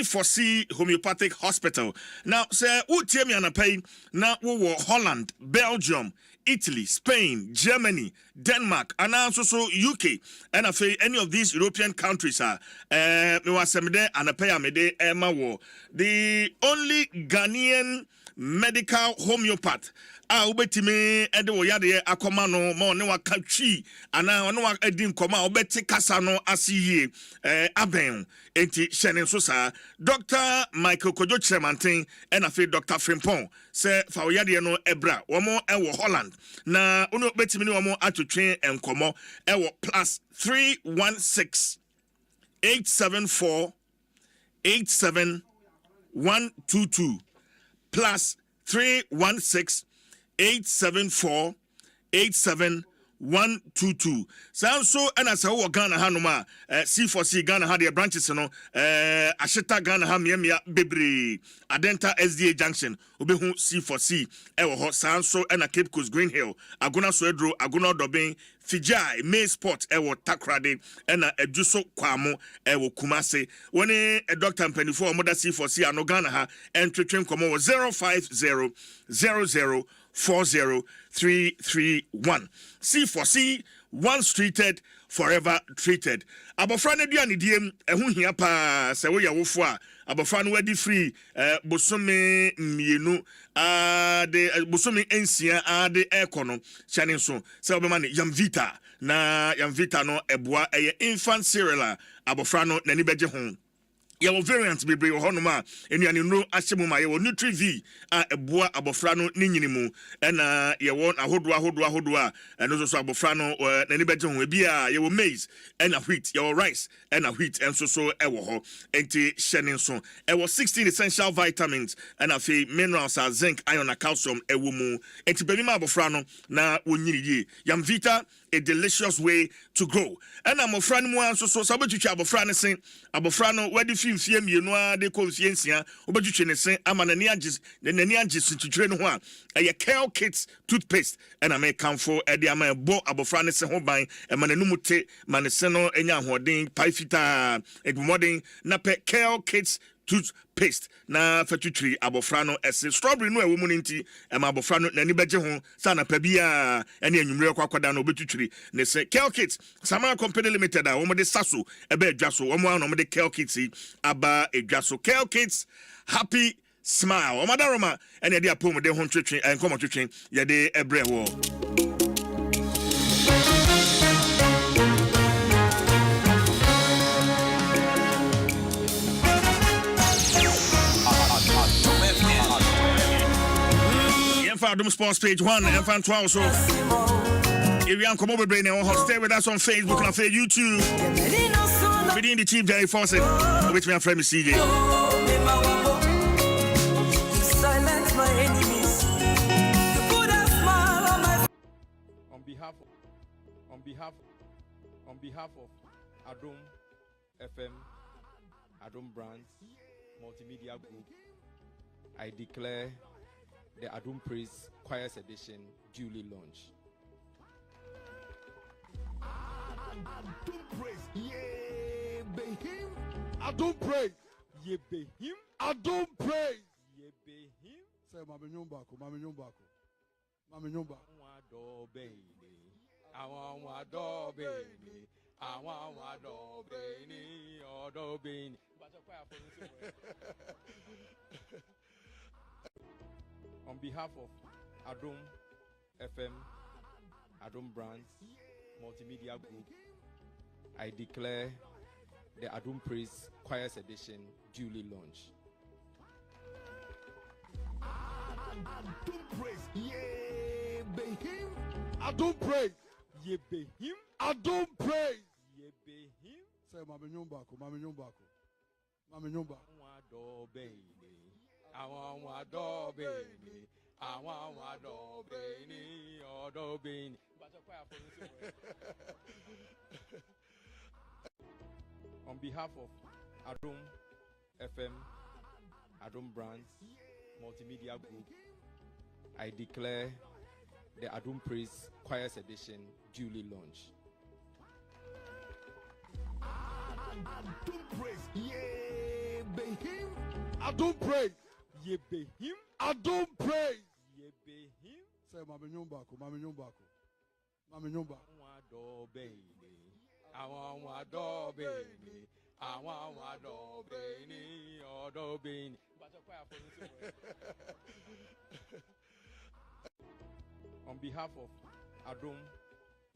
C4C Homeopathic Hospital. Now, sir, who tell me on a pay? Now, we were Holland, Belgium, Italy, Spain, Germany, Denmark, and also UK. And I say any of these European countries are the only Ghanaian medical homeopath. Ubetime ede wo yade akoma no ma ne waka twi ana no wa edi nkoma obeti kasa no asiyie aben enti hyene so sa Dr. Michael Kojo Chremanten and afi Dr. Frimpong se fa wo yade no ebra wo mo ewo Holland na ono betime ne wo mo atwetwe enkomo ewo +316 874 87122 +316 874 87122. So and as a Ghana Hanuma C4C Ghana had their branches no Ashita Ghana Hamia Bebre Adenta SDA Junction Ubehu C4C Ewo Hot Sanso and a Cape Coast Green Hill Aguna Swedro Aguna Dobin Fijai May Sport Ewo Takrade and a Juso Kwamo Ewo Kumase when a doctor and penny for Mother C4C and Ghana ha and Trim Como 050 40331. C4C, once treated, forever treated. Abofra ne duane diem ehu hia pa se wo ya wofo a abofra no wadi free bosome mienu de bosome ensia de ekono chane so se obema ne Yamvita na Yamvita no eboa eye infant cereal abofra no nani beje ho. Yawo variants bebre wo honoma enuane no ahyemu ma yawo Nutri-V a eboa abofra no ne nyinimu na yawo ahodo a eno so abofra no nani beje ho ebia yawo maize na wheat yawo rice na wheat enso so ewo ho enti hyene so ewo 16 essential vitamins and afi minerals as zinc iron and calcium ewo mu enti bemi ma abofra no na wonyiri Yamvita, a delicious way to grow. And I'm a friend mo anso so sabetutwa abofra ne sen abofra no wadi fimfie mienu a de konfiensia obetutwe ne sen ama nani agis tutwe no ho a Kel Kids toothpaste and I make come for e de ama bo abofra ne sen ho ban e mananum te manese no enya hoden paifita egmodin na pe Kel Kids toothpaste na fatutri abofrano ese strawberry no ewo mu nti e ma abofrano nani beje ho sana pa bia ene anwumre kwakwada na obetutri ne se Kel Kids Sama Company Limited a wo de saso e ba adwaso wo mo ano mo de Kel Kids aba adwaso Kel Kids happy smile o madaroma ene de apom de ho twetwe enkomo twetwe ye de ebre wo Adom Sports page 1 and fan 12 so if you come over brain and stay with us on Facebook and YouTube within the chief Jerry Fawcett which me and friend CJ on behalf of Adom FM Adom Brands Multimedia Group I declare the Adom Praise Choirs Edition duly launched. Adom Praise, yeah, be him. Adom Praise, yeah, be him. Adom Praise, yeah, be him. Say, Mami Nyumbako. Wado baby, I want wado baby, odo baby. On behalf of Adom FM, Adom Brands, Multimedia Group, I declare the Adom Praise Choirs Edition duly launched. Adom Praise, yeah, be him. Adom Praise, yeah, be him. Adom Praise, yeah, be him. Say, Mami Nyumbako. Wado baby. I want wado baby. Odo baby. On behalf of Adom FM, Adom Brands, Multimedia Group, I declare the Adom Praise Choirs Edition duly launched. Adom Praise, yeah, be him. Adom praise. Yebehim. Adom praise. Yebehim. Say mama nyumbako, mama nyumbako. Mama nyumba. Wado baby. Awa wado baby. Awa wado baby. Odo baby. On behalf of Adom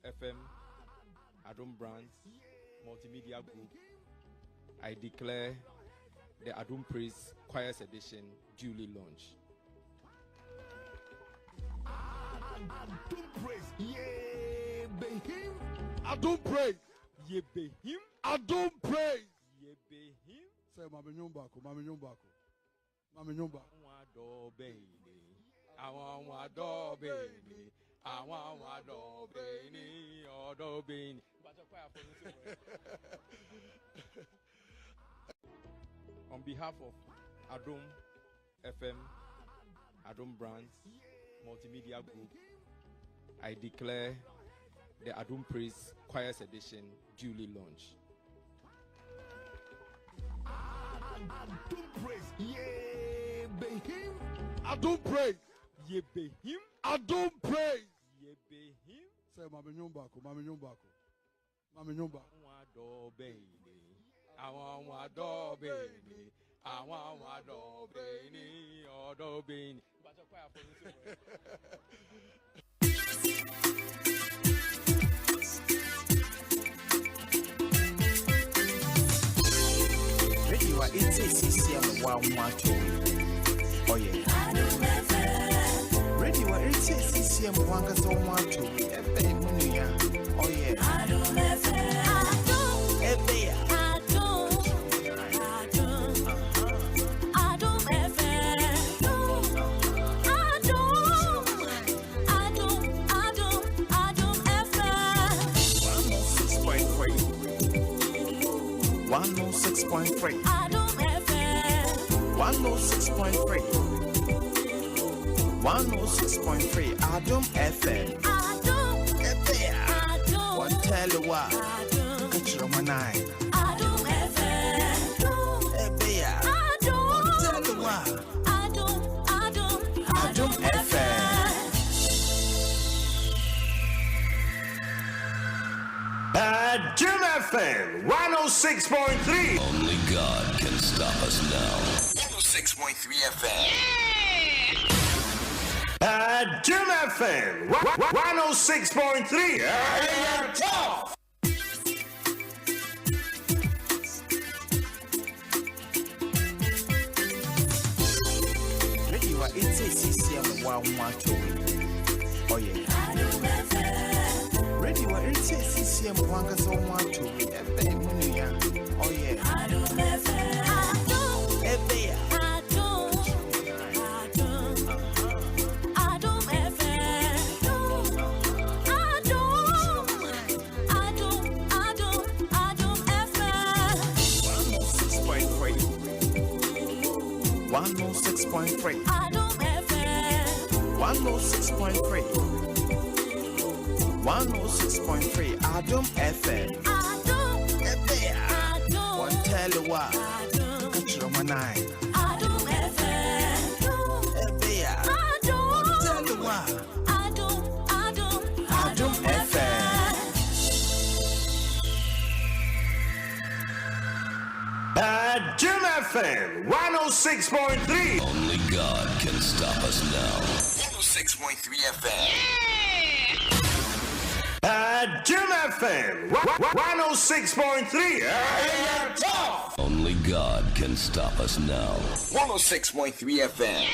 FM, Adom Brands, Multimedia Group, I declare the Adom Praise Choirs Edition duly launched. Adom praise. Yebehim. Adom praise. Yebehim. Adom praise. Yebehim. Say mama nyumbako, mama nyumbako. Mama nyumba. Wado baby. Awa wado baby. Awa wado baby. Odo baby. On behalf of Adom FM, Adom Brands, Multimedia Group, I declare the Adom Praise Choirs Edition duly launched. Adom praise. Yebehim. Adom praise. Yebehim. Adom praise. Yebehim. Say mama nyumbako, mama nyumbako. Mama nyumba. Wado baby. Awa wado baby. Awa wado baby. Odo baby. Radio 106.3 oh yeah. Radio 106.3 mwanga so mwato ebe munya oh yeah. Ebe ya Adom FM 106.3 106.3 Adom FM One tell you what Catch your manai Adom FM Ebea One tell you what Adom FM Adom FM 106.3. Only God can stop us now. 106.3 FM. Adom FM 106.3. Tough. Radio 106.3 oh yeah. Radio 106.3 mwanga so mwato ebe munya oh yeah. Ebe ya Adom FM 106.3 106.3 Adom FM One tell you what Catch your manai Adom FM Ebea One tell you what Adom FM Adom FM 106.3. Only God can stop us now. 106.3 FM Adom FM 106.3. Tough. Only God can stop us now. 106.3 FM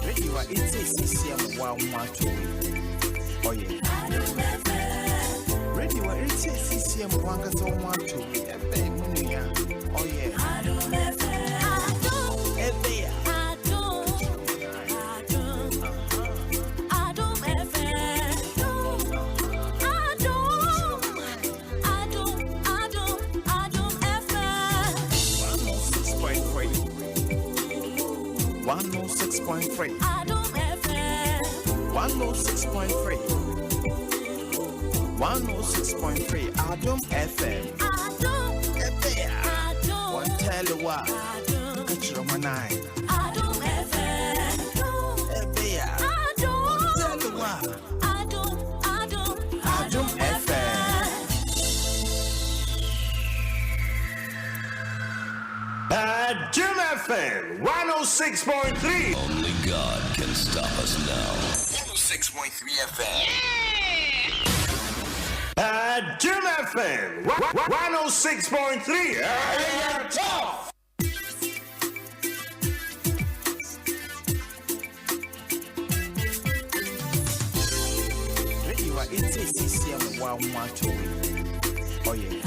Radio 106.3 oh yeah. Radio 106.3 mwanga so mwato ebe munya oh yeah. Ebe ya Adom FM 106.3 106.3 Adom FM. One tell you what. Adom 106.3. Only God can stop us now. 106.3 FM. Adom FM 106.3. Tough. Radio it's CCM 112. Oh yeah.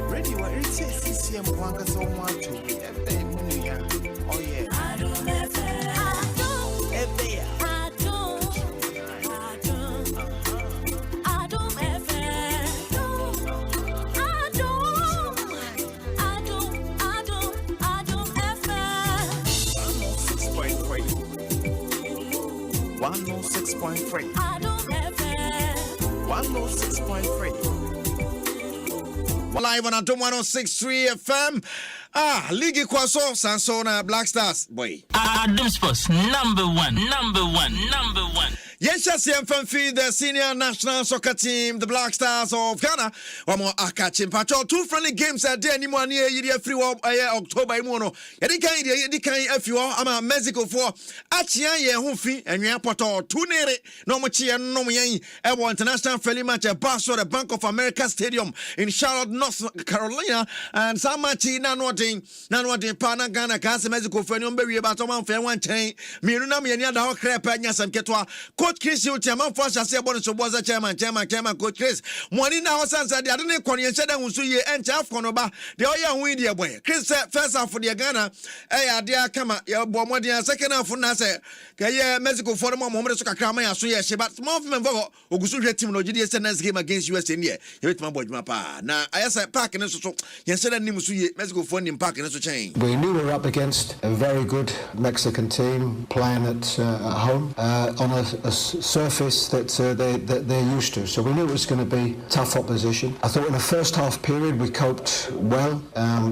Radio it's CCM 112. Oh yeah. One 106.3. 106.3. Live on Adom 106.3 FM. League Kwaso Sansona Black Stars. Boy. Adom Sports number one. Yes, feed the senior national soccer team, the Black Stars of Ghana. One more Akachim Patrol. 2 friendly games a day. Anyone near you free October. Mono. Yedikai if you are. I'm a Mexico for Achia Hufi and Yapoto. 2 nere. No Mochi and no Yang. Ever international friendly match at Basso, the Bank of America Stadium in Charlotte, North Carolina. And Samachi Nanwati Pana Ghana Casa Mexico for Number about 1 fair 1 chain. Miruna Miania the Hawk Panyas and Ketwa. Coach Chris, you chairman for Shassia Bonus was a chairman, Coach Chris. Morning now, Sans, I didn't call you, said, and you and Chaff Conoba, the Oya Windia boy. Chris said, first half for the Ghana, dear Kama, your Bomodia, second half for Nasa, Kaya, Mexico for the moment, so Kama, so yes, but more from Vogo, Ogusu team, no GDS next game against US India. You hit my boy, Mapa. Now, I said, Park and so, you said, Nimusu, Mexico for him, Park and so change. We knew we were up against a very good Mexican team playing at home on a surface that they're used to. So we knew it was going to be tough opposition. I thought in the first half period we coped well,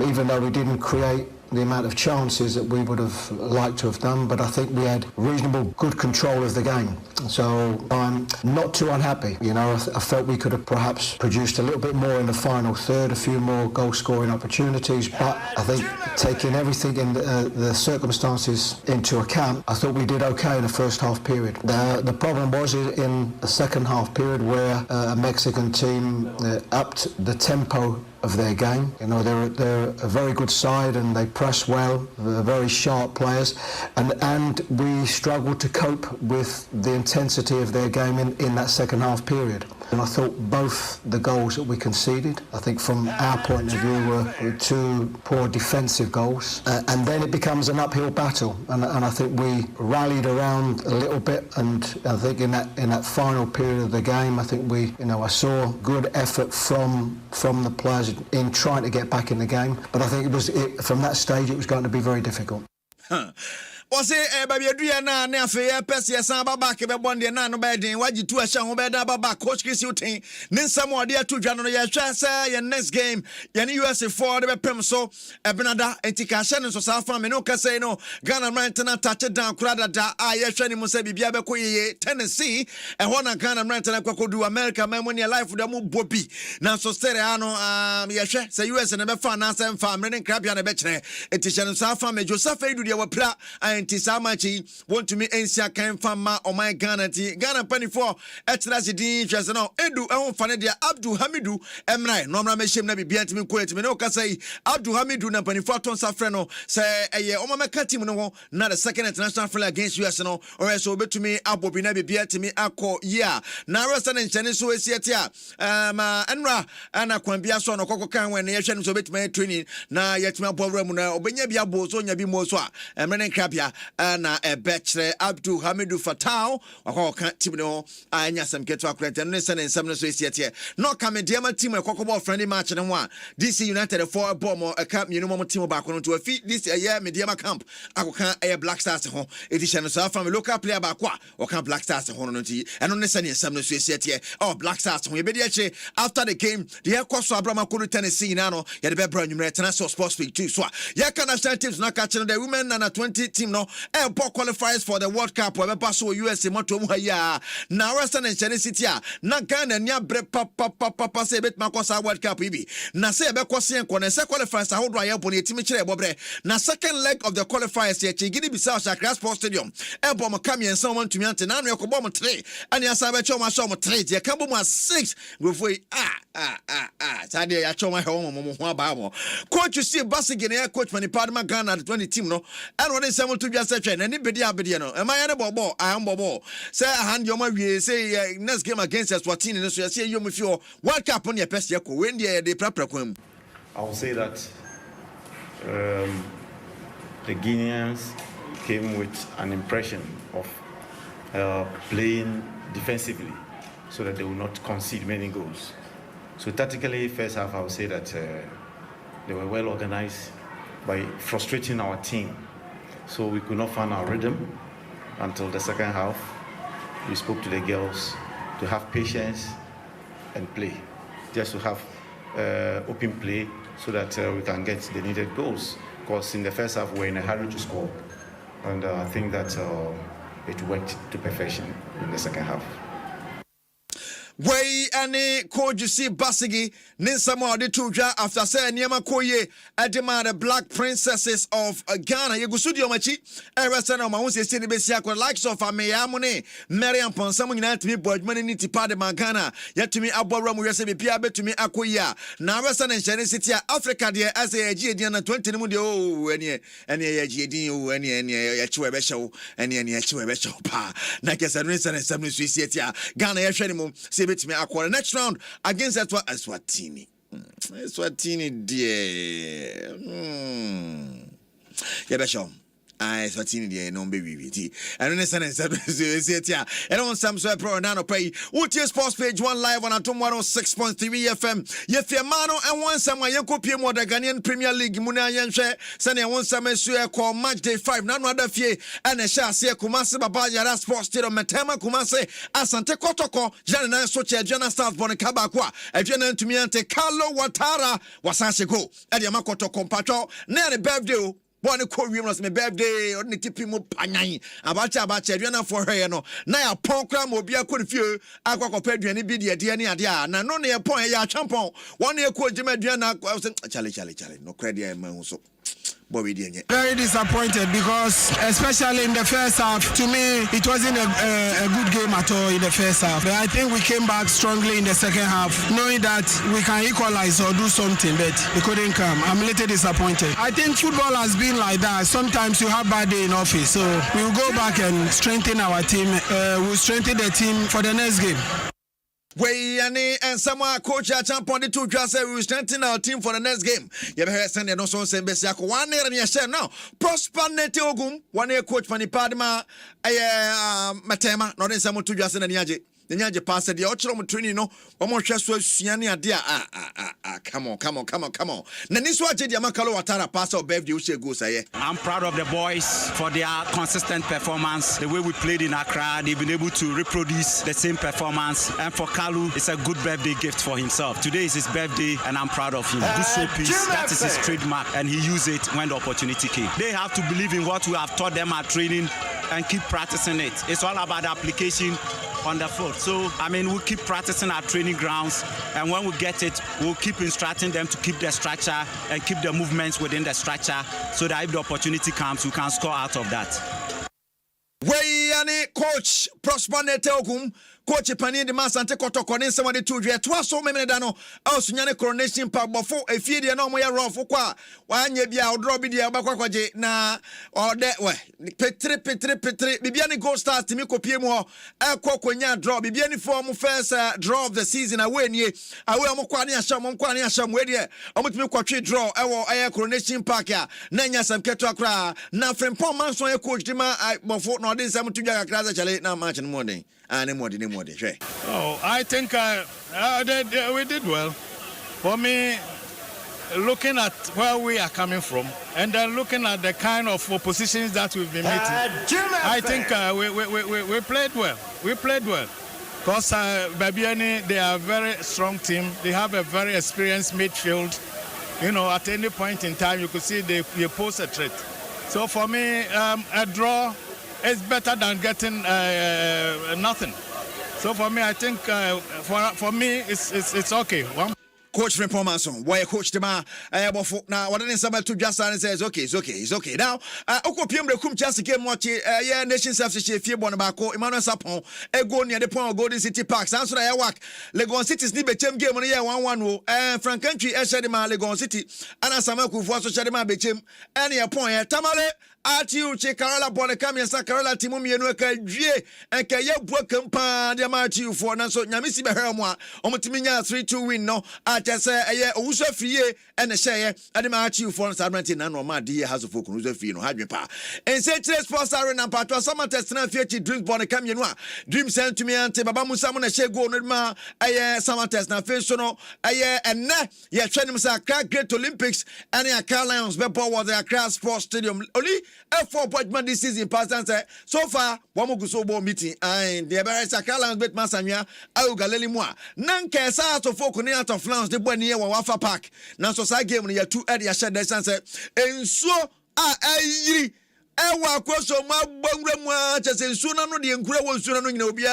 even though we didn't create the amount of chances that we would have liked to have done, but I think we had reasonable good control of the game. So I'm not too unhappy. You know, I felt we could have perhaps produced a little bit more in the final third, a few more goal scoring opportunities, but I think taking everything in the circumstances into account, I thought we did okay in the first half period. The problem was in the second half period where a Mexican team upped the tempo of their game. You know, they're a very good side and they press well, they're very sharp players, and we struggled to cope with the intensity of their game in that second half period. And I thought both the goals that we conceded, I think from our point of view, were 2 poor defensive goals. And then it becomes an uphill battle. And I think we rallied around a little bit. And I think in that final period of the game, I think I saw good effort from the players in trying to get back in the game. But I think from that stage, it was going to be very difficult. Was it baby Adria na affair Persia Samba back a bondy and no bed in what you two a shang baba coach Chris Utin. Then some more dear to January Chassa your next game. Yan USA for the Pemso, Ebenada, and Tika Shannon so South Farm, no Casino, Ghana Rantana touch it down, Crada da, I Shani Musebi Biabaque, Tennessee, and one Ghana Rantana Coco do America, man when your life with the move Bobby. Now so Steriano, Yasha, say US and never found answer and farm, running crab and a betcher. It is Shannon South Farm, Joseph do your pla. Nti samachi want to me ensia kan fama o my Ghana penny for etrasi din hwese no edu ehon fane dia Abdul Hamidu emrai no mra meshem na bibia ntimi kwetimi no ka say Abdul Hamidu na penny for ton safre no say eye o mama team no ho na the second international friendly against US no or so betumi abobi na bibia ntimi akọ yeah na rest na nchene so esiete a ma enra ana kwambia so no kokko kan when ye hwe no so betumi training na yetimi abowra mu na obenya bia bo so nya bi mo so a emre ne krabia bia na Bachelor Abdul Hamidu Fatao waka team no anya sam keto akrenta no se ne nsam no so esietie no kamediama team ekokobɔ friendly match no one DC United for bomb camp you know team back no to afi this year mediama camp akoka Black Stars ho edition no so from local player back waka Black Stars ho no nti eno ne se ne nsam no so esietie Black Stars ho yebedi ache after the game the ekoso Abraham Kono Tennessee na no ye de be bra nwumre International Sports Week 2 so ya ka national teams na catch the women na 20 team no qualifiers for the World Cup we be pass USA moto mu ya na Western and City na Ghana nya bre papa say bet makosa World Cup ibi na say be kwose enko na say qualifiers ahodo ayebo na etimi kire bobre na second leg of the qualifiers ye Chigini Bissau Shakra Sports Stadium ebo mo kam yensa mo ntumi ante na no yakobɔ mo 3 ani asa be che mo asho mo 3 je ka bo mo 6 grofoi sade ya che mo he mo ho aba mo coach see Basigi na coach Manipad Ghana 20 team no and when say mo to dwa say twa na ni bedi abedi no am I ne bobo I am bobo say hand your ma wie say next game against Eswatini no so say you me feel World Cup on your pese yakɔ when dey prepare kwam. I will say that the Guineans came with an impression of playing defensively so that they will not concede many goals. So tactically, first half, I would say that they were well organized by frustrating our team. So we could not find our rhythm until the second half. We spoke to the girls to have patience and play, just to have open play so that we can get the needed goals. Because in the first half, we were in a hurry to score. And I think that it worked to perfection in the second half. Way any coach you see Basigi Ninsamo de Tuja after say Niama Koye Adema the Black Princesses of Ghana Yegusudio Machi Erasana Maunsi Sini Besiako likes of Ameyamune Mariam Ponsamu United to me board money niti pade Magana yet to me Aboramu Yasebi Piabe to me Akoya Narasan and Shani City Africa dear as a Gidiana 20 Mudio any Gidio any Yachuebesho any Yachuebesho pa Nakas and Rinsan and Samu Suicia Ghana Yashanimu me acquire next round against Eswatini. Eswatini dear. Yabesho. Eswatini dear no baby. And then and on some so pro nano pay. UT Sports page 1 live on Adom 106.3 FM. Yefiamano and one summer Yanko Pimo the Ghanaian Premier League Muna Yanshe Sunday one summer call match day 5 none other fee and a shall see Kumasi Baba Yara Sports Stadium Matema Kumase Asante Kotoko Jana Socha Jana South Bonacabaqua a Jana to me ante Carlo Watara Wasashiko at Yamakoto Compato near birthday. One Korean was my birthday or Nitipimu Panay. Abacha Adriana for her no. Now Ponkram will be a good few. I got compared to any biddy at the idea. Now, no near point ya champon. 1 year quote Jim Adriana. Charlie. No credit, man. So. Very disappointed because especially in the first half, to me it wasn't a good game at all in the first half. But I think we came back strongly in the second half, knowing that we can equalize or do something, but it couldn't come. I'm a little disappointed. I think football has been like that. Sometimes you have bad day in office, so we'll go back and strengthen our team. We'll strengthen the team for the next game. Way and someone coach at some point to just say we will strengthen our team for the next game. You ever send no so same Besiako 1 year and you share now. Prosper Neteogum, 1 year coach Manipadma, Matema, not in someone to just in Yaji. The Nyaje passed the Ochrom training no almost just was Siania dear. Come on. Naniswa Yamakalo Watara pass or Bev Ushe goes. I'm proud of the boys for their consistent performance. The way we played in Accra, they've been able to reproduce the same performance. And for Kalu, it's a good birthday gift for himself. Today is his birthday, and I'm proud of him. Good showpiece. That is his trademark, and he used it when the opportunity came. They have to believe in what we have taught them at training and keep practicing it. It's all about the application on the field. So, we'll keep practicing our training grounds, and when we get it, we'll keep instructing them to keep the structure and keep the movements within the structure so that if the opportunity comes, we can score out of that. Way coach Prosper Neteogum coach pani de Masante Kotoko ne nsɛm de to dwe Dwaso memeda no asunyane coronation park bofo efie de na mo yɛ rough kwa wanye bia odro bi de obakwaje na ode we petre bibia ne Gold Stars timi kopie mu ho ekokonya draw bibia ne form first draw of the season away nie away mo kwa ne ahyam we de omutimi kwatwe draw ewo aye coronation park ya na nya sam keto akra na Frimpong Manson e coach dima bofo na ode nsɛm to dwa kakra za chale na match no modern ne modern hwe. Oh, I think we did well. For me, looking at where we are coming from and then looking at the kind of oppositions that we've been meeting, I think we played well. We played well. Because Babiani, they are a very strong team. They have a very experienced midfield. You know, at any point in time, you could see they pose a threat. So for me, a draw is better than getting nothing. So for me, I think for me, it's okay. Coach Frimpong Manson, why coach Dema now what didn't somebody to just says it's okay. Now Okopiem the Kum just game watch Nation Self-Share Fiebon Bako, Emmanuel Sapon, a go near the point of Golden City Park, Sans Work, Legon City's Nibechem game on the year 1-1, Frank Country, Eshadima, Legon City, Anna Samaku for Shadima Bechem, any a point, Tamale. Ati uche Carola Bonne Kamiasa Carola Timumi Enuka Drie and Kaya Bokampa de Martiu for Naso Nyamisi Behermoa Omotiminya 3-2 win no Atasa a Usa Fie and a share at the Martiu for Sabantin and Roma dear House of Folk Usa Fino Hadripa. And say Sports Arena Patwa Summer Testina Fiat Dreams Bonne Kamianwa Dream sent to me ante Babamu Samona Shego Nima a Summer Test na Fisono a and na ye training sa Great Olympics and a Car Lions Beppo was a Accra Sports Stadium Oli F4 appointment this season past and say so far one more good meeting and the American Sakalans bet Masanya au galeli moi nanke sa to folk ni out of France the boy near Wafa Park now so sa game near 2 at the shed and say and so ayiri ewa kwaso ma bangre mu chese nsu na no de nkura wo nsu na no nyina obi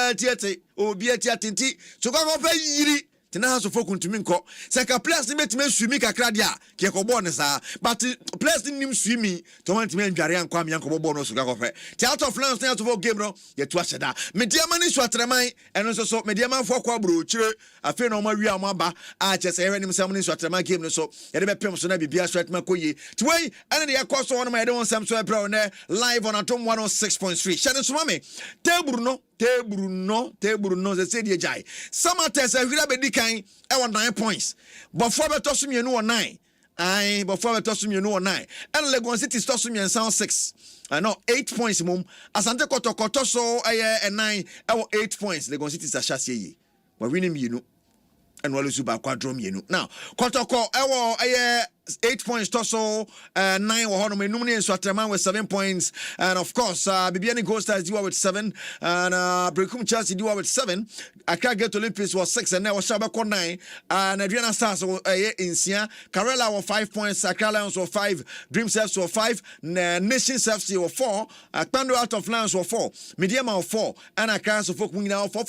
atiate nti so kwa fa yiri tina haso folk ntumi nko seka players ni betime swimi kakra dia ke ko ball ne sa but players ni swimi to want me ndware anko am yanko ball no so kwa fe ti out of France na to game no ye to aseda mediama ni so atreman eno so mediama fo kwa bro chire afi na o ma wi am aba a chese ye nim sam ni so atreman game no so ye de be pem so na bibia so atreman koyi ti wey ene de ye koso on ma ye de won sam so e bro ne live on Adom 106.3 shane so mame teburu no ze say die jai samates ahira be dikan e won 9 points but for beto so mienu won 9 but for beto so mienu won 9 and Legon City to so mien sound 6 no 8 points mum Asante Kotoko so 9 e 8 points Legon City sa chase yi but winning mienu and wale suba kwadro mienu now Kotoko e 8 points to so 9 or hono me numni so atreman with 7 points and of course Bibiani Gold Stars do with 7 and Brekum Chelsea do with 7 Accra Great Olympics was 6 and now Shabako 9 and Adriana Stars in Sia Karela was 5 points Accra Lions were 5 Dream Selves were 5 Nation Selves were 4 Pando Out of Lions were 4 Mediama were 4 and Accra so folk winner 4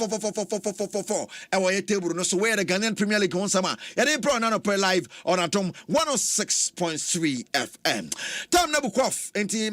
and we table no so where the Ghanaian Premier League on sama ya dey pro na no play live on Adom 106.3 FM. Time na bukof enti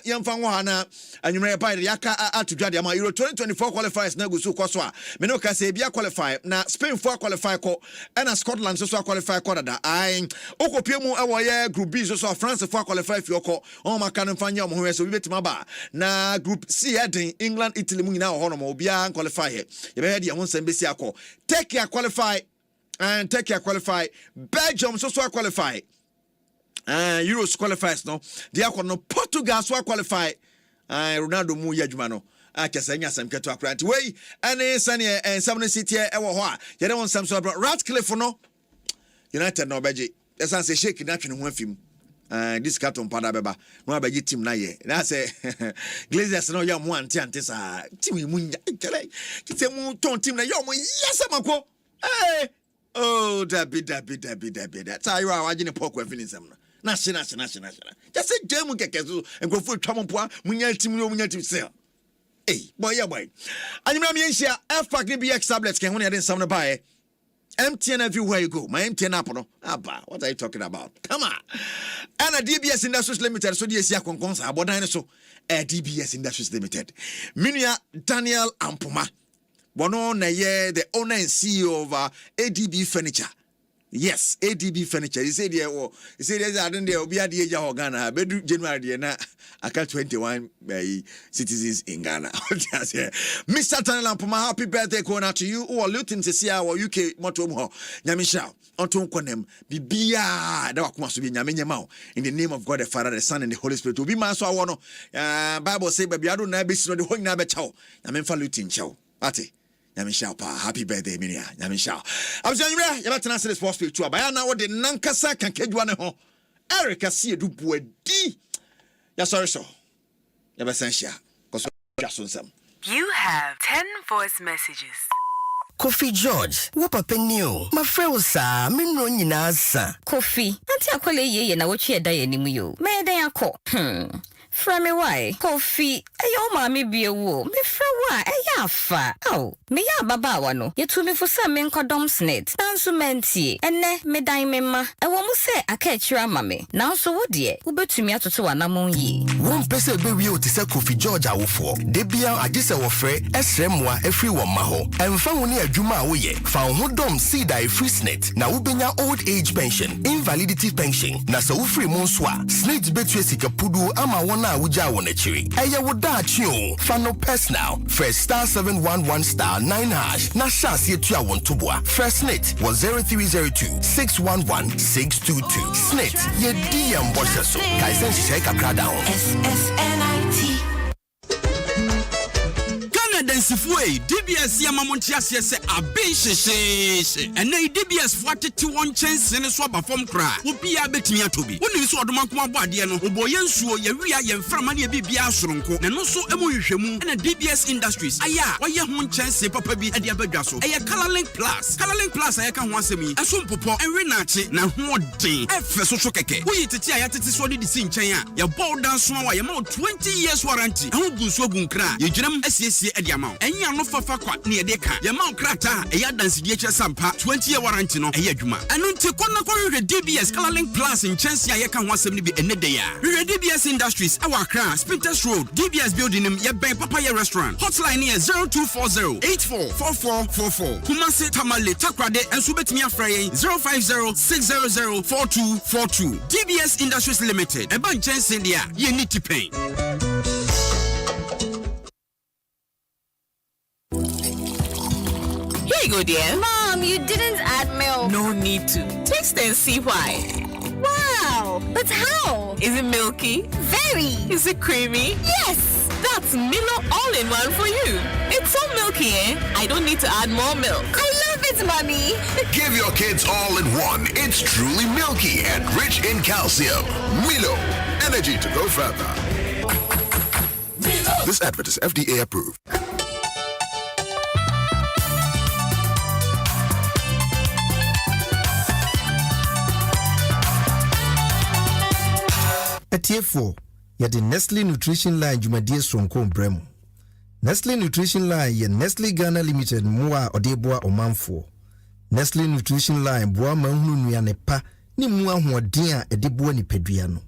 yemfa nwa na anwumre ba de yaka atudwade ama Euro 2024 qualifiers na go so kwaso a me no ka se bia qualify na Spain for qualify ko na Scotland so qualify ko dada ai okopie mu e wo ye group B so France for qualify fi oko on maka no fanya mo ho so bi betima ba na group C heading England Italy mu nyina ho no mo bia qualify he ye be head ye won besi akọ Turkey qualify and Turkey qualify Belgium so qualify Euros qualifiers no they are no Portugal so qualify Ronaldo mu yadwuma no akesanya sam keto akranti wey ane sane ensam city e wo ho a ye de won sam so Ratcliffe no United no beje esan se shake na twene ho afim this carton pada beba no abaji team na ye na say Glazers no ya mo ante sa team mu kele kitemu ton team na yo mo yesamako oh dabi that's how you are watching pork we feeling some na shina just say game keke so enkofu twampoa munya team sell boy anyima me nhia efac ni bx tablets can when you some no buy MTN everywhere you go. My MTN app no. Abba, what are you talking about? Come on. And a DBS Industries Limited. So DSC akonkonsa abodan so. DBS Industries Limited. Minia Daniel Ampoma. Bono na ye the owner and CEO of ADB Furniture. Yes, ADB Furniture. He said, I don't know, be at the age of Ghana, Bedu January, and I got 21 citizens in Ghana. Mr. Tanelampuma, happy birthday, Kona, to you, or Luton to see our UK Motomo, Yamisha, Anton Konem, Bibia, that must be Yaminyamau, in the name of God, the Father, the Son, and the Holy Spirit. To be my so I want Bible say, baby, I don't know, the whole Nabechow, Yamin Lutin Chow, Ati. Yamisha, happy birthday, Minia. Yamisha. I'm saying, you're not answer the sports page too. But I know what the Nankasa can catch one home. Erica see a dupe D. Yes, sorry, so. You're essential. Because Dwaso Nsem. You have 10 voice messages. Kofi George, wapa new. My friend sa, me no nyina sa. Kofi, anti akwale ye na wochi eda ye nimu yo. Me eda yakọ. From me why? Kofi, ayo mami biye wo. Me fra wa, afa. Oh, me ya baba wa no. Ye tu me for some men Adom Snet. Nansu menti. Ene me dan me ma. E wo mu se aka chira mame. Nanso wo de, wo betumi atoto wa namon yi. Won pese be wi o ti se Kofi George awofo. De bia agise wo frɛ esremwa efri wo ma ho. Emfa wo ne adwuma wo ye. Fa wo dom seed ai free snet. Na wo benya old age pension, invalidity pension. Na so wo free mo nso a, snet betu esika pudu ama wona uja wona chiri. Eye wo da chi Fano personal. Fresh star 711 star 9 hash. Na chance ye tua won toboa. Fresh snit was 0302 611 622. Snit ye DM washer so. Kaisen shake a down. SSNIT. Densifue DBS Yamamontia se abe sheshe ene DBS fuatete won chance ne so aba fom kra obi a betimi atobi woni so odoma ko abo ade no oboye nsuo ye wia ye mframa ne bibia asoronko ne no so emu hwehwemu ene DBS Industries aya waye ho chance papa bi ade abadwa so eye Colorlink Plus aya ka ho asemi eso mpopo enwe na ache na ho den efe so keke wo yitete aya tete so de si nchen a ye bold dance wa ye ma 20 years warranty ho gunsuo gunkra ye dwunem asiesie Enya no fafa kwa ne de ka ye ma krata e ya dance die che sampa 20-year warranty no e ya dwuma anu nti konna kwa hwe DBS Colorlink Plus in chance ya ka ho asem ne bi ene de ya hwe DBS Industries e wa Accra Spinters Road DBS building nim ye ben Papaya restaurant hotline here 0240 844444 Kumasi Tamale Takrade enso betimi afra yen 050 600 4242 DBS Industries Limited e ban chance dia ye need to pay. Here you go, dear. Mom, you didn't add milk. No need to. Taste and see why. Wow, but how? Is it milky? Very. Is it creamy? Yes. That's Milo all-in-one for you. It's so milky, eh? I don't need to add more milk. I love it, Mommy. Give your kids all-in-one. It's truly milky and rich in calcium. Milo, energy to go further. Milo. This advert is FDA approved. Etiefo, yɛde Nestle Nutrition Line dwumadie sonko brɛmu. Nestle Nutrition Line yɛ Nestle Ghana Limited mmoa ɔde boa ɔmanfoɔ. Nestle Nutrition Line boa manhunu nnuane pa ne mu ahoɔden a ɛde boa nipadua no.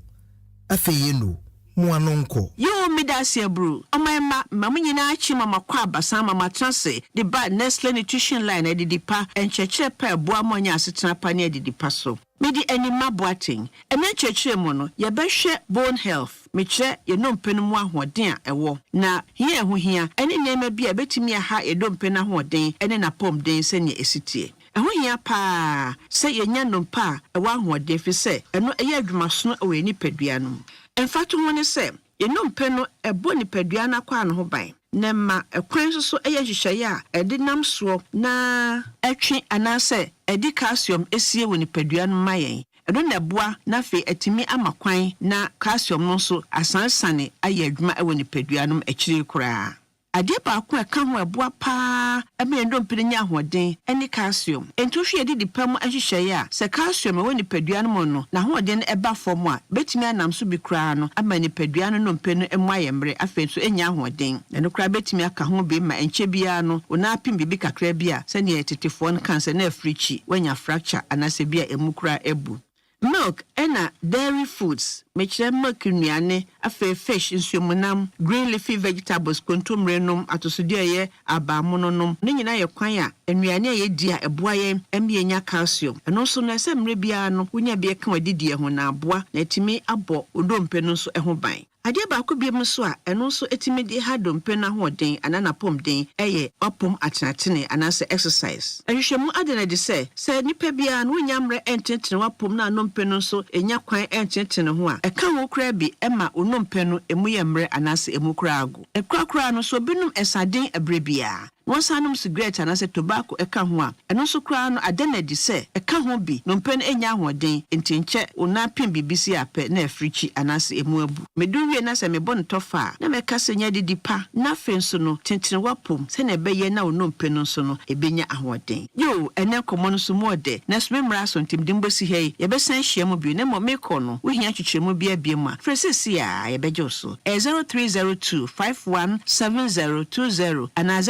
Afei no, mu anonko. Yo midase bro. Omayma mamunyina achi mama kwa basa mama transe de ba Nestle Nutrition Line edidipa enchechire pa boa monya asetena pa ne edidipa so. Medi anima boating. Ena chechire mo no ye behwe bone health. Mechire ye nompenu mu ahoden a ewo. Na hie ho hia ene nema bia betimi aha ye dompenu ahoden ene na pom den se ne esitie. Eho hia pa se ye nya nompa ewo ahoden fi se eno eye adwumaso ewo ni padua no. Enfatu ho ne se ye nompenu ebo ni padua na kwa no ho ban. Nema ekwan so eye hwehweye a ede nam so na atwe anase edi calcium esie woni padua no mayen edo na boa na fe atimi amakwan na calcium no so asansane aye adwuma woni padua no akiri kura ade ba ko eka ho eboa pa eme ndo mpene nya ahoden eni calcium ento hwe edi dipam ahwehweye a se calcium woni padua no no na ahoden eba fom a betimi anam so bi kura no ama ni padua no mpene emu ayemre afen so enya ahoden eno kura betimi aka ho be ma enche bia no ona apim bibi kakra bia se ne tetefo no kanse na africhi wanya fracture anase bia emu kura ebu milk ena dairy foods mechire milk nnuane afa fish nsuomunam green leafy vegetables kontomrenum atosodiye abamononom ne nyina ye kwan a nnuane a yedi a eboa ye emienya calcium eno so na se mre bia no wonya bia ka wadidie ho na aboa na etimi abo odompe no so eho ban Adia baako biem so a eno so etimi di ha dompe na hoden anana pomden eye opom atenatene anase exercise. Ehwehwemu adena de se nipa bia no nyamre ententene wapom na anompe no so enya kwan ententene ho a eka ho kra bi ema onompe no emu yemre anase emu kra ago. Ekra no so binum esaden ebrebia. Wansanum cigarette anase tobacco eka ho a eno so kra no adena de se eka ho bi no pen enya hoden entenche ona pem bibisi ape na africhi anase emu abu meduwie na se mebon tofa na meka senya didi pa na fenso no tentene wapom se na ebeye na ono pen no so no ebenya ahoden yo ene komo no so mode na so memra so ntimdim bosi hei yebesan hyiam bi na mo meko no wo hia twetwemu bi abiem a fresesi a yebejo so 0302 517020 ana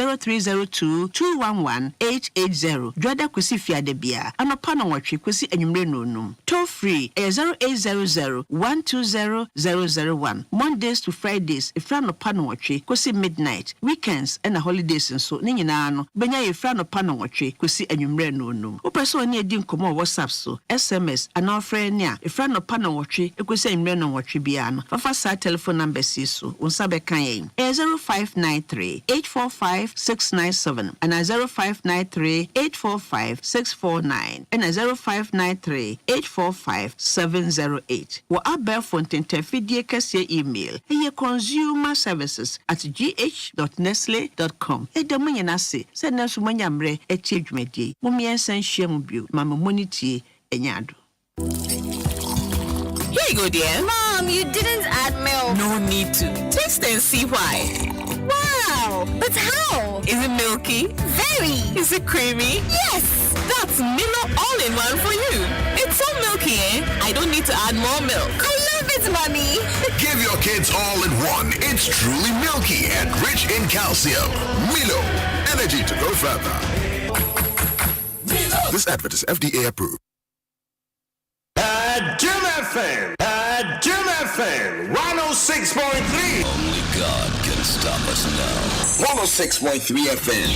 0302211880 Dwada kwesi fiade bia anopa na watwe kwesi anwumre nonum toll free 0800120001 Mondays to Fridays ifra no pa na watwe kwesi midnight weekends and holidays nso ne nyina no benya ifra no pa na watwe kwesi anwumre nonum opeso oni edi nkomo WhatsApp so SMS ana ofre ne a ifra no pa na watwe kwesi anwumre no watwe bia no fafa sa telephone number si so unsa be kan yen 0593 845 697 and 0593 845 649 and 0593 845 708. Wa abel fonten fidie kase email consumerservices@gh.nestle.com. Edamu na se na so manyamre etie dwumadi. Momien san hyiam bio mama monity enyado. Here you go, dear. Mom, you didn't add milk. No need to. Taste and see why. Wow, but how? Is it milky? Very. Is it creamy? Yes. That's Milo all-in-one for you. It's so milky, I don't need to add more milk. I love it, Mommy. Give your kids all-in-one. It's truly milky and rich in calcium. Milo, energy to go further. Milo. This advert is FDA approved. Adom FM. Adom FM. 106.3. Only God can stop us now. 106.3 FM.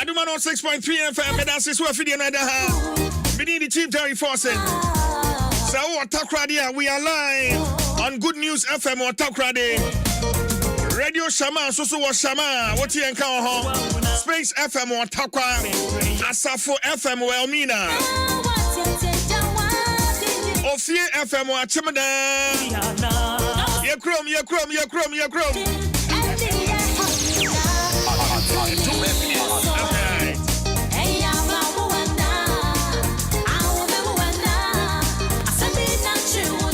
Adom 106.3 FM, and that's where Fidi and I we need the Chief Terry Fawcett. So, what talk radio? We are live on Good News FM or Talk Radio. Radio Shama so was Shama what you encounter Space FM or Takwa Asafo FM Elmina Ofie FM or Chimada Yakrom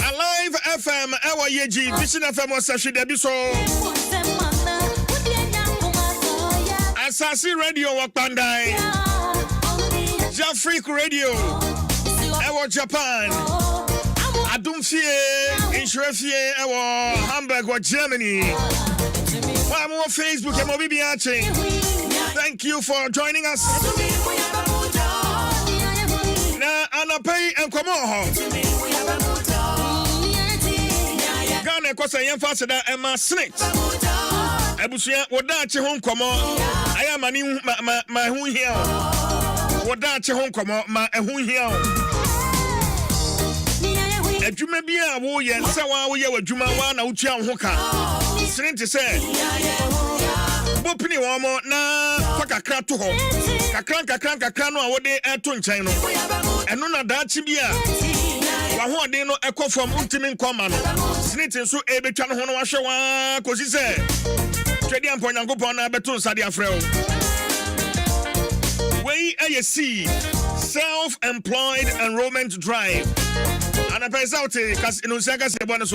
Alive FM Ewa Yeji Vision FM was Sashi Debiso Asasi Radio Wakandai Jafrik Radio Ewa Japan Adom Nsem Ewa Hamburg or Germany. One more Facebook and we'll be watching. Thank you for joining us. Now Anapay and Komoho Ghana Kosa Yamfasada and my snakes. Abusia Wadachi home komo. I am a new my who here. Wadachi home komo, my who here. If you may be a warrior, so I will with Jumawana Uchia Hoka. Sent to say, Bopini Wamo na Paka Krato home. Kakranka Krano, what they add to China. And none of that Chibia. Who they know echo from Ultimate Command. Snitting so able to Honowashawa, because he said. Tradian point and go on a beton Sadia Frel. Way ASC Self-Employed Enrollment Drive. And a place out because in Osaka Sebuano.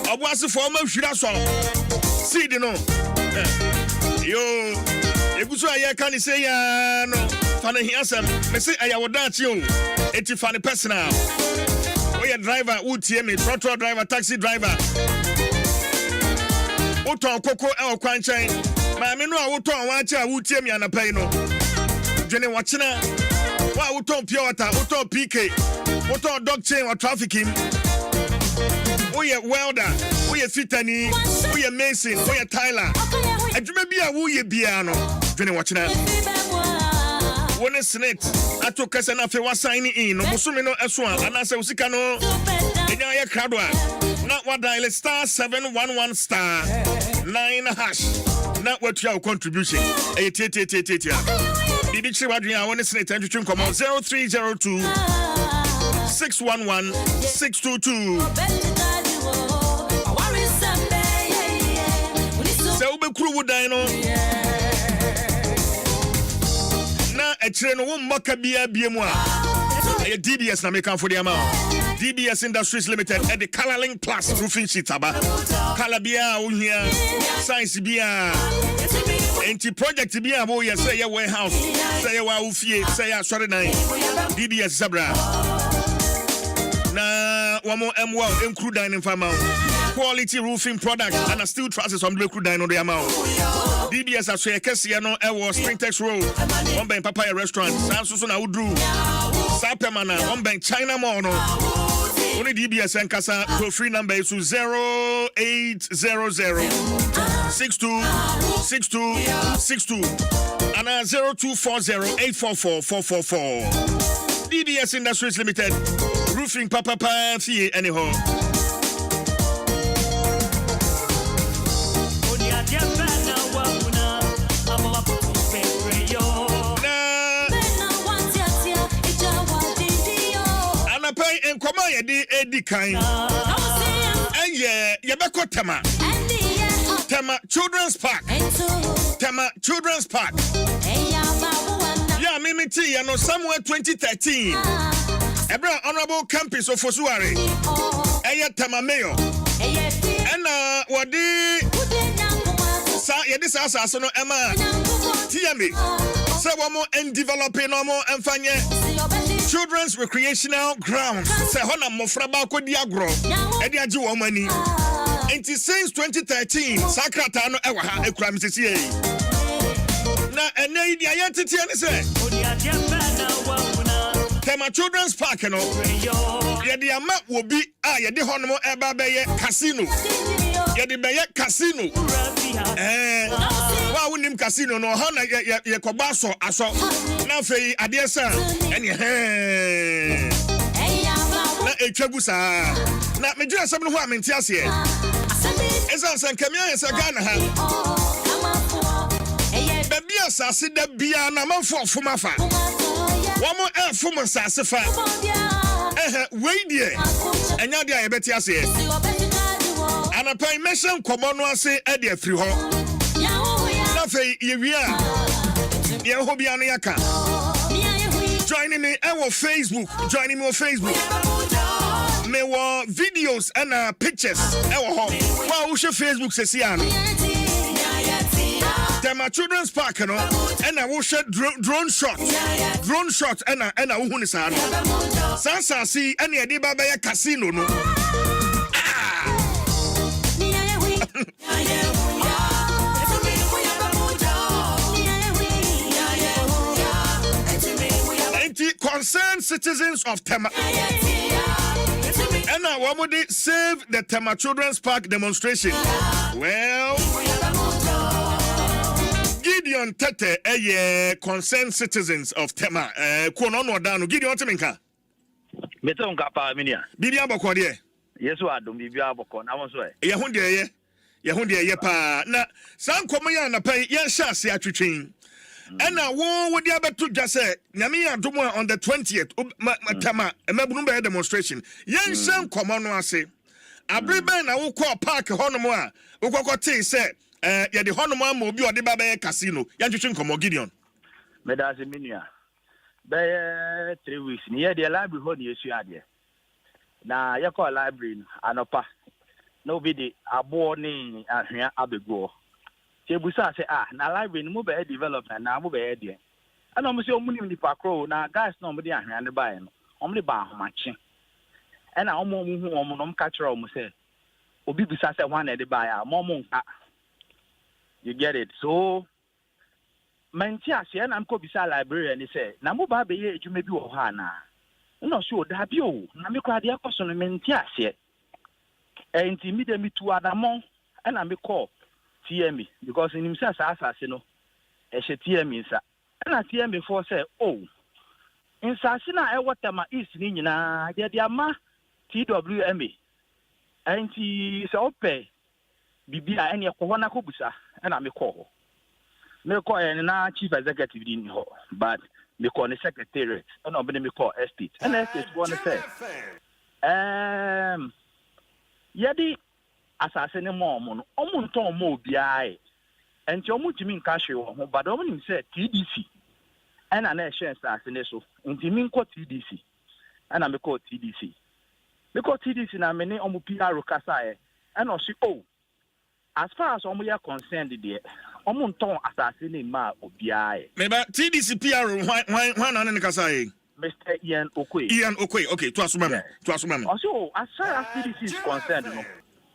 I was a former Shiraso. See, you know. Yo, if you say I can't say no, Fanny Hansen, I say I would dance you. It's a funny personal. We a driver, would see me, trotro driver, taxi driver. Oton koko e kwanchen ma me no a woton wacha a wutie mi anapa no dwene wachina wa woton pure water woton PK woton dog chain or trafficking we welder we fitani we mason we Tyler adwuma bia wo ye bia no dwene wachina wona snit ato kasa na fe wa sign in no musumi no eso anase usika no enya ye krado a na wa dial star 711 star 9 hash na what your contribution bibi chiri wadwen a wona snit antwetwe nkomo 0302 611 622 se ubekuru wudan no na echire no wo mmaka bia mu a DBS na make am for the amount. DBS Industries Limited at the Colorlink Plus roofing sheet aba. Color bia wo hia, size bia. Enti project bia wo ye say your warehouse, say your ofie, say your sorry nine. DBS Zabra. Na wamo M1 include dining farm. Quality roofing product and a steel trusses on the crew dine on the amount. DBS as a Kessiano Ewa Springtex Road, one bank Papaya Restaurant, Sansusuna Udru, Sapemana, one bank China Mono. Only DBS and Casa toll free number is 0800 626262 and 0240 844 444. DBS Industries Limited, roofing Papa Fee anyhow. And come on, Eddie Kind. And yeah, Yabako Tema Children's Park. Tema Children's Park. Yeah, Mimi T, I know somewhere 2013. Ebra Honorable Campus of Fosuare. Eya Tema Mayo. And what the this house no Emma TME. So one more and developing no more and find children's recreational grounds. Say hona mofraba ko diagro. Edi agi wo mani. Enti since 2013, Sakrata no ewa ha ekura misisi e. Na ene idi ayentete ani say. Tema Children's Park no. Ye di ama wo bi a ye di hono mo eba be ye casino. Ye di be ye casino. Wa wonim casino no ha na ye koba so aso. Na fei ade sa ene na etwagu sa na medwira sam no ho amenti ase Esa Sankemia is a Ghana. Baby, Sassy, the Biana, man for Fumafa. One more air from Sassifa. Wait, dear. And now they are better say. And a pay mission, come on, say, Eddie through her. Nothing, you are. Yahobianiaka. Joining me on Facebook. Joining me on Facebook. Me wa videos and pictures. Wow, who's your Facebook says Tema Children's Park, you know, and I will share drone shot. Drone shot and I who is on. Sansa see any adiba by a casino, no. Concerned citizens of Tema. And now, what would they save the Tema Children's Park demonstration? Well, Gideon Tete, concerned citizens of Tema. Konono Dano, Gideon Teminka. Meton Kapa Minia. Bidia Bokwadie. Yes, what do Bibia Bokon? I was way. Yahundia, Yepa. Na, San Komaya na pay, yes, Shasi Atwin. And now, what would you ever just say? Namia Duma on the 20th, Tama, a Mabumba demonstration. Young Sam, come on, I say. A Briban, I will call Park Honomoa, Ukokote said, yeah, the Honomoa will be at the Baba Casino. Yanjin come Gideon. Medaziminia. By 3 weeks near the library, hold you, now, you call library, Anopa. Nobody, a born and here, Abigo. Chebusa say na library no be development na mo be there. And almost your money in the park row na guys no be ahwe ande buy no. Omle ba homache. And na omo no catch row say obi bisa say one e dey buy a mo nka. You get it. So manti ase na mko bisa library and say na mo ba be ye adwuma bi wo ha na. No sure da bi o na me kwa de akoso no manti ase. Enti mi de mi tu adamon and na me call TME because in himself as you know, a TME sa. And a TME for say, oh, in Sasina, I what am is Nina, the ama TWME. And he say, okay, Bibia any Kohana Kubusa, and I'm a call. Me call and chief executive in her, but me call the secretariat, and I'm going to call estate. And estate want to say, Yadi. Assassin mom, Omunton mo bi and your multimin cash but only said TDC and an air assassin so into mean called TDC and I'm called TDC because TDC na many on PR Casai and also as far as we are concerned there Omunton assassin ma obi maybe TDC PR why on in Casai Mr. Ian Okwe okay to assume also as far as TDC is concerned no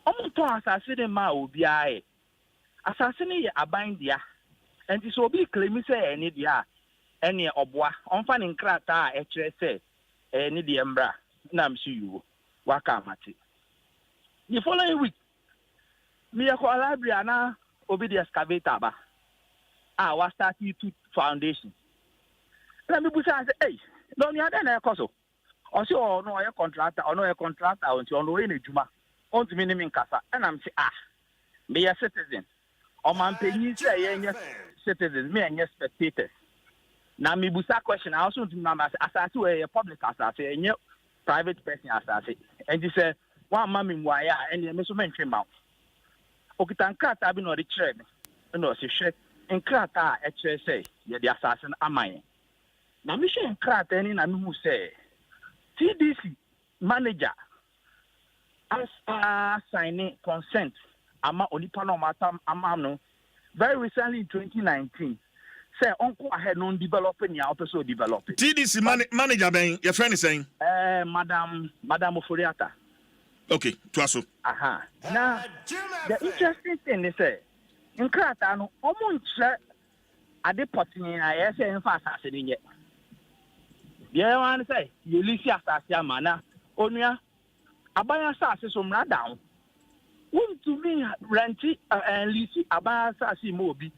Omunton assassin ma obi assassin ye aban dia enti so obi claim say eni dia eni oboa onfa ne nkrata a ekire say eni dia mbra na msi you waka mate the following week me ya ko library na obi the excavator ba wa start to foundation na me busa say hey no ni ada na ekoso o si o no ye contractor onti ono we na juma onti me ni nkasa and am say be a citizen o man penyi say ye citizens me and spectators na me busa question I also to mama asase we public asase enye private person asase and he say one mama mu aya and me so mentwe ma okitan krata bi no de kire me no se hwe nkrata a kire say ye de asase amaye na me hwe nkrata ni na me hu say TDC manager as signing consent ama onipa no mata ama no very recently in 2019 say uncle ahead non developing ya also develop TDC manager ben your friend is saying madam Oforiata okay Dwaso now the interesting thing is say in krata no omunche ade potin ya say en fa asase ni nye the one say you lisi asase amana onua abaya asase so mra down want to me renti and lisi abaya asase mo obi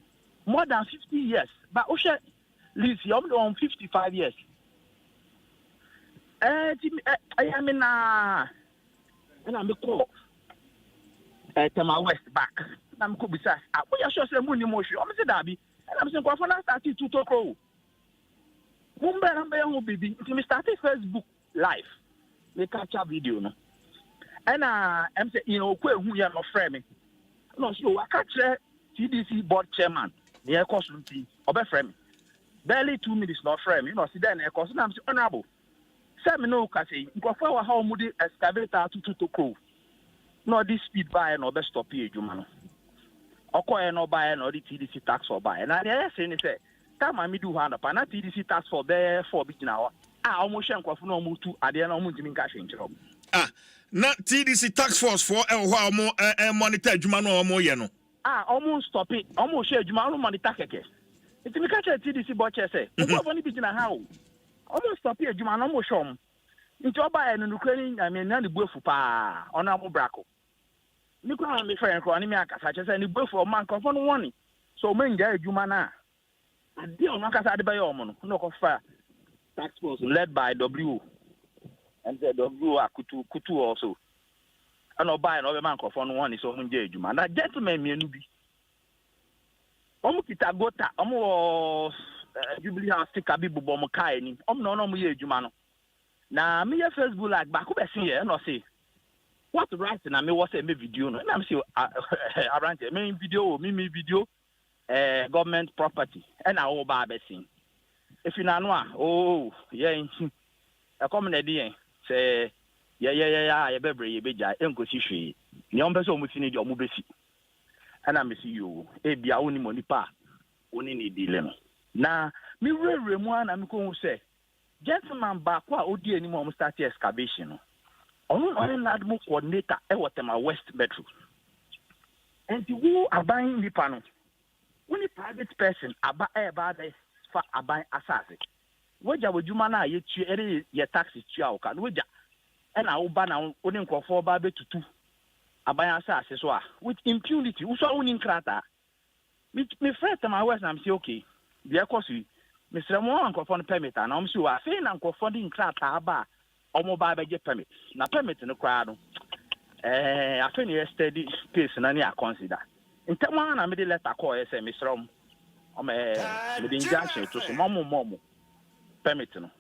more than 50 years but oshe lisi on 55 years I mean and I'm call Tema West back. I'm could be said, we are sure some money motion. I'm saying Darby, and I'm saying, for now, started to talk. Mumbai will be me started Facebook live. They capture video. No? And I'm saying, you know, who you are not framing. No, so I catch TDC board chairman, the air cost routine, or be framing. Barely 2 minutes not framing. You know, see, then air cost, I'm honorable. Some no, Cassie, go for how moody excavator to crew. No, this speed buy no best stop here, Jumano. Okoye no buy no the TDC tax for buy. And I say, time I do hand up, and that TDC tax for there for bit now. Almost shank of no move to at the end of Muntimin cash in job. Not TDC tax force for a while more monitor Jumano or more yeno. Almost stop it, almost share Jumano money takeke. It's me catch a TDC butcher say, what only bit in a house. Almost stop here, Jumano more shom. In job by an Ukrainian, I mean, none of the pa on our braco. You can't be fair and call me such as any buff for man confront one. So, men get Jumana. I deal not as I buy your no offer. Tax force led by W. And the W are Kutu also. I know buy another man confront one is on Juma. That gentleman, me and be. Omukita gota, Jubilee House take a big bomokai. No, me, Jumano. Now, me, Facebook like back over here, no say. What right na me was a video no na me say around me video me video government property and I will buy besin if you know yeah e come na dey say yeah e bebre e beja enkosi hwe ni on be so mutini di omo besi and me see you e bia woni money pa woni ni dile no na me rere mu na me ko say gentleman back wa odi ani mo start excavation no on Admo coordinator Tema West Metro. And who are buying the panel? When a private person about for a buying assassin. Waja would you mana ye taxi chow can waja and I will ban on only for baby to two a buying assassin with impunity. Who saw winning crata? Me friend Tema West, I'm say okay. The course we Mr. Mo uncle for the permit and I'm sure I say uncle funding crata aba. Omo ba be get permit na permit no kra no afa ni steady pace na ni consider ntema na me de letter call say me srom o me de injunction to so momo permit no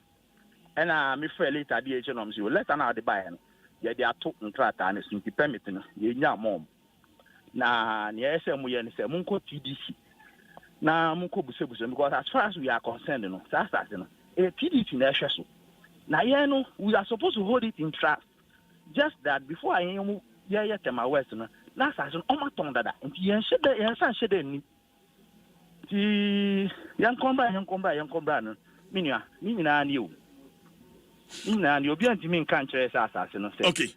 na me fair later dey eche no me letter na de buy no ye dey ato nkrata na so permit no ye nya mom na ni ese mu ye ni se munko TDC na munko busebuso because as far as we are concerned no sa no TDC na ehwe so. Now, we are supposed to hold it in trust. Just that before I am Tema West, last season, on my tongue that, and the young combra, Minia, you. You'll be anti me country assassin. Okay.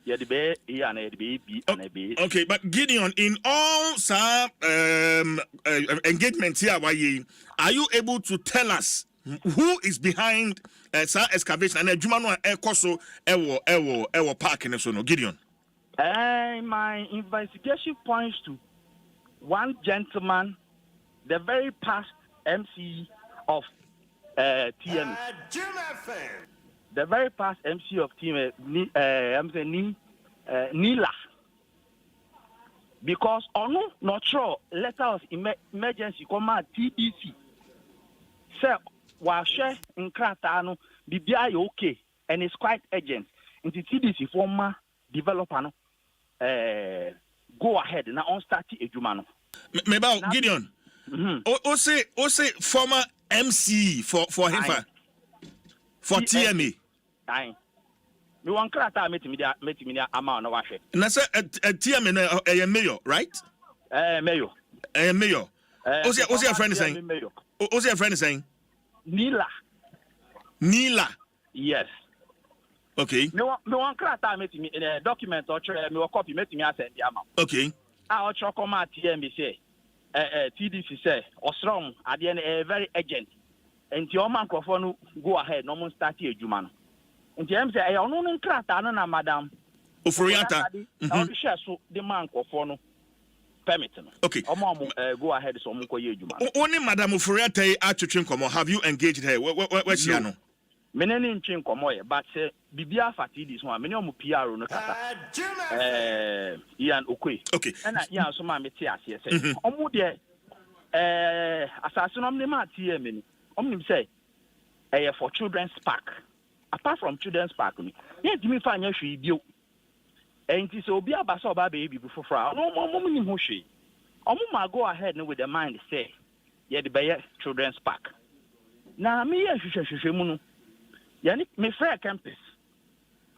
Yeah, the bay, and a baby, and a baby. Okay, but Gideon, in all some engagements here, are you able to tell us who is behind excavation and Jumano Ekoso Ewo Park in the Gideon? My investigation points to one gentleman, the very past MC of TM. The very past MC of TM, Nila. Because not sure letter of emergency come out TDC. Sir, while share in Kratano, BBI okay, and it's quite urgent. Into TDC former developer, go ahead now on start a Jumano. Maybe Gideon. Ose former MC for him for TMA. Aye. Me want Krata met me amount of washe. Na say TMA a mayor, right? Mayor. Mayor. Ose your friend saying? Ose your friend saying? Nila. Yes. Okay. Me want Krata met me in a document or me copy met me as the amount. Okay. Our come at TMA say. TDC say or strong at the end very urgent. And your man microphone go ahead, no one start here, Jumano. And James say, I don't know Krata, no, madam. Ufuriata. So the man microphone permit. Okay. Go ahead, so Munko Jumano. Only Madam Ufuriata at Chinkomo, have you engaged her? Where's she? Many in Chin Comoy, but Bibia Fatidis one, many of PR no kata. Ian Okwe. Okay. And Ian Soma Metias, yes. Omude, Assassin Omnima TM, Omnim say, for children's park. Apart from children's park, yet me find you do. And it is Obia Basoba baby before Frau. No more woman in Hoshi. Omuma go ahead with the mind say, yet the Bayer children's park. Now, me, Shushamunu. Yani me fair campus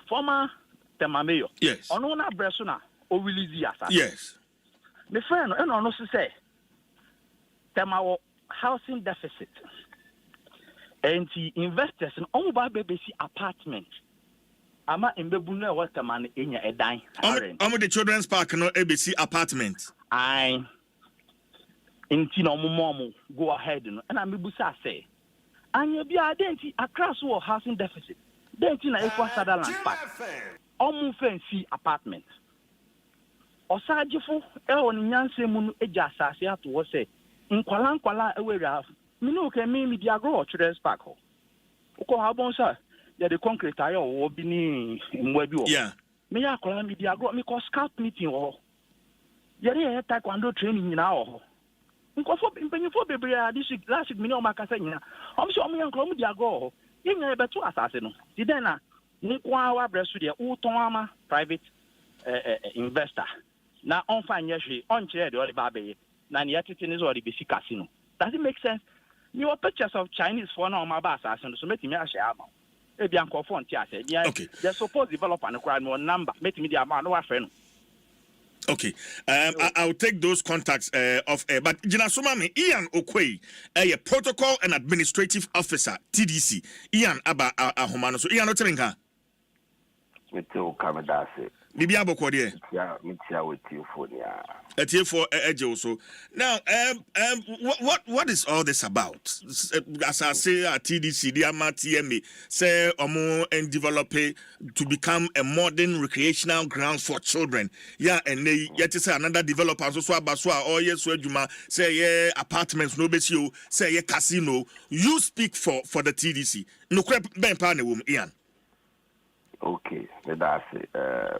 former Temamayo. Yes. Onona Bresuna o release yes. Me fair no and ono say Temawo housing deficit. And the investors in omo baby apartment. Ama imbebunu e waterman enya edan. Omo the children's park no ABC apartment. I inti no mo go ahead no and amebusa say Anya bi identity across war housing deficit. Denti na Equa Sutherland Park. Omu fancy apartment. Osajifo e woni nyanse mu no eja asase ato wo se nkwala ewera me no ke me di agro children's park ho. Uko ha bon sa ya the concrete ayo wo bi ni mwa bi wo. Yeah. Me ya akola me di agro me ko scout meeting wo. Yere taekwondo training nyina wo. Nkofo mpanyifo bebre a this week last week me no makasa nyina omso omo yankro mu di ago yenya beto asase no di den na nkwa wa bresu de uton ama private investor na onfa nyehwe onchire de ori babe na ne yatete ne zo de besi casino. Does it make sense? Me were pictures of Chinese for na oma ba asase no so metimi a share ama e bia nkofo nti ase they suppose develop an crowd more number metimi di ama no wa frɛ no. Okay, I'll take those contacts of but Jinasomami Ian Okwe, a protocol and administrative officer TDC. Ian Aba Ahomano. So Ian Otelinga. Mito Kamadase. Bibia Bokodie. Yeah, Mitia with you for ya. A tier for Ejo. So now, what is all this about? As I say, TDC, Diama TMA, say Omo and develop to become a modern recreational ground for children. Yeah, and they yet say another developer so Baswa or yes, Juma say yeah, apartments, no bet you say yeah, casino. You speak for the TDC. No crap, Ben Pane, Ian. Okay, that's it.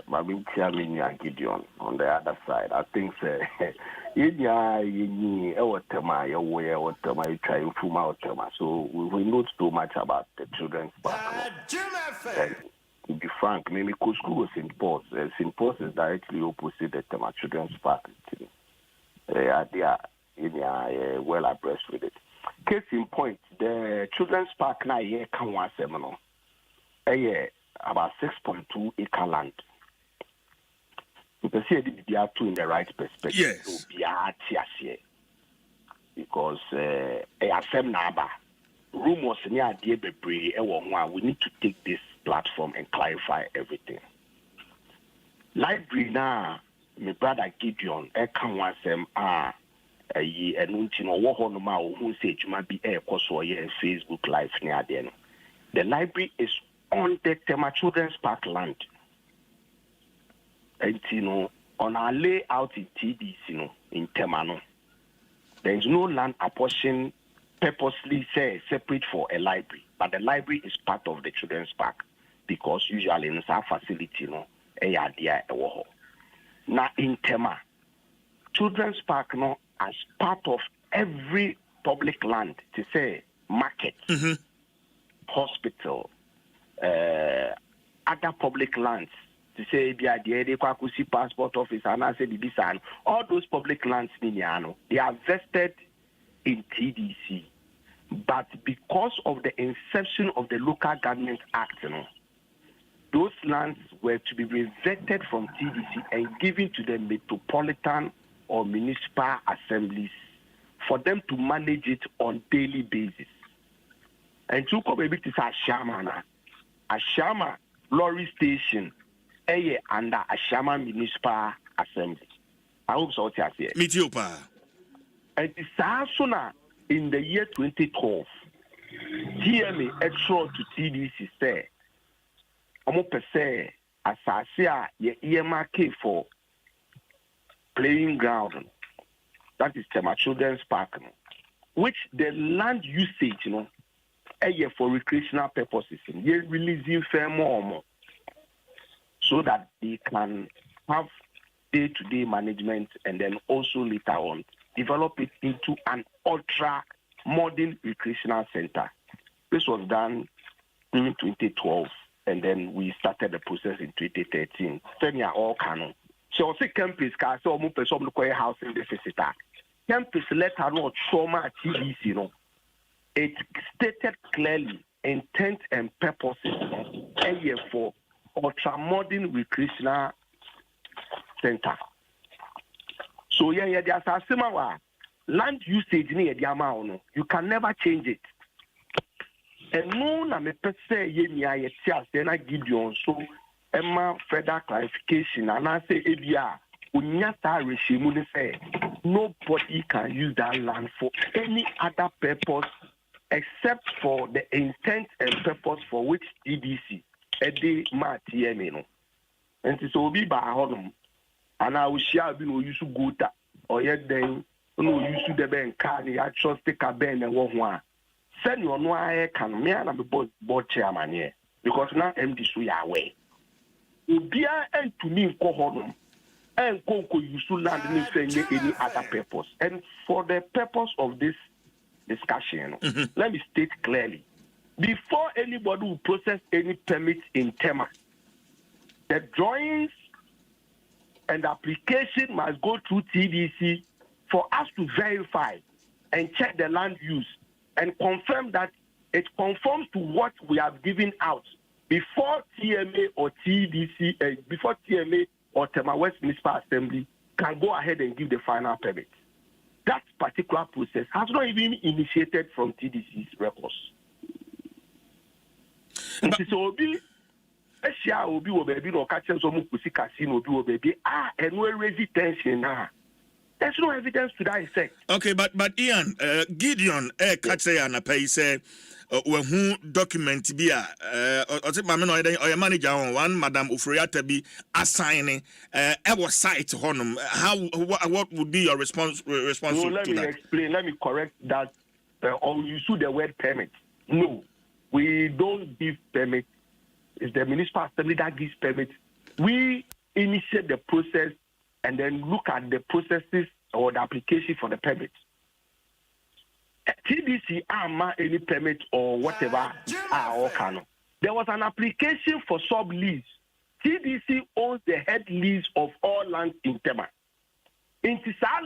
Mabim Tiamini and Gideon on the other side. I think so we know too much about the children's park. To be frank, maybe school was St. Paul's. St. Paul's is directly opposite the Tema Children's Park. They are well abreast with it. Case in point, the children's park now here can one seminar. About 6.2 acre land. You can see they are two in the right perspective. Yes. Because rumors near we need to take this platform and clarify everything. Library now, my brother Gideon, Facebook Live near the end. The library is on the Tema Children's Park land. And on our layout in TDC, in Temano, there is no land apportioned purposely separate for a library. But the library is part of the children's park because usually in our facility, now in Tema, children's park as part of every public land to say market, hospital, other public lands to say the passport office and I say all those public lands they are vested in TDC, but because of the inception of the Local Government Act, those lands were to be reverted from TDC and given to the metropolitan or municipal assemblies for them to manage it on daily basis. And to come a bit to Ashama, Ashama lorry station, under Ashama Municipal Assembly. I hope so. Mitiopa. And it's also in the year 2012, TMA extra to TDC say, Omo per se, Asasia, ye earmark for playing ground. That is Tema Children's Park, which the land usage, for recreational purposes. You're releasing fair more so that they can have day-to-day management and then also later on develop it into an ultra-modern recreational center. This was done in 2012, and then we started the process in 2013. Then all canon. So I campus car so mo person no house in the visitor. Campus letter no trauma at TDC It stated clearly intent and purposes for ultra-modern recreational center. So there's a similar land usage near the amount. You can never change it. And no, na me per se ye I give you so Emma further clarification and I say ebia unyata regime say nobody can use that land for any other purpose except for the intent and purpose for which TDC edi ma TMA no. And so be by honum and I will share be no use to go ta or yet then no use to the ben car the actual sticker ben and one. Send your no I can me and the board chairman here because now MD so ya way. Ubia and to me ko honum and go use to land any other purpose. And for the purpose of this discussion, let me state clearly. Before anybody will process any permit in Tema, the drawings and application must go through TDC for us to verify and check the land use and confirm that it conforms to what we have given out before TMA or TDC, before TMA or Tema West Municipal Assembly can go ahead and give the final permit. That particular process has not even initiated from TDC's records. So Obi will be no catching some casino do baby and we raise tension now. There's no evidence to that effect. Okay, but Ian, Gideon, Katse and Pay say, when who document be or take my man or your manager on one, Madam Ufriata be assigning our site honum. What would be your response to let me that? Explain. Let me correct that. Or you use the word permit. No, we don't give permit. It's the municipal assembly that gives permit. We initiate the process and then look at the processes or the application for the permit. TDC ama any permit or whatever or canon. There was an application for sub-lease. TDC owns the head lease of all land in Tema. In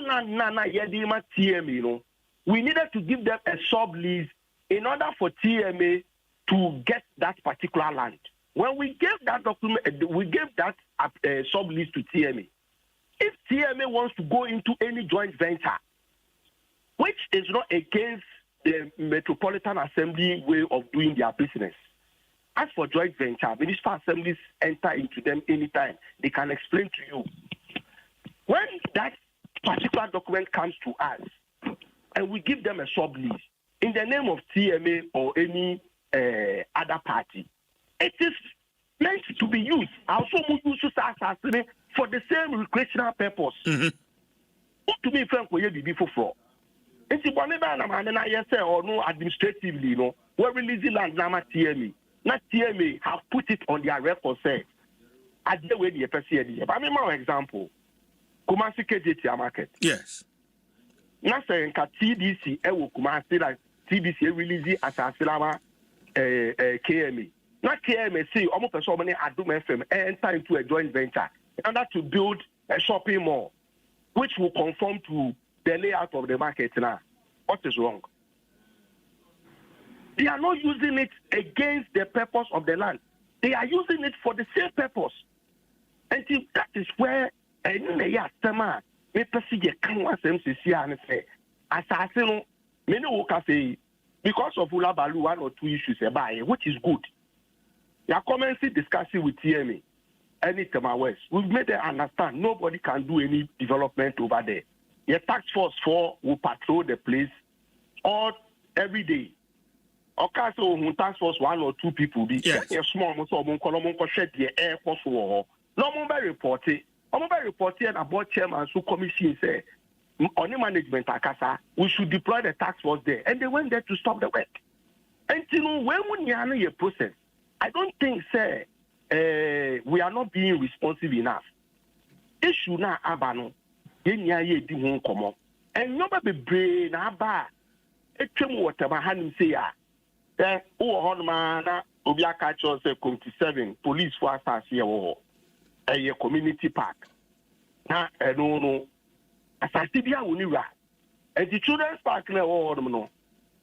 land nana yedima TMA, we needed to give them a sub-lease in order for TMA to get that particular land. When we gave that document, we gave that sub-lease to TMA. If TMA wants to go into any joint venture, which is not against the Metropolitan Assembly way of doing their business. As for joint venture, municipal assemblies enter into them anytime. They can explain to you. When that particular document comes to us, and we give them a sub-lease in the name of TMA or any other party, it is meant to be used. Also, for the same recreational purpose. To me, Frank, we be before. It's or no administratively, we're releasing land now TMA. Not TMA have put it on their record. Say, I did wait the PCD. I mean, my example, Kumasi KJT market. Yes. Now saying TDC, Kumasi like TDC releasing as a Silama KMA. Not KMA say almost so many Adom FM enter into a joint venture in order to build a shopping mall, which will conform to the layout of the market now. What is wrong? They are not using it against the purpose of the land. They are using it for the same purpose. And that is where because of Ulabalu, 1 or 2 issues about which is good. They are commencing discussing with TMA. Any Tema West. We've made them understand nobody can do any development over there. Your task force 4 will patrol the place all every day. Okay, so task force 1 or 2 people be small shed the air force war. No more reporting. And about chairman who commission say on the management akasa, we should deploy the task force there. And they went there to stop the work. And when we are in a process, I don't think, sir, we are not being responsive enough. Issue na abano, yenya ye di hon komo. And no be brain aba. Etwem water ma hanim say ya. Then o hon ma na obi aka cho say 27 police for asase ye wo. A community park. Na no asase bia woni ra. And the children's park na wo hon no.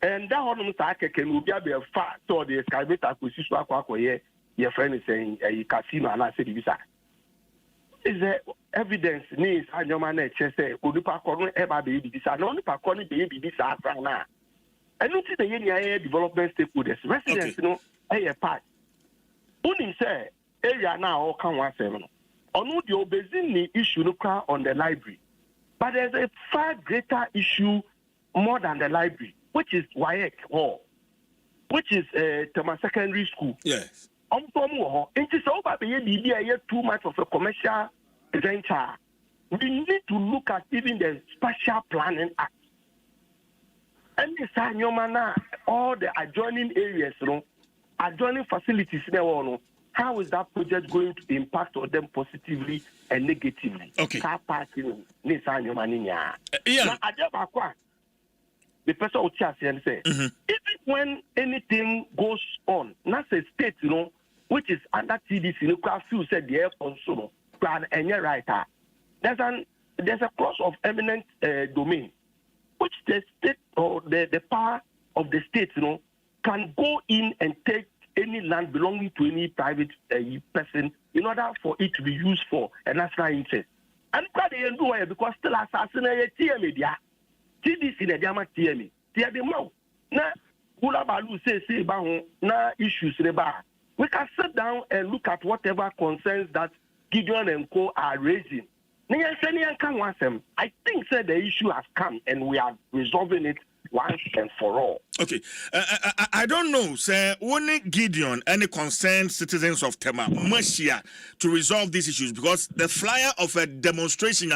And that one sa keke no bia be fa so the excavator position akwa your friend is saying a casino and I said visa. Is there evidence needs and your man say Udupa Corner ever baby this and only Paconi baby this now. And not the area development stakeholders, residents know a part. Only say area now all can one seven. On the obesity issue on the library. But there's a far greater issue more than the library, which is WAEC Hall, which is Tama Secondary School. Yes. It is over too much of a commercial venture. We need to look at even the Spatial Planning Act. And this all the adjoining areas, adjoining facilities, how is that project going to impact on them positively and negatively? Okay. Car parking, yeah. The person will tell and say, even when anything goes on, not a state, which is under TDC, few said the air consumer plan and you're right. There's a cross of eminent domain, which the state or the power of the state, can go in and take any land belonging to any private person in order for it to be used for a national interest. And because still assassinate media. TDC in the Diamond TME. Na Gula Balu say na issues we can sit down and look at whatever concerns that Gideon and Co are raising. I think the issue has come and we are resolving it once and for all. Okay. I don't know, sir. Only Gideon, any concerned citizens of Tema, Mashia to resolve these issues because the flyer of a demonstration,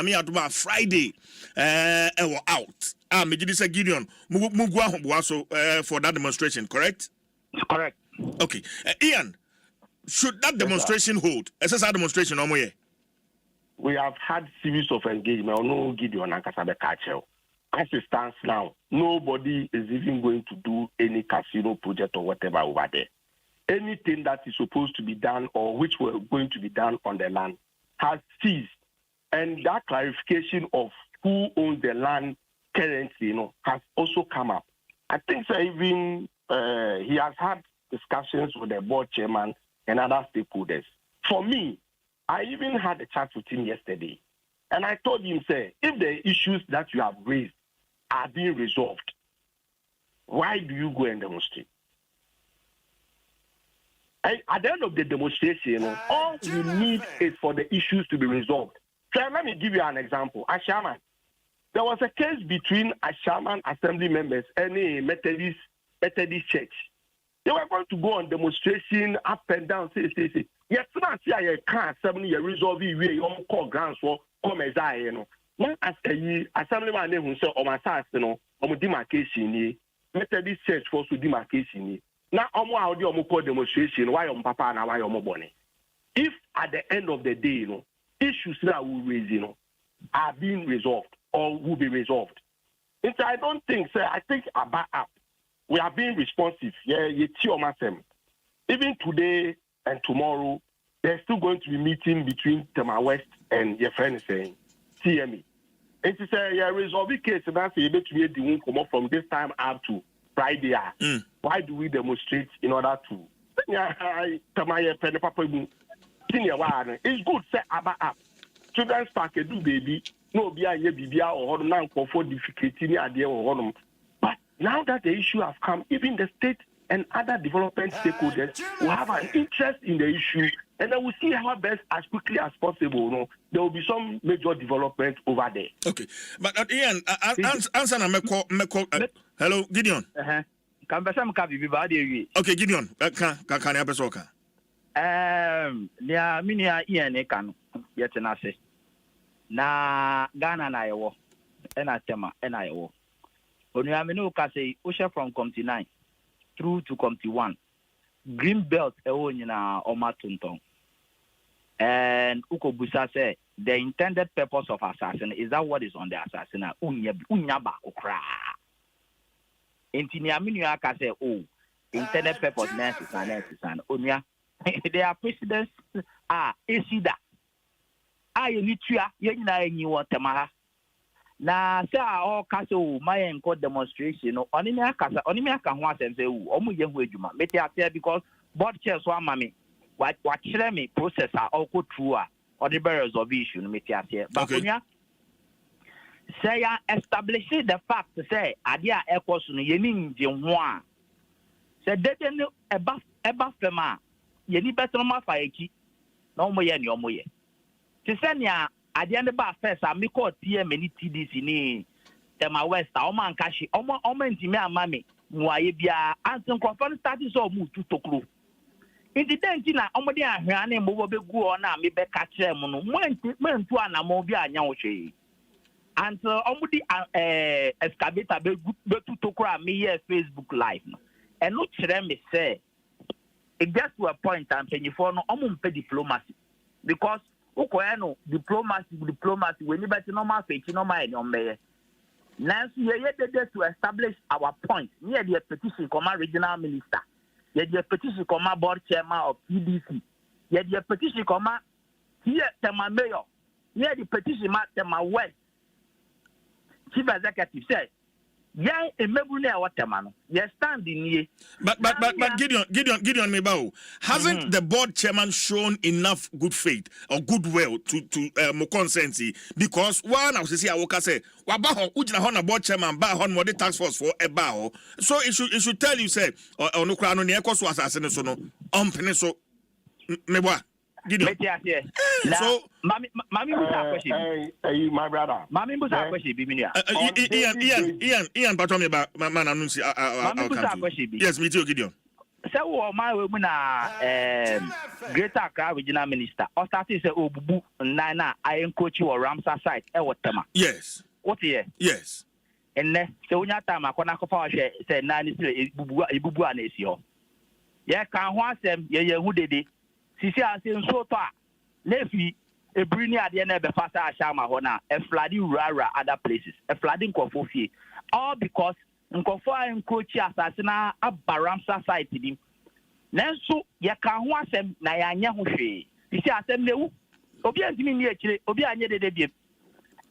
Friday, were out. Mejidisa Gideon, Mugwa Dwaso for that demonstration, correct? Correct. Okay. Ian, should that demonstration hold? SSR demonstration, we have had series of engagement. No Gideon and Kasabe Kachel. As it stands now, nobody is even going to do any casino project or whatever over there. Anything that is supposed to be done or which were going to be done on the land has ceased. And that clarification of who owns the land currently, has also come up. I think so even he has had discussions with the board chairman and other stakeholders. For me, I even had a chat with him yesterday. And I told him, say, if the issues that you have raised are being resolved, why do you go and demonstrate? At the end of the demonstration, all we need is for the issues to be resolved. So let me give you an example. Ashaman. There was a case between Ashaman assembly members and a Methodist church. They were going to go on demonstration up and down, say. Yes, not see I can't 7 year resolve we on call grants for come as as a assemblyman who said on my side, on demarcation, Methodist church for demarcation. Now, I'm call demonstration. Why on Papa and why on Bonnie? If at the end of the day, issues that we raise, are being resolved or will be resolved. And so I don't think, sir. I think about up. We are being responsive. Yeah, even today and tomorrow, there's still going to be meeting between Tema West and your friend saying TME. And to say, yeah, resolve the case and that's able to be the one come up from this time up to Friday. Why do we demonstrate in order to? It's good, say about up. Children's park do baby, no be a baby or non for difficulty idea or but now that the issue has come, even the state and other development stakeholders will have an interest in the issue, and they will see how best as quickly as possible. There will be some major development over there. Okay, but Ian, answer na meko. Hello, Gideon. Okay, Gideon. Can you help us? Nia minia Ian Ekan yet na se. Na Ghana na yewo. Ena tema ena yewo. Onu amenu ka say ushe from Comty 9. through to Committee 1. Green belt na Oma Tuntong. And Uko Busa said the intended purpose of assassin is that what is on the assassin? Unyaba okra. Intini aminu aka say intended purpose necessary. Onya there are precedents esida. Yenitua yenina enyi wotemaha. Na say all kaso my enco demonstration no onimi aka ho asem say omo ye ho adwuma. Meti ase because board chair so amame what me process all go through or the barriers of issue no meti ase. But onya say establish the fact say adia ekwoso no yeni nje ho a say dede no eba fema yeni beto ma fa eki na omo ye ni omo ye. Ti say nia adia ne ba first me call TM ni TDC ni Tema West omo ankashi omo ntimi amame muaye bia antin confirm status of mu tutoklo. Incident na omo de ahwa na mbo be gu o na me be ka kire mu no mentu anamo bi anya wo hwe. Until omo di excavator be tutokro me here Facebook live no. And no kire me say it gets to a point and penifo no omo mpe diplomacy because ukoeno diplomacy when you bet normal fake normal any ombe. Now ye did to establish our point. Near the petition command regional minister. Yet the petition command board chairman of PDC. Yet the petition command here Tema mayor. Near the petition mat Tema West. Chief executive said, yeah, a mebune what Temano. Yes, standing here. But Gideon Mebao, hasn't the board chairman shown enough good faith or goodwill to Mokonsensi? Because one of the Awoka say, Wabaho Ujna Hona board chairman ba hon mode task force for a bao. So it should tell you say or no crown on the echoes was assassin so no peneso Meba. Gideon. So Mami Busa question. My brother. Mami Busa question Biminia. Ian Batomi ba man anunsi Mami Busa question. Yes, me too, Gideon. So my we na Greater Accra Regional Minister. O started say obubu na I coach you Ramsar site e wotema. Yes. What here? Yes. And ne so unya time akona ko fa hwe say na ni say ibubu ana esi ho. Ye kan ho asem ye hu dede. Sisi ase nso to a lefi ebrini ade na be fasa ashama ho na e flooding rara other places. E flooding nkofo fie. All because nkofo encoach asase na abaramsa site dim. Nanso ye kan ho asem na ya anya ho hwe. Sisi asem lewu. Obi antimi ni ekire, obi anye dede biem.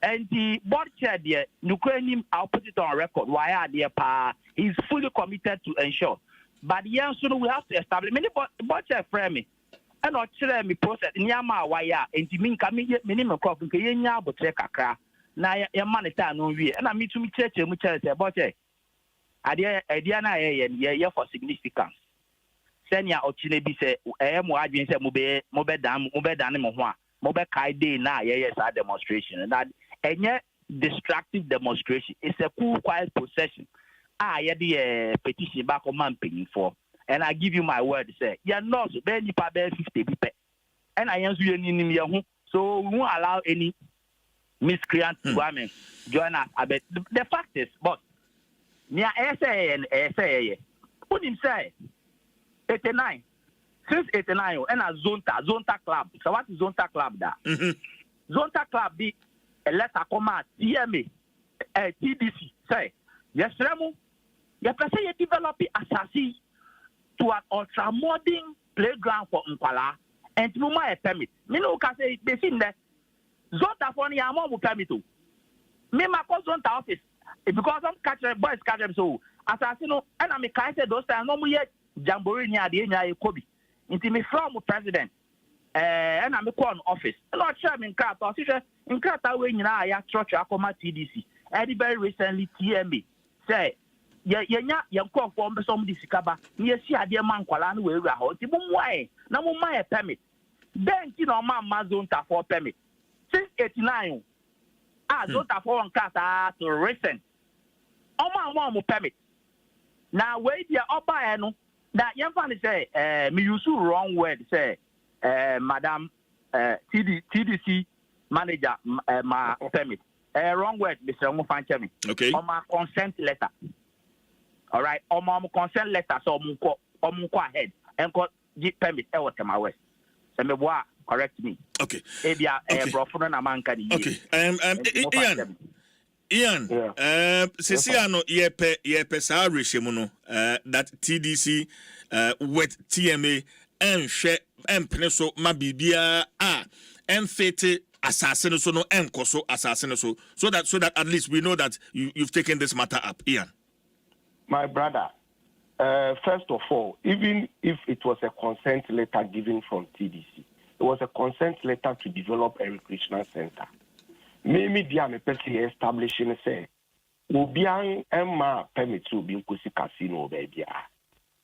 And the board chair there, Nukwenim, I'll put it on record. Why are there? He's fully committed to ensure. But yeah, so we have to establish. Many board chair frame me. And not share me process. Nyama waya. And to me, come here, minimum crop. Okay, yenya but check a crack. Now your money time no we. And I meet to me church and we tell say board chair. Idea na yeah for significance. Senya ochine bi say mo adwin say mo be dan mo ho a. Mo be kai day na yeah demonstration. And that any destructive demonstration. It's a cool, quiet procession. The petition back on man paying for. And I give you my word, say, you're not so bad, 50 people. And I answer you, so we won't allow any miscreant to join us. I bet the fact is, but near SA, put him say 89. Since 89, and a Zonta Club. So what is Zonta Club that? Zonta Club be a letter command TMA TDC say yes Remo you person you develop assassin to an ultra modern playground for Nkwala and to my permit me no can say they seen that Zonta for ni amon permit to me ma call Zonta office because I'm catching boys catching so assassin no and I me can say those times no mo ye jamboree ni ade nya e kobi nti me from president and I'm call office not sure me cat or in Kata way ya church akoma TDC. Very recently TMA say ya call for some disikaba. Near see a dear man kwala no we ra ho. Ti bum why na mo my permit. Then you know man zonta for permit. Since 89 zonta for one kata to recent. Oma mo permit. Now wait dia oba no. That young fan say me use wrong word say madam TDC manager my permit. Wrong word, Mr. Mufanchemi. Okay. On my consent letter. All right, consent letter so ahead and get permit Tema West. Semeboa, correct me. Okay. Ebia Brofuna na manka di. Okay. Ian, Sesiano yepe sa reshemuno that TDC with TMA and share and peneso mabibia and fete assassin so no and koso assassin so that at least we know that you've taken this matter up, Ian. My brother, first of all, even if it was a consent letter given from TDC, it was a consent letter to develop a recreational center. Maybe the person establishing say, Ubiang Emma permit to be in casino, baby.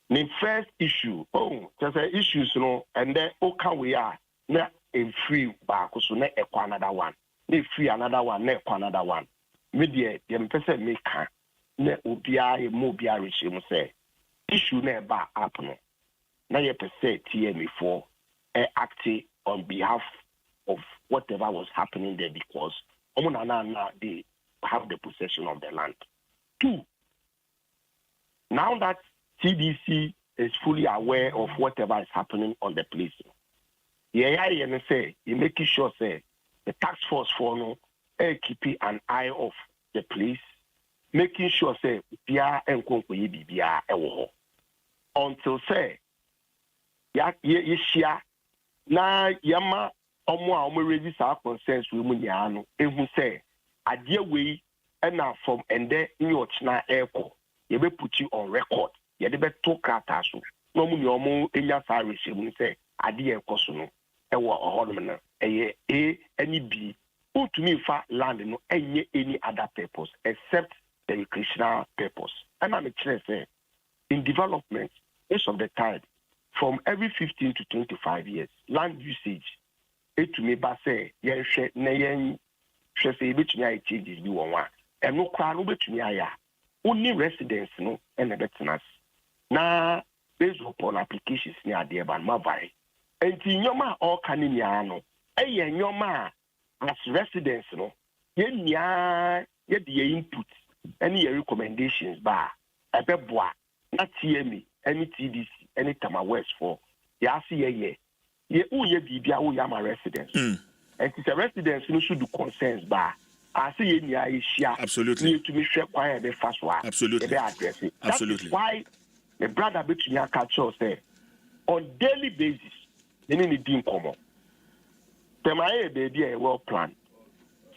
The first issue, there's an issue, and then okay, we are not a free back, so not another one. They free another one, not another one. Media, the person make ne ubia mobia regime say issue never happen. Now you say TMA4 acting on behalf of whatever was happening there because they have the possession of the land. 2, now that TDC is fully aware of whatever is happening on the place, say you making sure say the task force for no keeping an eye off the place, making sure say bia enkonko bibia ewo until say ya share na yama omo raise our concerns we mu nya no ehu say ade we na from ende nyochna eko ye be put you on record ye de be to krata so no mu nyomo enya sa rehemu say ade ekoso no ewo ohodom na eye any b utumi fa land no enye any other purpose except the recreational purpose. And I'm say in development, most of the time, from every 15 to 25 years, land usage, it to me by say, changes be one. And no crowd over to me, only residents, no, and a better. Now, based upon applications near the Banmavai, and in Yoma or Caniniano, and Yoma as residents, no, yet the input. Any recommendations by a beboa, not TME, any TDC, any Tama West for ye Bibia Yama residents. And it's a residence who should do concerns by I see any absolutely to be sure quiet the first one. Absolutely. Absolutely. Absolutely. That's why the brother between your culture say on daily basis, they need to come. Tama baby well planned.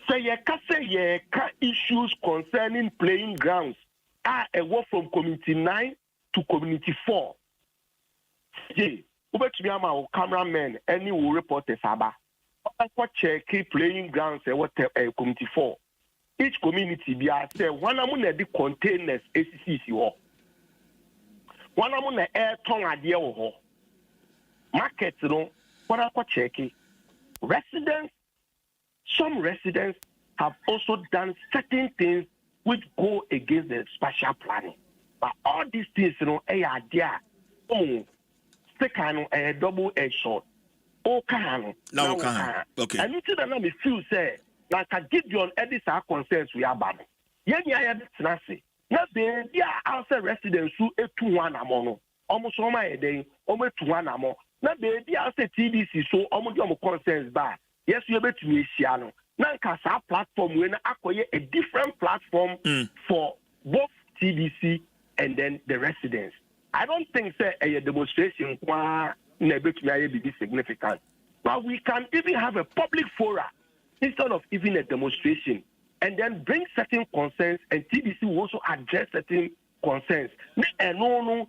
Say ye ka issues concerning playing grounds are a work from community 9 to community 4. Yeah, over to me, our cameramen, any will report a Saba. What check playing grounds and what community 4. Each community be I say one among the containers ACCC or one among the air tongue idea or markets, what I check residents. Some residents have also done certain things which go against the spatial planning. But all these things, idea, second, a double-edged sword. Okay. And you know, me feel say, like I give you on any concerns we are bad. Yeah, that's nasty. Now, there are outside residents who are 2-1 among almost all my day, almost 2-1 among. Now, there are outside TDC, so almost your concerns bad. Yes, you're able to me, Siano. Now, our platform, we're acquire a different platform for both TDC and then the residents. I don't think say a demonstration be significant. But we can even have a public forum instead of even a demonstration and then bring certain concerns and TDC will also address certain concerns. No,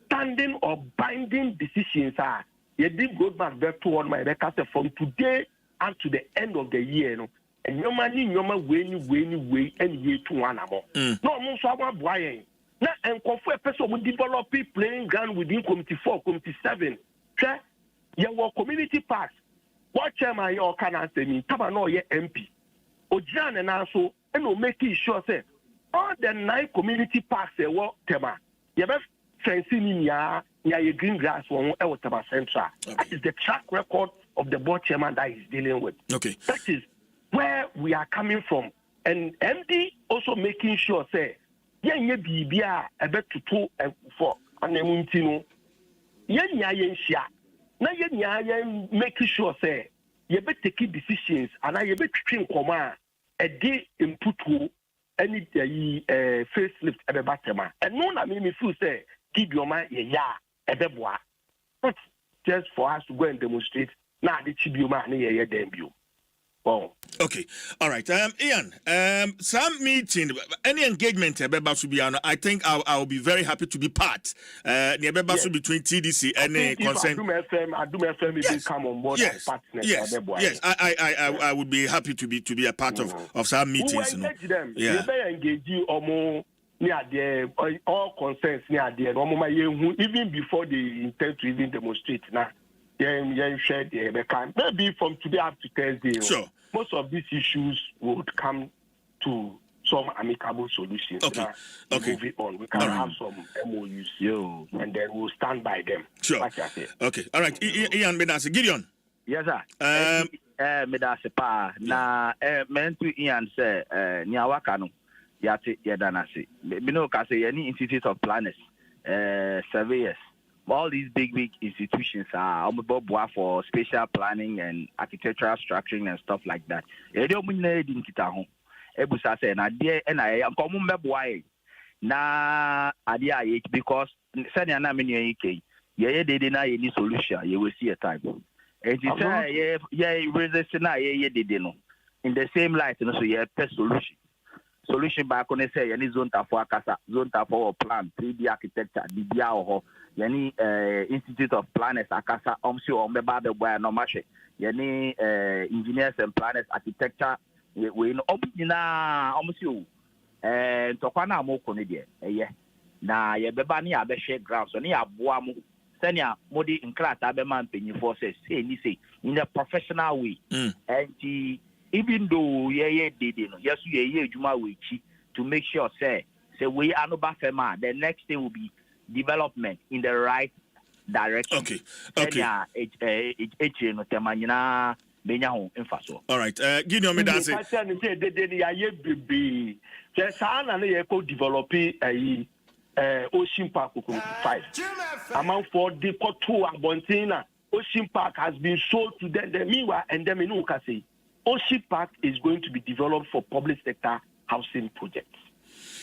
standing or binding decisions are you did go back there toward my record from today and to the end of the year, and your money, way, and year to one more. No, so I'm buying. Now, and for a person will develop playing ground within Committee 4, Committee 7. Your community parks. What chairman your can answer me? Tabano, your MP. Ojan and also, and will make sure say all the 9 community parks they work tema. You have fencing ya green grass one Tama Central. That is the track record of the board chairman that he's dealing with. Okay. That is where we are coming from. And MD also making sure say Yen ye bibia ebe tutu for anemuntino. Yen ya yen shia. Na yen ya yen make sure say ye be take decisions and ye be twin koma e di input any facelift ebe batema. And no na me feel say give your man ye ya ebe boa. Not just for us to go and demonstrate. Na the chibioma na ye dembio. Oh. Okay. All right. Ian, some meeting, any engagement, I think I'll be very happy to be part. Yes. Between TDC and consent. Adom FM yes. Come on board yes. as partners. Yes. Yes. I would be happy to be a part of some meetings. We engage them. Yeah. They engage you near there, all concerns near there. Even before they intend to even demonstrate now. Share maybe from today up to Thursday. Sure. Most of these issues would come to some amicable solutions. Okay. Okay. Move it on. We can have some MOUs, and then we'll stand by them. Sure. Like I said. Okay. All right. Ian Medase, Gideon. Yes, sir. Medase pa na mentu Ian say niawaka no yate yedanase. Me no ka say any Institute of Planners, surveyors. All these big institutions are for spatial planning and architectural structuring and stuff like that. Because any solution, you will see a time. In the same light, so you have a solution. Solution back on say any zone for plan, 3D architecture, DBA or any Institute of Planners akasa omsi ombeba be boy no mache yani engineers and planners architecture we no obina omsi o tokwa na amoko ne de na ye beba ne abehwe ground so ne aboa mu senia modi nkrata be man penyifo say ni in a professional way and even though ye did no yes ye ejuma we chi to make sure say we are no ba fema the next thing will be development in the right direction. Okay. All right. Gideon Medase. Develop Ocean Park 5. Among for the Kotu Abontina, Ocean Park has been sold to them. The Miwa and them in Ukase. Ocean Park is going to be developed for public sector housing projects.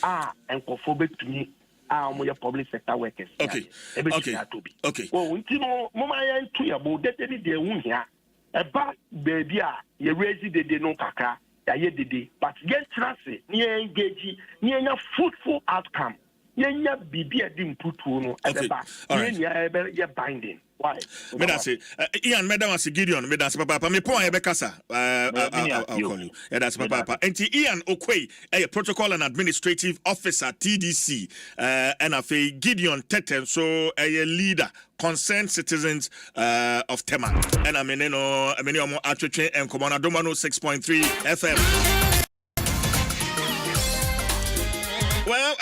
And conformate to me. Public sector workers. Okay. Okay. Well, mama yan to ya bo deteni de hu hia. Eba baby a ye raise de no kakra. Ya ye de but get trust ni engage ni enya fruitful outcome. Yenya bibi e di mputu no eba. Ni ye binding. Why? Medase, Ian, Madam Gideon, Medase Papa, me point Ebekasa. I'll call you. That's Papa. And Ian Okwe, a protocol and administrative officer, TDC, and a Gideon Teten, so a leader, concerned citizens of Tema. And I mean, more attraction and Common Adom 106.3 FM. Well,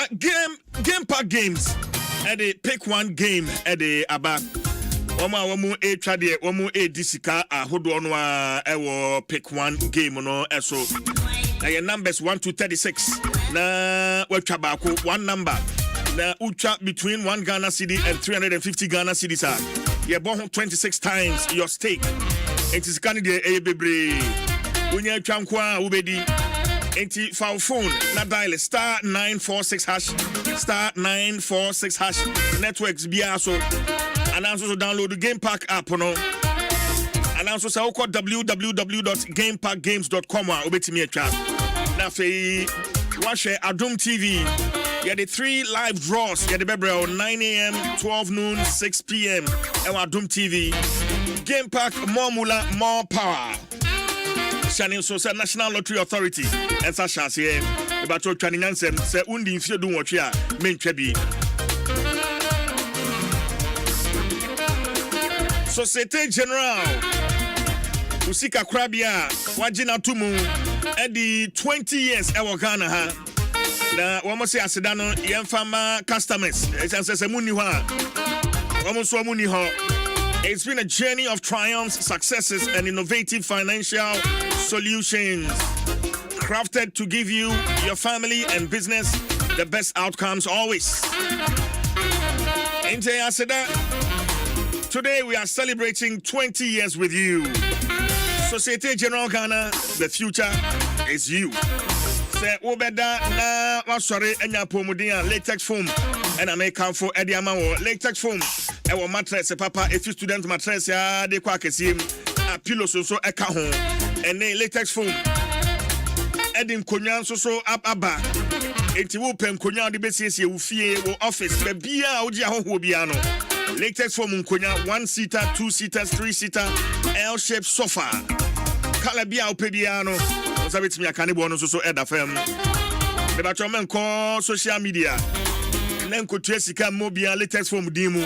game park games. At the pick one game at the Aba. Wamu a trade, wamu a disika, a hodonwa, ewo pick one game no eso. Na your numbers 1 to 36. Na wechabako one number. Na ucha between 1 Ghana cedi and 350 Ghana cedis are. You bought 26 times your stake. It is Canada a bebre. Unya chankwa ubedi. Enti foul phone na dial star 946 hash star 946 hash networks bia so and also download the Game Park app no and also say call www.gameparkgames.com obetimi atwa na fe wa share Adom TV yeah the 3 live draws yeah the bebre 9 a.m. 12 noon 6 p.m. and Adom TV Game Park more mula more power. Shining so National Lottery Authority and Sasha say about Dwaso Nsem say undi fie do watch ya mentwa bi. Societe Generale Usika Krabia wajina tumu edi 20 years ewo Ghana ha na wamo say aseda no yemfama customers say muni ha wamo so muni ho. It's been a journey of triumphs, successes, and innovative financial solutions. crafted to give you, your family, and business the best outcomes always. Today we are celebrating 20 years with you. Societe General Ghana, the future is you. Say Obeda na wasore enya pomodin latex foam and I make out for Ediama latex foam. Ewo mattress papa if you student mattress ya de kwa kesim a pillow so eka ho and latex foam. Edin konya so aba. Enti wo pem konya de besiesie wo fie wo office be bia wo dia ho bia no. Latex foam nkonya 1-seater, 2-seaters, 3-seater, L-shaped sofa. Kala bia opediano. Onsa betimi akane bo no so eda fam. Me ba choma nko social media. Na nko tuasika mobile latex foam dimu.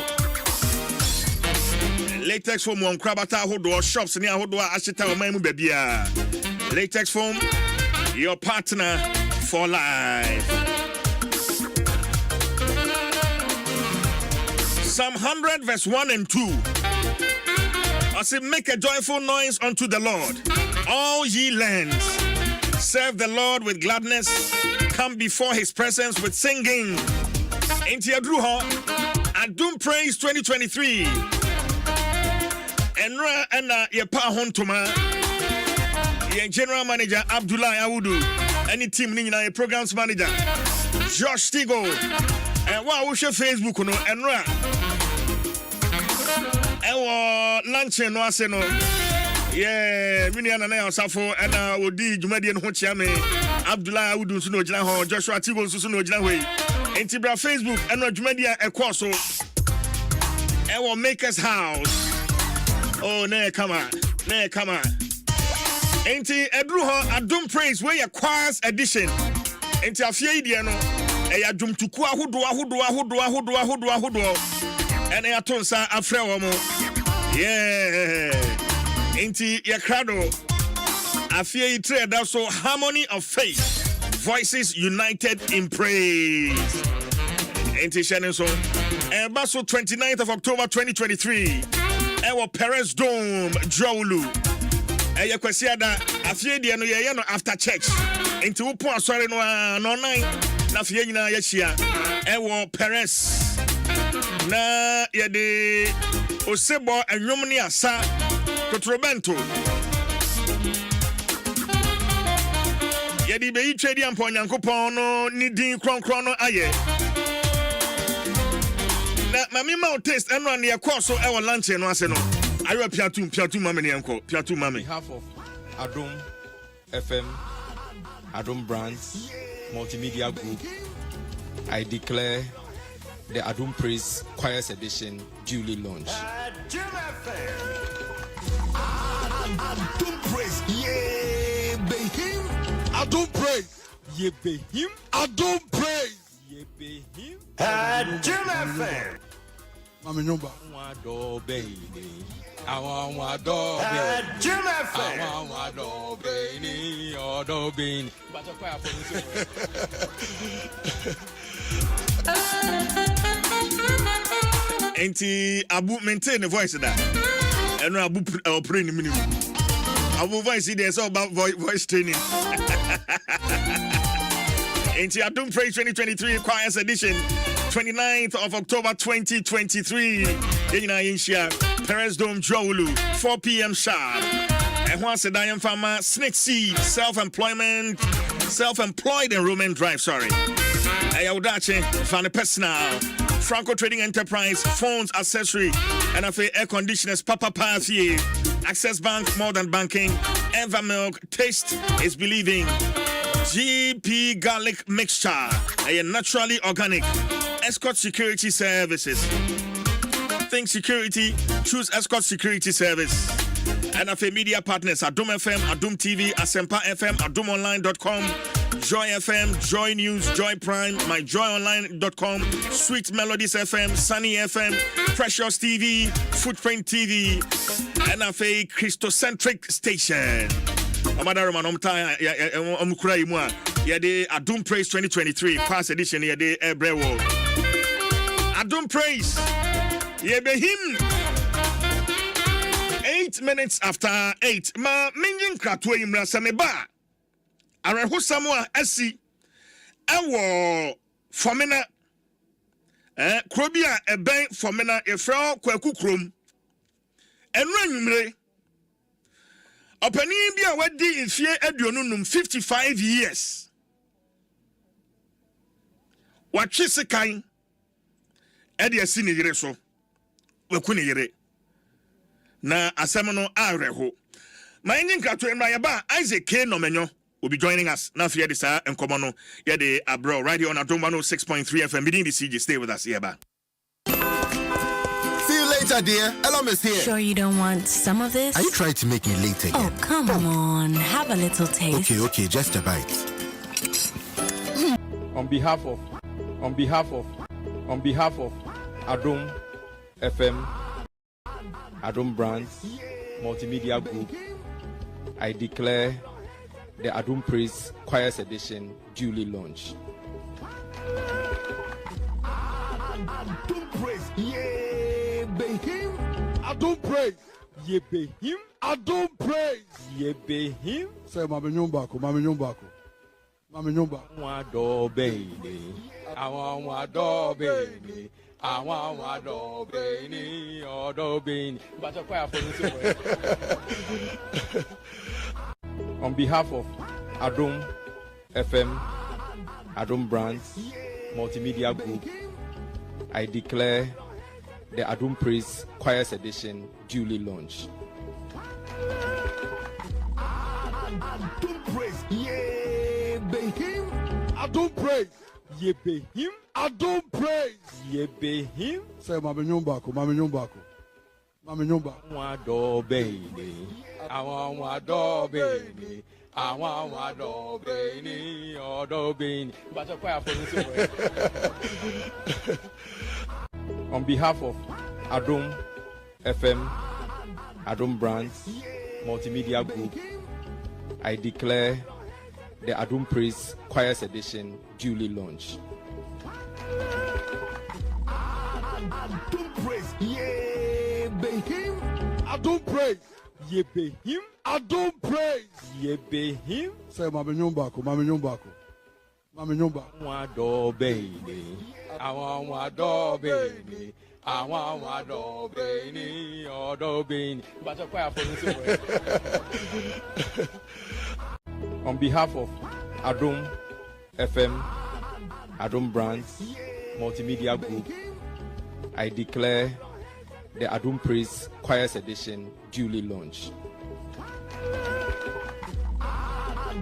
Latex foam on krabata hodo shops ni ahodo ahita o man mu bia. Latex foam, your partner for life. Psalm 100 verse 1 and 2. I say, make a joyful noise unto the Lord, all ye lands. Serve the Lord with gladness. Come before his presence with singing. Into your druha, Adom Praise 2023. Enra and your pa hontoma. Your general manager Abdullah Awudu. Any team nina your programs manager Josh Tigo. And wow, what's your Facebook no Enra? Ewo lunch no ase no. Yeah, mini ana na osafo na odi dwumade no ho chia me. Abdullah Awudu so no gina ho, Joshua Tigo so no gina ho. Enti bra Facebook na dwumade e kwa so. Ewo Makers House. Oh, na come on. Enti edru ho Adom Praise we your choirs edition. Enti afie die no e ya dwumtuku ahodo. And I atonsa afre wo mo. Yeah. Enti ye krado. Afie itre da so harmony of faith. Voices united in praise. Enti shene so. Eba so 29th of October 2023. Ewo Perez Dome Jowlu. Eye kwesi ada afie die no ye no after church. Enti wo po asore no no nine na afie nyina ye hia. Ewo Perez na yede osebo enwom ni asa totrobento yede be yitwedi ampo nyankopon no ni din kronkron no aye na mami ma o taste eno an ye course e wo lunch no ase no ayo piatu mame ne enko piatu mame. On behalf of Adom FM, Adom Brands Multimedia Group, I declare the Adom Praise Choirs Edition duly launched. Adom Praise, yeah, behim. Adom Praise, Ye behim. Adom Praise, Ye behim. Adom FM. Mami nyumba. Wado beini. Awan wado beini. Adom FM. Awan wado beini. Odo beini. But a choir for Enti Abu maintain the voice of that. And Abu pray in the minimum. Abu voice there's all about voice training. Enti Adom Praise 2023 Choirs Edition, 29th of October 2023. Yena Inshia, Perez Dome Jowlu, 4 p.m. sharp. And once a Diane Farmer, Snake Seed, self-employed enrollment drive, sorry. Ayaudache, Fane Personal, Franco Trading Enterprise, Phones Accessory, and air conditioners, Papa Pathie, Access Bank, More Than Banking, Eva Milk, Taste is Believing, GP Garlic Mixture, a naturally organic, Escort Security Services. Think security, choose Escort Security Service. And media partners, Adom FM, Adom TV, Asempa FM, adomonline.com, Joy FM, Joy News, Joy Prime, myjoyonline.com, Sweet Melodies FM, Sunny FM, Precious TV, Footprint TV, and Christocentric Station. Adom Praise 2023, past edition, Adom Praise, Yebehim. 8 minutes after 8. Ma minyin kratwe imra sameba. awerɛhosɛm a asi ɛwɔ Fomena kuro bi a ɛbɛn Fomena efrɛ Kwaku kurom ɛno anwumre ɔpanin bi a wadi mfie aduonu num 55 years watwe sekan ɛde asi ne yere so waku ne yere na asɛm no awerɛho ma enyi nkrato emra yɛba Isaac K. Nomenyo will be joining us. Now, for this, and come on, the abroad radio on Adom 106.3 FM. Meeting the CJ. Stay with us here, ba. See you later, dear. Elom is here. Sure you don't want some of this? Are you trying to make me late again? Oh, come on. Have a little taste. Okay, just a bite. On behalf of Adom FM, Adom Brands, Multimedia Group, I declare the Adom Praise Choirs Edition duly launched. Adom Praise, yeah, be him. Adom Praise, yeah, be him. Adom Praise, yeah, be him. Say, Mama Nyumbako. Wado baby, I want wado baby. I want wado baby, odo baby. But a choir for on behalf of Adom FM, Adom Brands, Multimedia Group, I declare the Adom Praise Choirs Edition duly launched. Adom Praise, yeah, be him. Adom Praise, yeah, be him. Adom Praise, yeah, be him. Say, Mama Nyumbako. Wado baby, I want wado baby. I want wado baby, odo baby. But a choir for on behalf of Adom FM, Adom Brands, Multimedia Group, I declare the Adom Praise Choirs Edition duly launched. Adom Praise, yeah, be him. Adom Praise, yeah, be him. Adom Praise, yeah, be him. Say, Mama Nyumbako. Wado baby, I want wado baby. I want wado baby, odo baby. But a choir for on behalf of Adom FM, Adom Brands, Multimedia Group, I declare the Adom Praise Choirs Edition duly launched.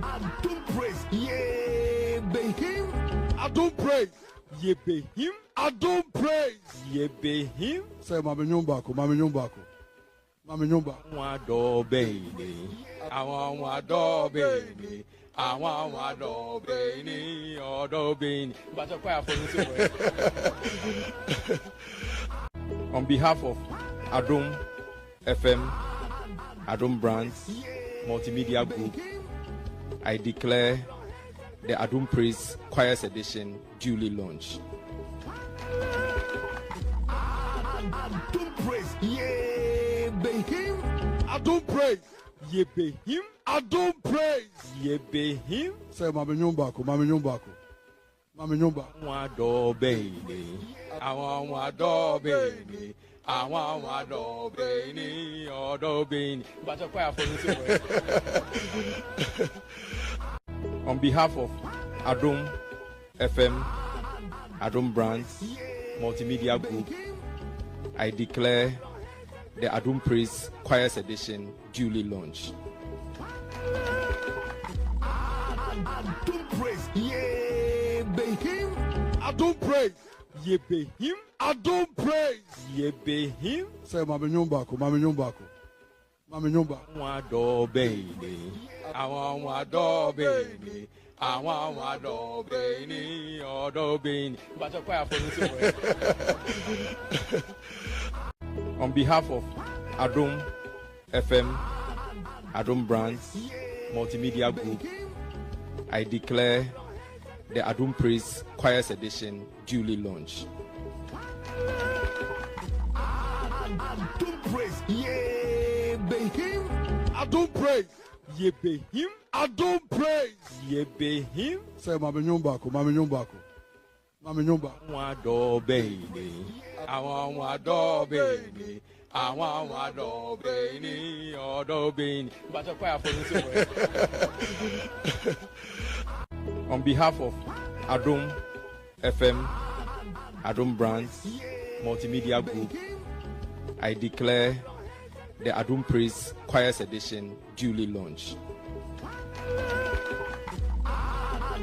Adom Praise, yeah, be him. Adom Praise, yeah, be him. Adom Praise, yeah, be him. Say, Mama Nyumbako. Wado baby, I want wado baby. I want wado baby, odo baby. But a choir for on behalf of Adom FM, Adom Brands, Multimedia Group, I declare the Adom Praise Choirs Edition duly launched. Adom Praise, yeah, be him. Adom Praise, yeah, be him. Adom Praise, yeah, be him. Say, Mama Nyumbako. Wado baby, I want wado baby. I want wado baby, odo baby. But a choir for on behalf of Adom FM, Adom Brands, Multimedia Group, I declare the Adom Praise Choirs Edition duly launched. Adom Praise, yeah, be him. Adom Praise, yeah, be him. Adom Praise, yeah, be him. Say, Mama Nyumbako. Wado baby, I want wado baby. I want wado baby, odo baby. But a choir for on behalf of Adom FM, Adom Brands, Multimedia Group, I declare the Adom Praise Choirs Edition duly launched. Adom Praise, yeah, be him. Adom Praise, Ye be him. Adom praise. Ye be him. Say mama nyumbako. Mama nyumba. Wado baby. I want wado baby. I want wado baby. Odo baby. But a on behalf of Adom FM, Adom Brands, Multimedia Group, I declare the Adom Praise Choirs Edition duly launched.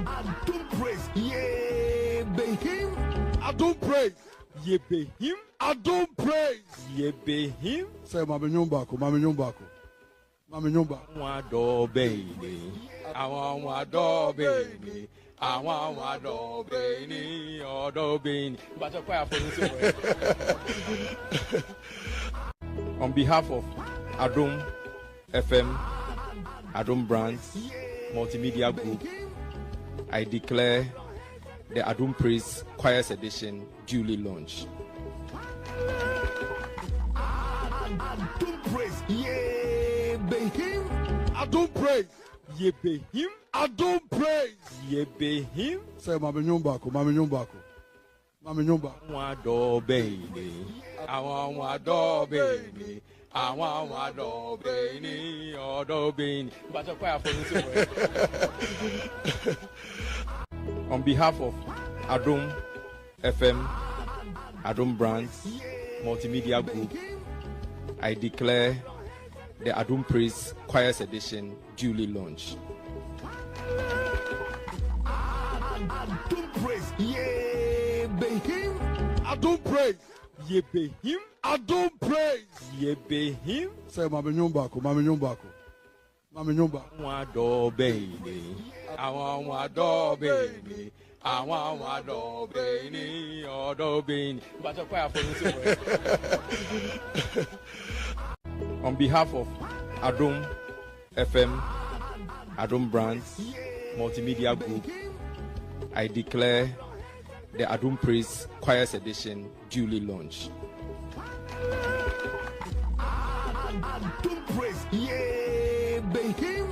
Adom praise. Ye be him. Adom praise. Ye be him. Adom praise. Ye be him. Say mama nyumbako. Wado baby. I want wado baby. I want wado baby. Odo baby. But a choir on behalf of Adom FM, Adom Brands, Multimedia Group, I declare the Adom Praise Choirs Edition duly launched. Adom praise. Ye be him. Adom praise. Ye be him. Adom praise. Ye be him. Say mama nyumbako. Wado baby. I want wado baby. I want wado baby. Odo baby. But a choir on behalf of Adom FM, Adom Brands, Multimedia Group, I declare the Adom Praise Choirs Edition duly launched. Adom praise. Ye be him. Adom praise. Ye be him. Adom praise. Ye be him. Say mama nyumbako. Wado baby. I want wado baby. I want wado baby. Odo baby. But a choir on behalf of Adom FM, Adom Brands, Multimedia Group, I declare the Adom Praise Choirs Edition duly launched. Adom praise. Ye be him.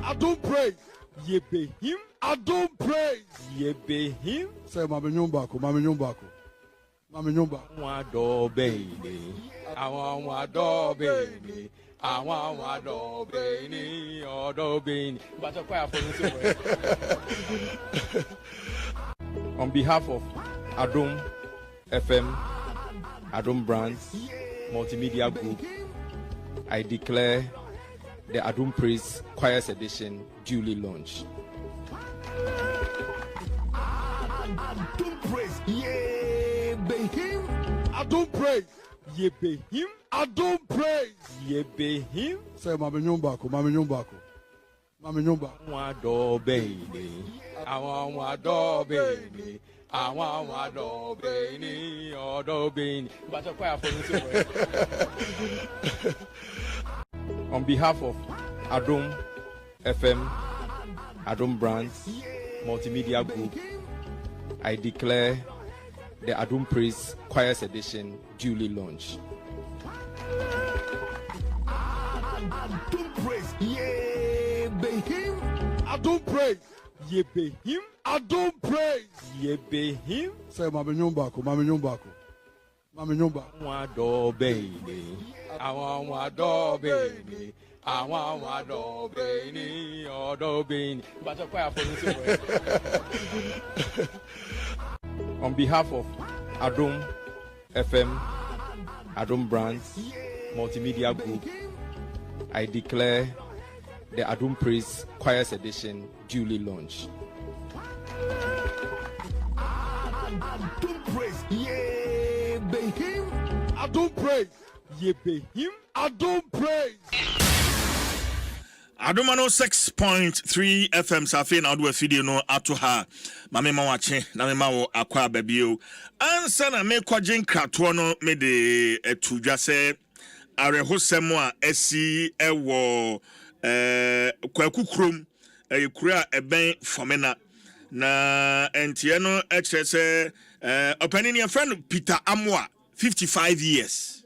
Adom praise. Ye be him. Adom praise. Ye be him. Say mama nyumbako. Wado baby. I want wado baby. I want wado baby. Odo baby. But a choir on behalf of Adom FM, Adom Brands, Multimedia Group, I declare the Adom Praise Choirs Edition duly launched. Adom praise. Ye be him. Adom praise. Ye be him. Adom praise. Ye be him. Say mama nyumbako. Wado baby. I want wado baby. I want wado baby. Odo baby. But a choir on behalf of Adom FM, Adom Brands, Multimedia Group, I declare the Adom Praise Choirs Edition duly launched. Adom praise. Ye be him. Adom praise. Ye be him. Adom praise. Ye be him. Say mama nyumbako. Wado baby. I want wado baby. I want wado baby. Odo baby. But a choir on behalf of Adom FM, Adom Brands, Multimedia Group, I declare the Adom Praise Choirs Edition duly launched. Adom praise. Ye be him. Adom praise. Ye be him. Adom praise. Adom 106.3 FM safi na odwa video no ato ha mame ma wache na me ma wo akwa babio ansa na me kwaje nkrato no me de etudwa se arehosem a esi ewo kwakukrom ekura eben fomena na entie no ekire se opening your friend Peter Amoa 55 years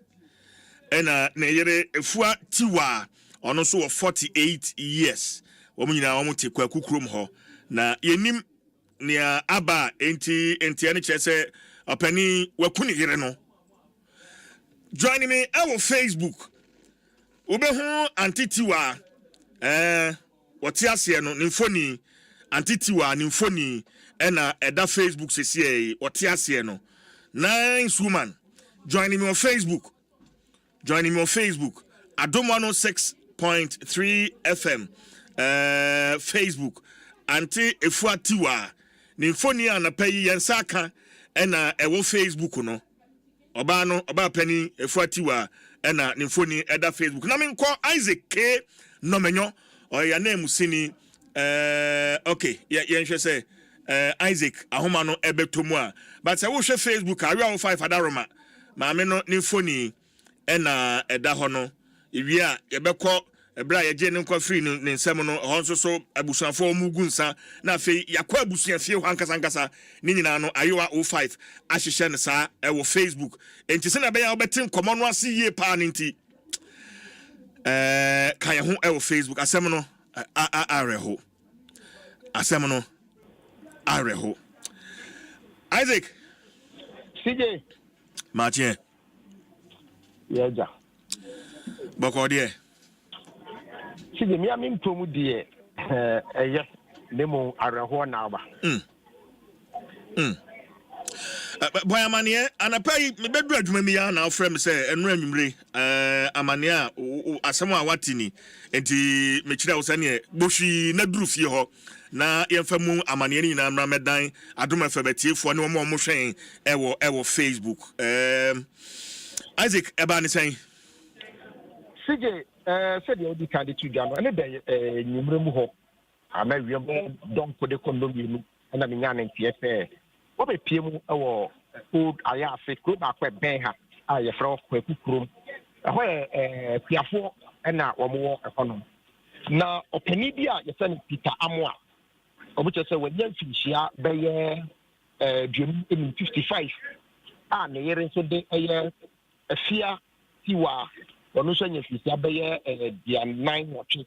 ena na yere efua tiwa ɔno so wɔ 48 years wɔn nyinaa wɔn te kwaku kurom hɔ na yɛnim nea aba enti ne kyerɛ sɛ ɔpani waku ne yere no join me ɛwɔ Facebook wobɛhu antitiwa wɔte aseɛ no ne mfoni antitiwa ne mfoni ɛna ɛda Facebook sɛsie wɔte aseɛ no nice woman joining me on Facebook Adom 106.3 FM Facebook anti efuatiwa ne mfoni anapa yi yensa aka ɛna ɛwɔ Facebook no ɔba pani efuatiwa ɛna ne mfoni ɛda Facebook na menkɔ Isaac K Nomenyo ɔyɛ name sini okay yɛnhwɛ sɛ Isaac ahoma no ebetomu a but sɛ wo hwɛ Facebook awe wo 5 adaroma maame no ne mfoni ɛna ɛda hɔ no ewie a yɛbɛkɔ ebra yɛgye ne nkɔ free ne nsɛm no hɔ nso so abusuafo mu gu nsa na afei yakɔ abusuafie hɔ ankasa ne nyinaa no ayewa 05 ahyehyɛ ne saa ɛwɔ Facebook enti sɛ na bɛyɛ wobɛte nkɔmɔ no ase yie paa ne nti ka yɛ ho ɛwɔ Facebook asɛm no areho asɛm no areho Isaac CJ Mathieu Yeja Bokodiye CJ mi ami mpomu die eye nemo areho na aba boy amane anapai me bedu adwuma mi ya na ofrem se enu anwumre amane a asem a watini enti me kire wo sane bohwi na duru fie ho na yemfa mu amane ni na mra medan Adom afabatiefo ne wo mo hwen ewo Facebook Isaac eba ni sen CJ said the odi kan de tu dwa no ene de nyumre mu ho ama wiem don ko de kondomienu na me nya ne ntie se wo be pie mu ewo old ayafe ko ba kwa ben ha a ye fra kwa kukurum ho piafo na wo mo ekonom na opani bi a ye se ne Peter Amoa obuche se wanya mfihia beye 55 a ne yere so de eye afia tiwa wono so nya mfihia beye dia 9 watch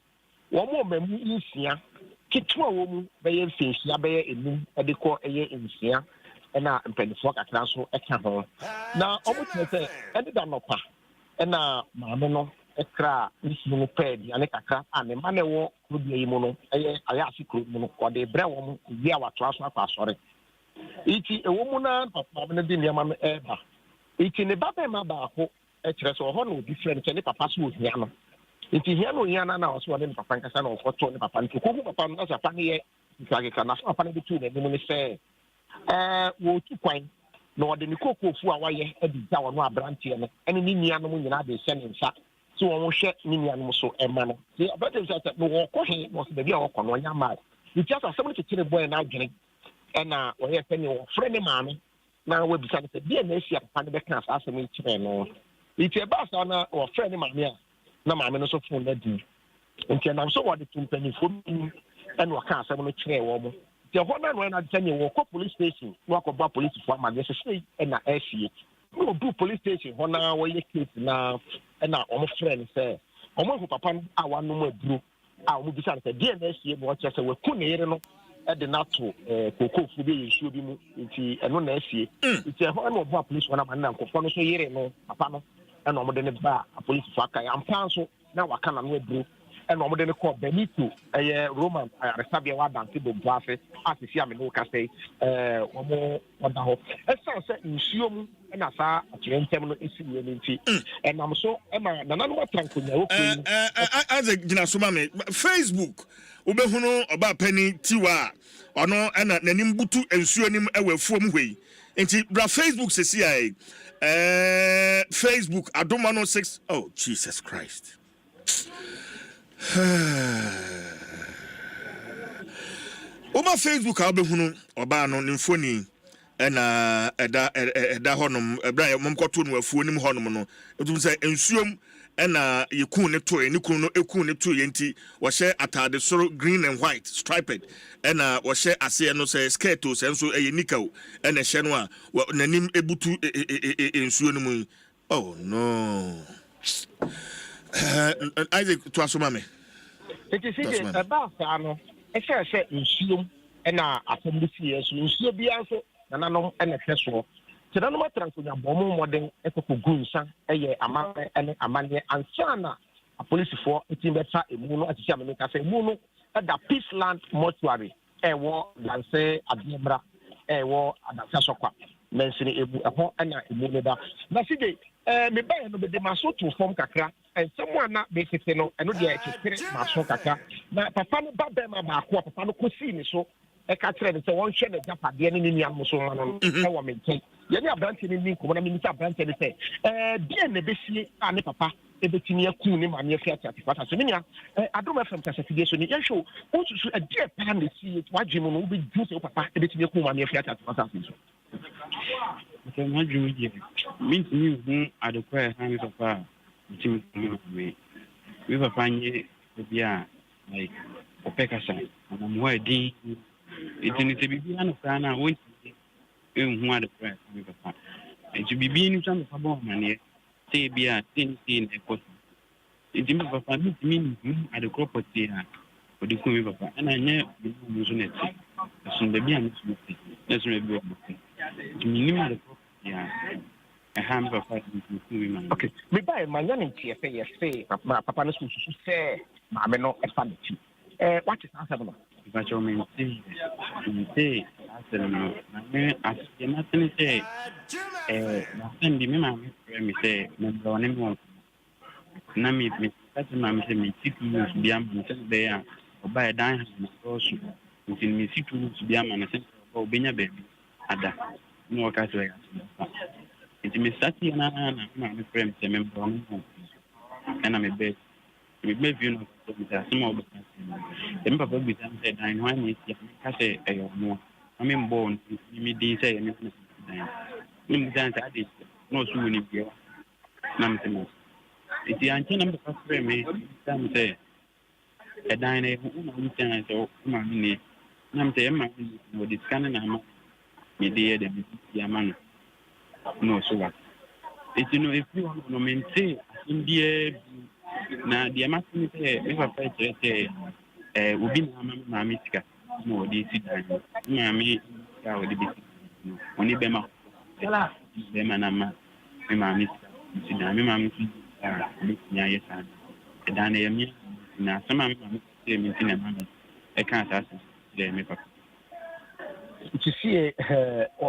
wo mo mamu nsia kitwa wo mu beye mfihia beye enum de ko eye nsia na mpanifo kakra so eka ho na obuche se ede da nopa na maame no ekra nsimu pedi ane kakra ane mane wo klubia yi mu no eye aya asikro mu no ko de bre wo mu wi a wato aso akwa asore iti ewo mu na papa me de niam eba iti ne baba ma ba ko e kire so ho no different ne papa so ohia no iti hia no hia na na so ne papa nkasa na ofoto ne papa nti ko papa no na papa ne ye nkage na papa ne bitu ne mu ne se wo tu kwan na ode ne kokofu a waye edida wo no abrante no ene ni nia no mu nyina de hye ne nsa so wo hwe ni nia no so ema no se abete se no wo ko he no se be bia wo ko no nya ma ni tia sa semle kekere boy na adwene ena wo ye pene wo frɛ ne maame na wo bisa se bia na esi papa ne be kan sa asem kire no iti ba sa na wo frɛ ne maame a na maame no so fon na di nti na so wo de tumpanifo ena wo kan asem no kire wo mo the honor when I tell you walk police station walk about police for my say and na FCA no do police station honor where you case na na omo friend say omo ho papa awa no ma duro a omo bisa say DNSA mo che say we ku ne yere no e de na to kokofu be yesuo bi mu nti eno na FCA nti ho na obo police wana man na nkofo no so yere no papa no e na omo de ne ba police for aka am pan so na waka na no duro and I'm going to call Benito, a Roman, a Sabia Danti Bombase, as you see, I'm in Ocase, one more on the whole. As I said, in Sium, and I saw a gentleman is in and I'm so, Emma, none of Tranquil. As a Jinasumame, Facebook, Ubehuno, about Penny Tiwa, or no, and Nanimbutu and Suanim away from way. And Facebook says, Facebook, Adom 106. Oh, Jesus Christ. Oba Facebook abehunu oba no nimfoni na eda honom ebra momkoto no afuo nim honom no etum se ensuom na yekun ne toy ne kun no ekun ne toy enti wo hye atade soro green and white striped na wo hye ase no se skirt o se nso eye nika o na hye no a nanim ebutu ensuo no mu. Oh no. Isaac Dwaso mame. It is about Sano. I said in Sium and assembly years, in Sibiaso, and I know and a festival. So no matter for your bomb modern echo gunsa, a man and a man and Sana, a police for it in better a moon as Jamaica say moon at the Peace Land mortuary, a war than say at Debra, a war at the Sasoka, mentioning a home and a moonada. Naside, me buy no be the maso to form kakra, and someone not basically no, and no, the spirit maso kakra. Now, Papa no Babema Marco, Papa no Cusini so. I can't say one share the Japa, the enemy of Musolman, I want to you are branching in Lincoln, when I mean, branching say, dear Nebesi, and Papa, everything near Kunim and near Fiat, what I mean, I don't have some classification. You show also a dear pan to see it, what Jim will be doing, Papa, everything near Kuma near Fiat, what I think. Okay, what do you mean to me at the prayer hands of our team? We were finding the like Opekasan, and I'm waiting. It's in the beginning of Ghana, went to the press. And to be being some of our money, say, be a thin a person. It's in the family meaning at the property for the Kumi, and I never mentioned it. As soon as the Bian that's maybe to minimize the property. A ham of women. Okay, me buy my young TFA, say, Papa, say, Mamma, no, a family. What is answer? But you say, I said, no, I said, nothing say, nothing, the mamma, me say, no, anyone. Nami, that's a mamma, me, 6 months to be a man, there, or buy a dime, also, within me 6 months to be a man, or being a baby, at that, no, I say, it's me, Sati, and I'm a friend, a member, and I'm a bed. We may view some of the Papa with them said, I know I need to say a more. I mean, born, me did say anything. I did no soon if you nothing. It's the antenna of the me, some say a diner who can so mammy. Nam say, mammy, with this cannon, me dear, the Yaman. No, so what? It's if you want to maintain India. Na the amount say if I say ubi na mama sika no dey sit down mama ka we dey no oni be ma na ma me mama sit down me mama be nya yesa e dan na yemi na sama me mama say me tin na mama e kan sa say me papa to see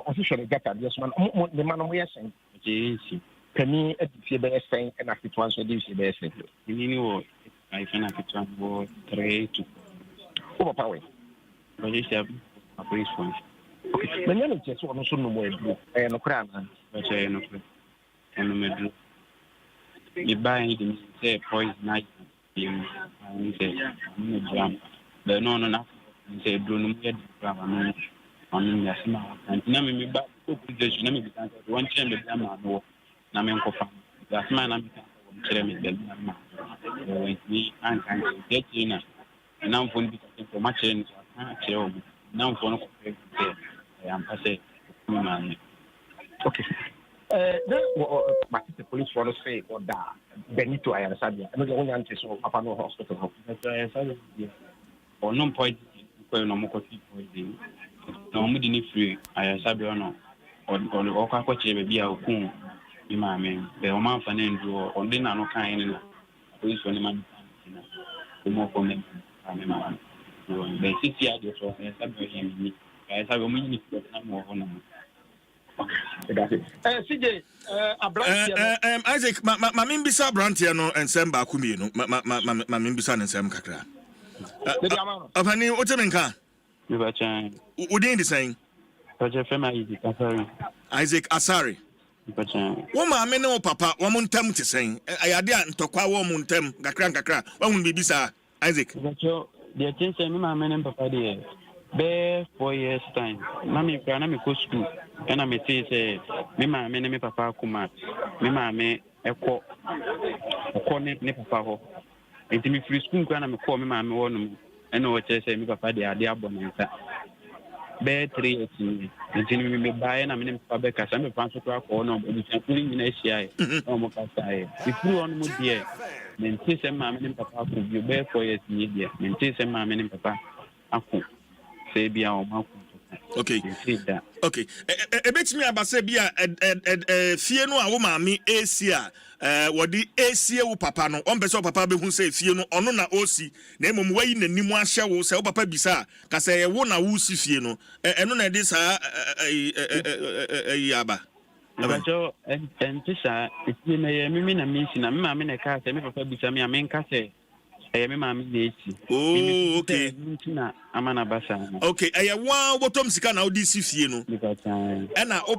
officially get that yes man the man mo yesen jeesi Penny at the BSN and after once a day, BSN. You I can have 3 to overpower. But you have a place for okay. When you just want to know more blue and a crown, but I know. And you buy anything, say poison night. You say, I'm the no enough. You say, don't get the problem. I'm the smart. And now me back to the one chamber. Na me nkofa that's man am kire me dem na we an kan get na na mfo bi ko ma kire ni kire o na mfo no ko am passe man okay the police want to say or that Benito Ayasadia no the one anti so papa no hospital that's Ayasadia or no point ko no mo ko ti poison no mo di ni free Ayasadia no or ka ko kire be bia okun Mammy, the Oman Fanen drew on dinner no kind in police on the man. More comment. The city I just saw him. I have a minute more on. CJ, Isaac, my Mimbisa Brantiano and Samba Kumino, my Mimbisa and Sam Kakra. Apani, what's a menka? You were trying. Udin saying, Isaac Asari. One man, no papa, one montem to sing. I had to call one montem, Gakran, one be bisa, Isaac. The attention, my man and papa, dear. Bear 4 years' time. Mammy, Granamy go school, and I may say, me, my man, me papa, Kuma, me, my me, a corner, ne papa. And to me, free school, Granamy call me, my one, and no, what I say, me papa, they are the abonnent. bɛyɛ 3 years ni nti no me baeɛ na mene mpa bɛkasa mepa nso kora kɔɔ no abusuafo no nyina ahyiaeɛ na ɔmo kasaeɛ ɛfiri hɔ no mu deɛ mente sɛ maame ne papa akɔ bio bɛyɛ 4 years ni deɛ mente sɛ maame ne papa akɔ sɛ bia ɔmo akɔ okay okay ebetimi abase bia fie no a wo maame AC a wodi AC wo papa no on pese wo papa behu sɛ fie no ɔno na osi na emom wayi nanim ahyɛ wo sɛ wo papa bisa ka sɛ wo na wo si fie no ɛno na de saa aba abajo entisa fie na ye mimi na misi na maame na ka sɛ me papa bisa me amenka sɛ me maame na esi oh okay na amana basa okay wa botom sika na odi si fie no ɛna o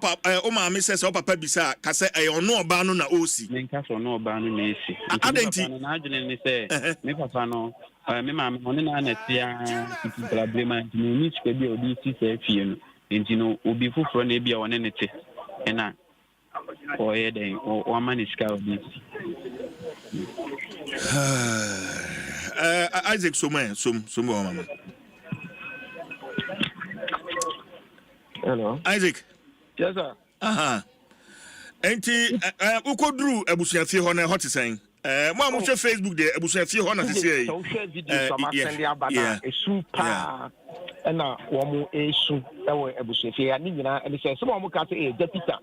maame sɛ o papa bisa ka sɛ ɔno ɔba no na osi menka sɛ ɔno ɔba no na esi adenti na adwene ne sɛ me papa no me maame ɔne na na tia titi problema nti no ni sika bi odi si sɛ fie no nti no obi foforo na ebia ɔne ne te ɛna ɔyɛ den ɔama ne sika odi Isaac Somé, mama. Hello. Isaac. Yes, sir. Enti ukodru abusuafie ho na hot sen. Mo amuhwe Facebook de abusuafie ho na sese. So share video from send abana esu pa na wo mu esu ewo abusuafie ya ni nyina e say some mo ka say deputy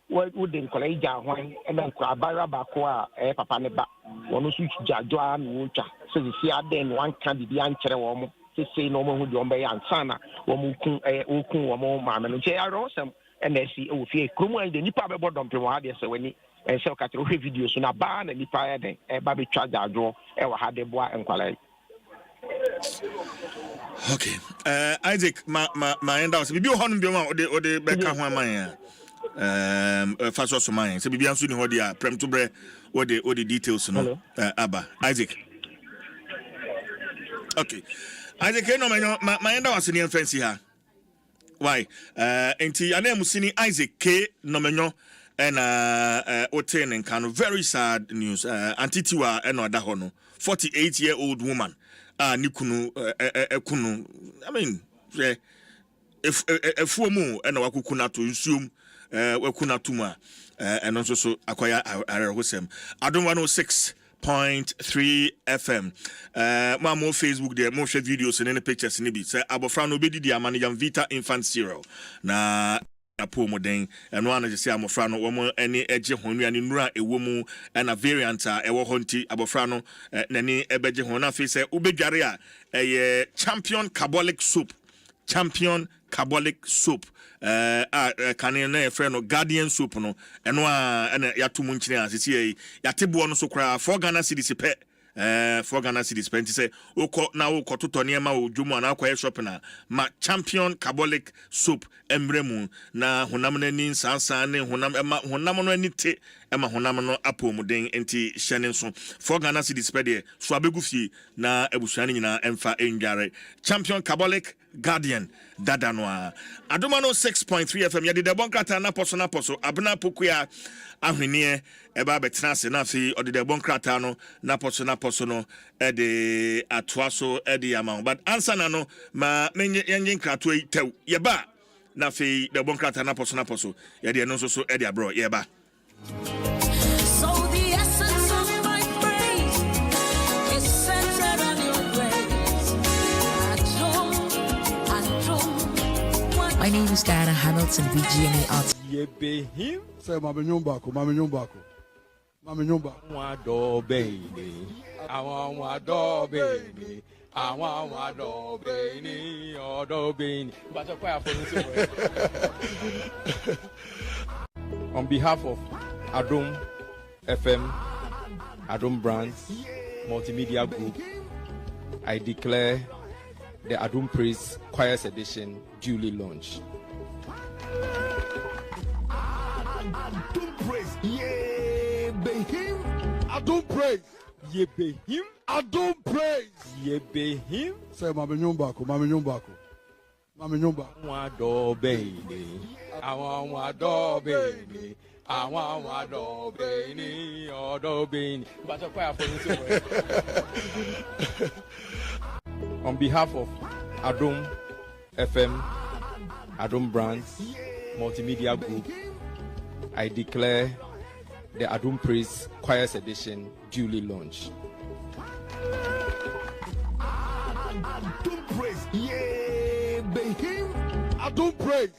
wo de nkola ija hwan na nkwa abara ba ko a papa ne ba wono su jajo a no twa so si aden wan kan bibi ankyere wo mo sese no mo hu de ombe ya ansana wo mo kun okun wo mo maame no che aro sem na si wo fie kromu an de nipa be bodom pe wo ha de se wani se o ka tro hwe video so na ba na nipa ya den ba be twa jajo wo ha de boa nkwala. Okay. Isaac ma enda was bibi ho no bi ma o de be ka ho aman ya. Faso so man se bibia nso ni ho dia prem to bre what the details no aba Isaac. Okay. Isaac no ma enda was ni fancy ha why enti ana musini Isaac K no menyo na oten nkan very sad news antitiwa na oda ho no 48-year-old woman nikunu ekunu I mean efuomu na wakukuna to nsuom wakuna tuma and also so akwaya arehosem Adom 106.3 FM mo Facebook there mo share videos and any pictures ni bi say abofra no bedi dia managam Vita Infant Cereal na apo moden eno ana je say amofra no wo mo eni eje honu ani nura ewo mu na variant a ewo honti abofra no nani ebeje honu afi say ubedware a champion carbolic soup kane na efre no guardian soup no eno a na yato mu nkyene asisi yi yatebo no so kra 4 Ghana cedis pe 4 Ghana cedis pe nti se ukọ na ukọ totọ ne ma odwumu na akwa shop na ma champion carbolic soup embremu na honam na ni sansan ne honam no ani te ema honam no apomuden enti hyene nso 4 Ghana cedis pe de so abegu fie na abusuane nyina emfa endware champion carbolic guardian dada noa Adom 106.3 FM yadi de bonkrata na poso abna pokuya ahwenie eba betena se na fi odi de bonkrata no na poso no e de atoaso e de yama but answer na no ma menye yenye nkrato yi tew yeba na fi de bonkrata na poso yadi no so e de abro yeba. My name is Diana Hamilton, VGMA Arts. Yebehim? Say, Mama Nyumbako. Wado baby. I want wado baby. I want wado baby. Odo baby. But you're quite on behalf of Adom FM, Adom Brands, Multimedia Group, I declare the Adom Praise Choirs Edition duly launched. Adom Praise, Yebehim. Adom Praise, Yebehim. Adom Praise, Yebehim. Say, Mama Nyumbako. Wado baby. I want wado baby. I want wado baby. Odo baby. But you're quite on behalf of Adom FM, Adom Brands Multimedia Group, I declare the Adom Praise Choirs Edition duly launched. Adom praise, yeah, be him. Adom praise,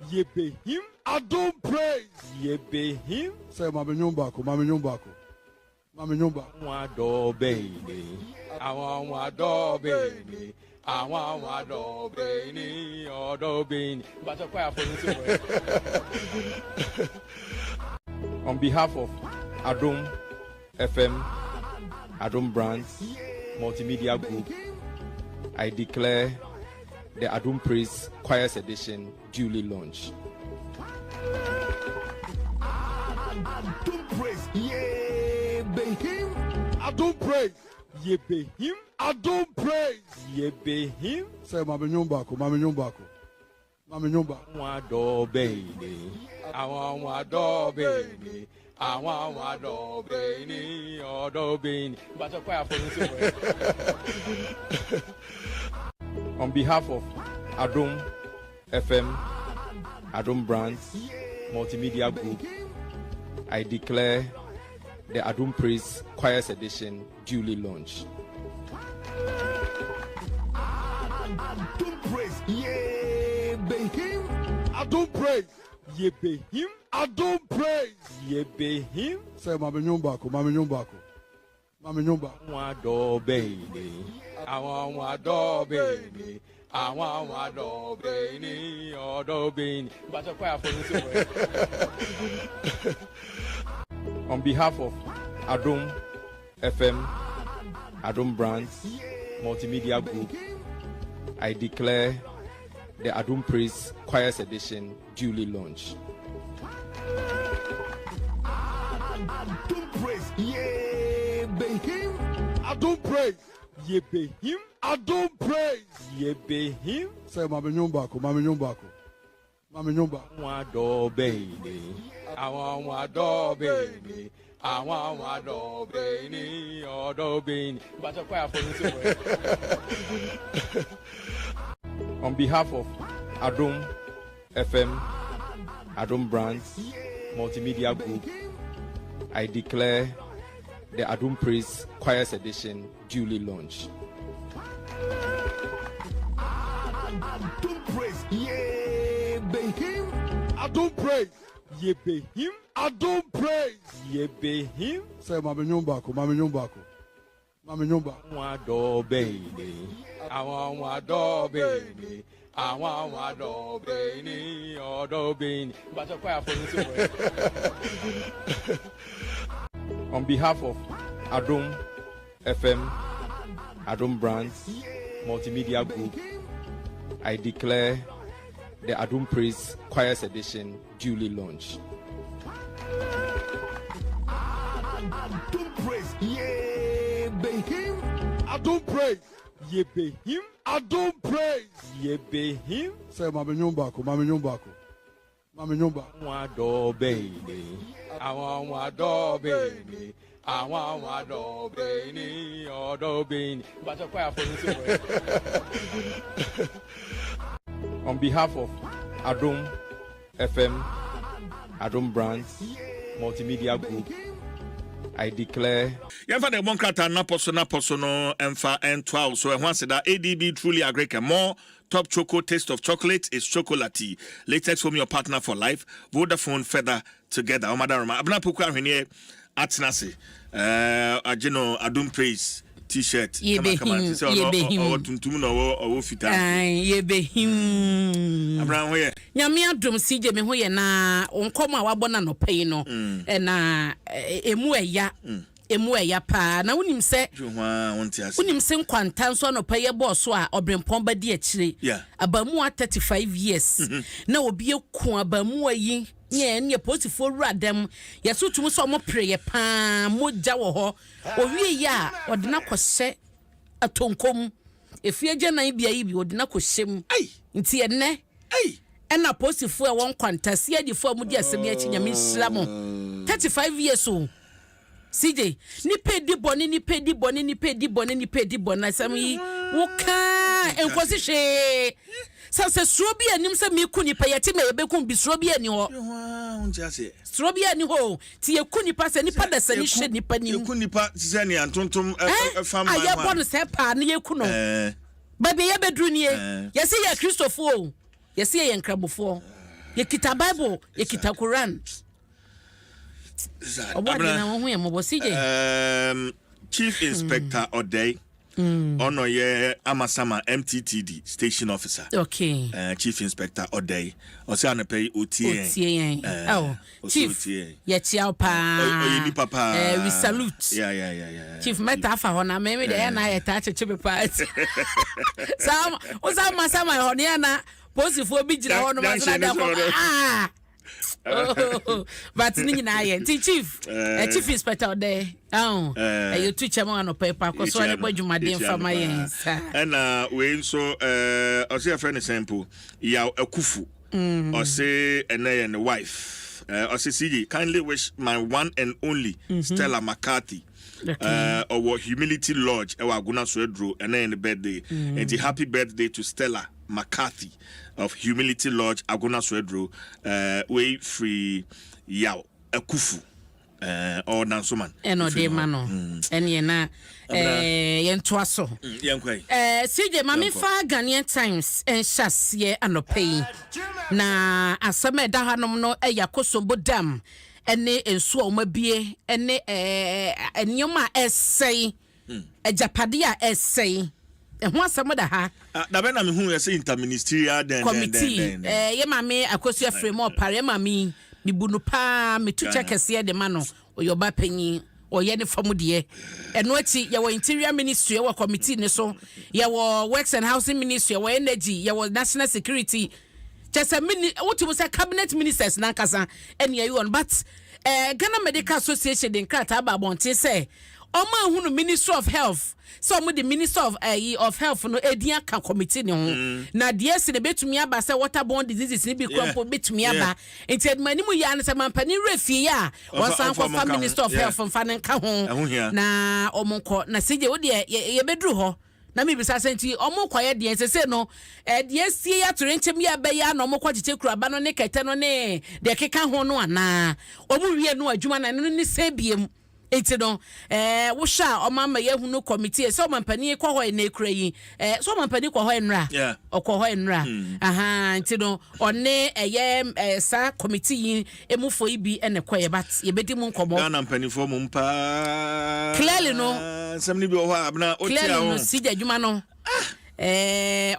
yeah, be him. Adom praise, yeah, be him. Say, Mama Nyumbako, Mama Nyumbako. Mama Nyumbako. Wado baby, I want wado baby. I want wado baby, odo baby. But a choir for on behalf of Adom FM, Adom Brands Multimedia Group, I declare the Adom Praise Choirs Edition duly launched. Adom praise, yeah, be him. Adom praise, yeah, be him. Adom praise, yeah, be him. Say, Mama Nyumbako, Mama Nyumbako. Mama Nyumbako. Wado baby, I want wado baby. I want wado baby, odo baby. But a choir for on behalf of Adom FM, Adom Brands Multimedia Group, I declare the Adom Praise Choirs Edition duly launched. Adom praise, yeah, be him. Adom praise, yeah, be him. Adom praise, yeah, be him. Say, Mama Nyumbako, Mama Nyumbako. Mama Nyumbako. Wado baby, I want wado baby. I want wado baby, odo baby. But a choir for on behalf of Adom FM, Adom Brands Multimedia Group, I declare the Adom Praise Choirs Edition duly launched. Adom praise, yeah, be him. Adom praise, yeah, be him. Adom praise, yeah, be him. Say, Mama Nyumbako, Mama Nyumbako. Mama Nyumbako. Wado baby, I want wado baby. I want wado baby, odo baby. But a choir for on behalf of Adom FM, Adom Brands Multimedia Group, I declare the Adom Praise Choirs Edition duly launched. Adom praise, yeah, be him. Adom praise, yeah, be him. Adom praise, yeah, be him. Say, Mama Nyumbako, Mama Nyumbako. Mama Nyumbako. Wado baby, I want wado baby. I want wado baby, odo baby. But a choir for on behalf of Adom FM, Adom Brands Multimedia Group, I declare the Adom Praise Choirs Edition duly launched. Adom praise, yeah, be him. Adom praise, yeah, be him. Adom praise, yeah, be him. Say, Mama Nyumbako, Mama Nyumbako. Mama Nyumbako. Wado baby, I want wado baby. I want wado baby, odo baby. But a choir for on behalf of Adom FM, Adom Brands Multimedia Group, I declare. Yamfa the Monkrata naposo no emfa and 12. So once that ADB truly agree more. Top Choco taste of chocolate is chocolatey. Latex from your partner for life. Vodafone feather together. Omadarama. Abna puka hwenye atnase. Ajeno Adom Praise t-shirt. Yebehim. Tuntum no o fita. Yebehim. Abna hoye. Nyame adom sije me hoye na onkoma wabona no pay no. Na emu eya pa na wonim se wonim se nkwanta so no paye boss a obrempon ba di akire abamu 35 years na obi eku abamu ayi nye posifo radam yeso tum so mo preye pa moja wo ho owie ya odena kwose atonkom efie na bia yi bi odena kwosem nti enne ena posifo e won kwanta se adifo mu di asem ya chinyame nsira mo 35 years o CJ ni pedi boni na sam yi wo ka enkosi hwe Sanse suro bi anim se me ku nipa yeti me yebeku bi suro bi ani ho. Suro bi ani ho. Ti ye ku nipa se nipa da sani hye nipa ni. Ye ku nipa se ne antontom fam ma. Aye bon se pa ne ye ku no. Baby ye bedru nie. Ye se ye Christopher o. Ye se ye nkrabofo. Ye kita Bible, ye kita Quran. Chief Inspector Odey. Ono ye Amasama MTTD station officer. Okay. Chief Inspector Odey. Ose anapay OTA. Chief. Ye chiao pa. Papa. We salute. Yeah. Chief meta fa hona me de na ye ta cheche pa. Sam, o sam masama hona na posifo bi gira hono masana da ko. But ni na ye chief chief inspector there you two chairman no paper ko so ani bodwumaden fama yen and we so o say friend sample ya akufu o say ene and wife o say CJ kindly wish my one and only Stella McCarthy our Humility Lodge e wa Aguna Soedro ene the birthday and happy birthday to Stella McCarthy of Humility Lodge Aguna Soedro way free yaw akufu or nansoman eno de mano ene na yentoa so yenkwai CJ mami fa Ghanaian Times en hyase anopai na asame da hanom no yakosombo dam ene enso omabie ene enyoma essay ejapade a essay ho asamo da ha da be na me hu say interministerial committee ye mame akosu frame opare mame mibunu pa metucha kese de ma no oyoba panyi oye ne famudie eno achi ye wo interior ministry ye wo committee ne so ye wo works and housing ministry ye wo energy ye wo national security just a what you say cabinet ministers na kasa ene ye on but Ghana Medical Association den krata ba bonte say Oma hunu Minister of Health so mo the Minister of Health no edian kan committee ne ho na de se ne betumi aba say waterborne diseases ne bi kwampo betumi aba enti admanimu ya ne se mampani refie ya wonsan ko fa Minister of Health mfa ne nka ho na omonko na seje wo de ye bedru ho na mi bisa senti omonko ye de sese no de sie ya torenchem ya ba ya na omokọ chiche kuraba no ne kete no ne de keka ho no ana omu wie no adwuma na no ne sebiem enti no wo sha omama ye hunu committee so mampani kwa ho na ekura yi so mampani kwa ho enra okwa ho enra aha enti no one eye sa committee yi emufo ibi ene kwaye but ye bedi mu nkomo na mampani fo mu mpa clearly no samni bi ho abna otia ho sija adwuma no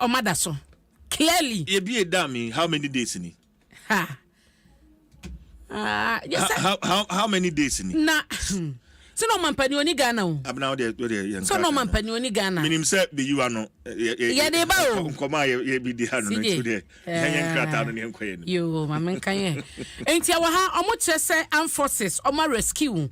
omada so clearly ye bi edami how many days ni yes, how many days ni na so no mampani oni Ghana o abna o de yan so no mampani oni Ghana minim se be you ano ye de ba o nkoma ye bi di hanu no de yan krata no ne nkoye no yo mamen kan ye enti awa ha omo kire se armed forces omo rescue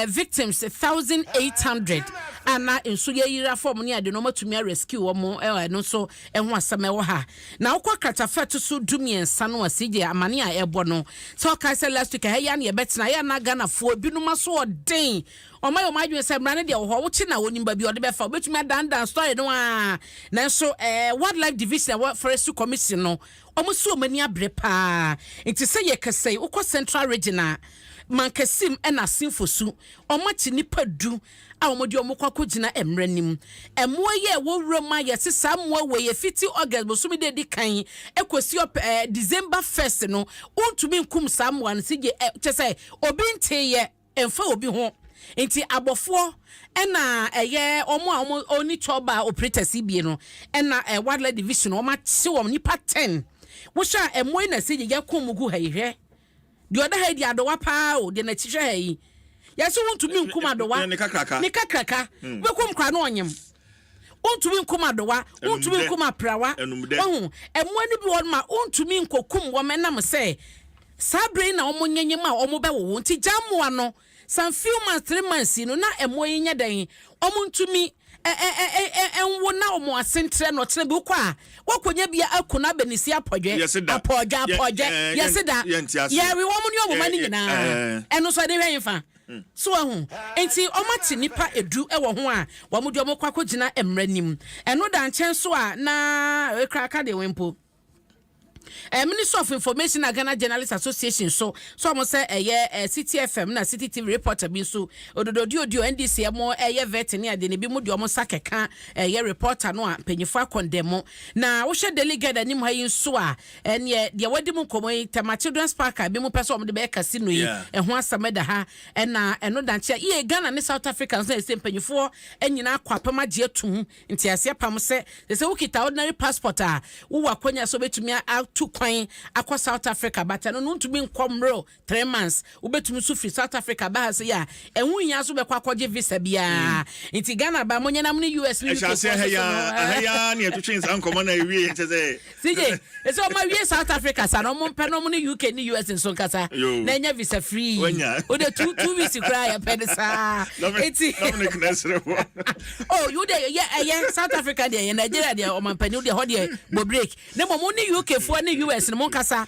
victims 1800 ana enso ye yira form ne ade no matumi rescue omo no so ho asame wo ha na okwa kratafa to so dumiensa no asije amane a ebo no so ka se last week ya na ye betina ya na Ghana fo binuma so odin Oma yo madwe se mrane de ho wo chi na woni ba bi ode be fa betumi adandan story no a na so wildlife division forest commission no omo so mani abre pa enti se ye kase ukọ central region mankasim na sinfosu omo chi nipa du a omo de omo kwakọ gina emranim emwo ye wo wroma ye sesa mwo we ye fiti August bo sumi de di kan ekosi December 1st no ontumi nkum samwa no sije chese obi nte ye emfa obi ho enti abofo ena eye omo a omo oni choba operators ibie no ena wildlife division omo ti wom nipa 10 wo sha emoi na sije ye komugu ha ihwe de oda ha di adowa pa o de na chihwe ha yi yeso wontumi nkum adowa ne kakraka we kom kra no onyem ontumi nkum adowa ontumi nkum aprawa ohun emoi ni bi won ma ontumi nkokum wo menam se sabre na omo nyanyem a omo be wo nti jamwa no some few months 3 months no na emoyi nya dan omuntumi enwo na omo asentre no tere bi kwa wakonya bia akuna benisi apodwe yesida ye wi wo mu ni omo mani nyina eno so de hwenfa so ahu enti omati nipa edu ewo ho a wo mo de omo kwakọ gina emranim eno da nchen so a na ekraka de wempo Minister of Information and Ghana Journalists Association so almost say City FM na City TV reporter bi so ododo NDC mo vet ni ade ne bi mu de omo sakeka reporter no a penyifo akondemo na wo hwe delegate anim ha yin so a ene de wadi mu komo tema children's park bi mu pese omo de be casino yi ho asameda ha na eno danche ye Ghana ne South Africans na ese penyifo anyina kwapama je tum nti ase pam se wukita ordinary passport a wo wakonya so betumi to kwan akwa South Africa but no ntumi nkomro 3 months ubetumi so free South Africa ba se ya enwu nya so be kwa kwaje visa bia nti Ghana ba monye na mni US ni UK ya ni etwin san komo na ewie nteze CJ eso ma wie South Africa sa no mo pe no mni UK ni US nso kasa na nya visa free o de 2 weeks cry ya pedesa eti oh you de yeah South Africa de Nigeria de o man pani de ho de bo break na mo ni UK fo ni US no monkasa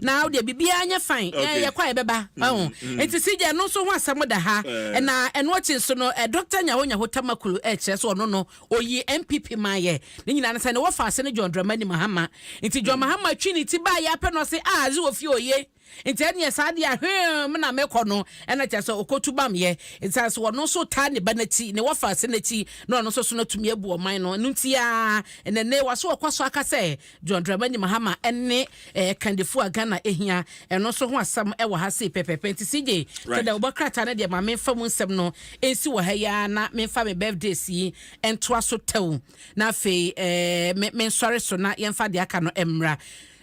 now de bibia anya fine ye kwa ebeba enti CJ no so ho asem da ha na eno chin so no Dr. Nyahonya Hotamakulu che so no oyi MPP maye ni nyina na se ne wo fa ase ne John Dramani Mahama enti John Mahama trinity ba ya pe no se azu ofi oye enti ene saade ahwem na mekono ena che so okotubam ye enti so no so ta ne banati ne wo fa ase na ti no no so no tumi abu o man no ntia ene ne waso okwaso aka se John Dramani Mahama ene kandifu Ghana ehia eno so ho asam e wo ha se pepepe enti CJ tada obokrata na de ma memfa mu nsem no ensi wo ha ya na memfa me birthday si entoa so tew na fe mensore so na yemfa de aka no emra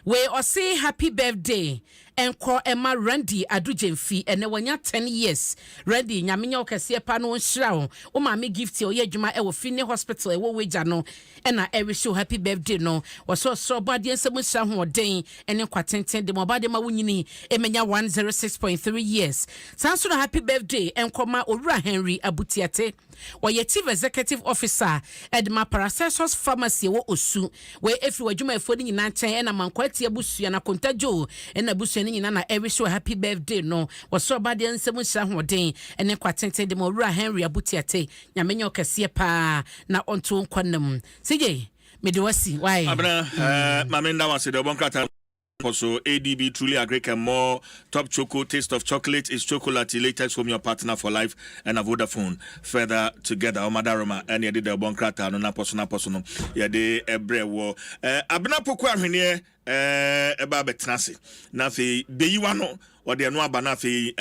we say happy birthday enko Emma Randy Adujemfi ene wanya 10 years Randy nyamenya okese pa no nhira o ma me gift o ye dwuma e wo Fini Hospital e wo weja no ena e wish you happy birthday no wo so body ensem nhira ho den ene kwatenten de mo body ma wunyini emenya 106.3 years sanso no happy birthday enko ma Owura Henry Abutiate Waye Chief Executive Officer Edma Paracelsus Pharmacy wo Osu we efi wadwuma efo ni nyina nchen ena mankwati abusua na kontajo ena busua ni nyina na every show happy birthday no waso bade nsem nhira hoden ene kwatenten de Owura Henry Abutiate nyamenya okese pa na onto nkwanam CJ medewasi why abna mamenda wase de bonkrata also ADB truly agree and more top choco taste of chocolate is chocolate latest from your partner for life and a Vodafone further together Omadaroma and yedi de bonkrata no na poso yedi ebre wo abna poko ahwene eba betnase na fe beyiwa no or the no abana fe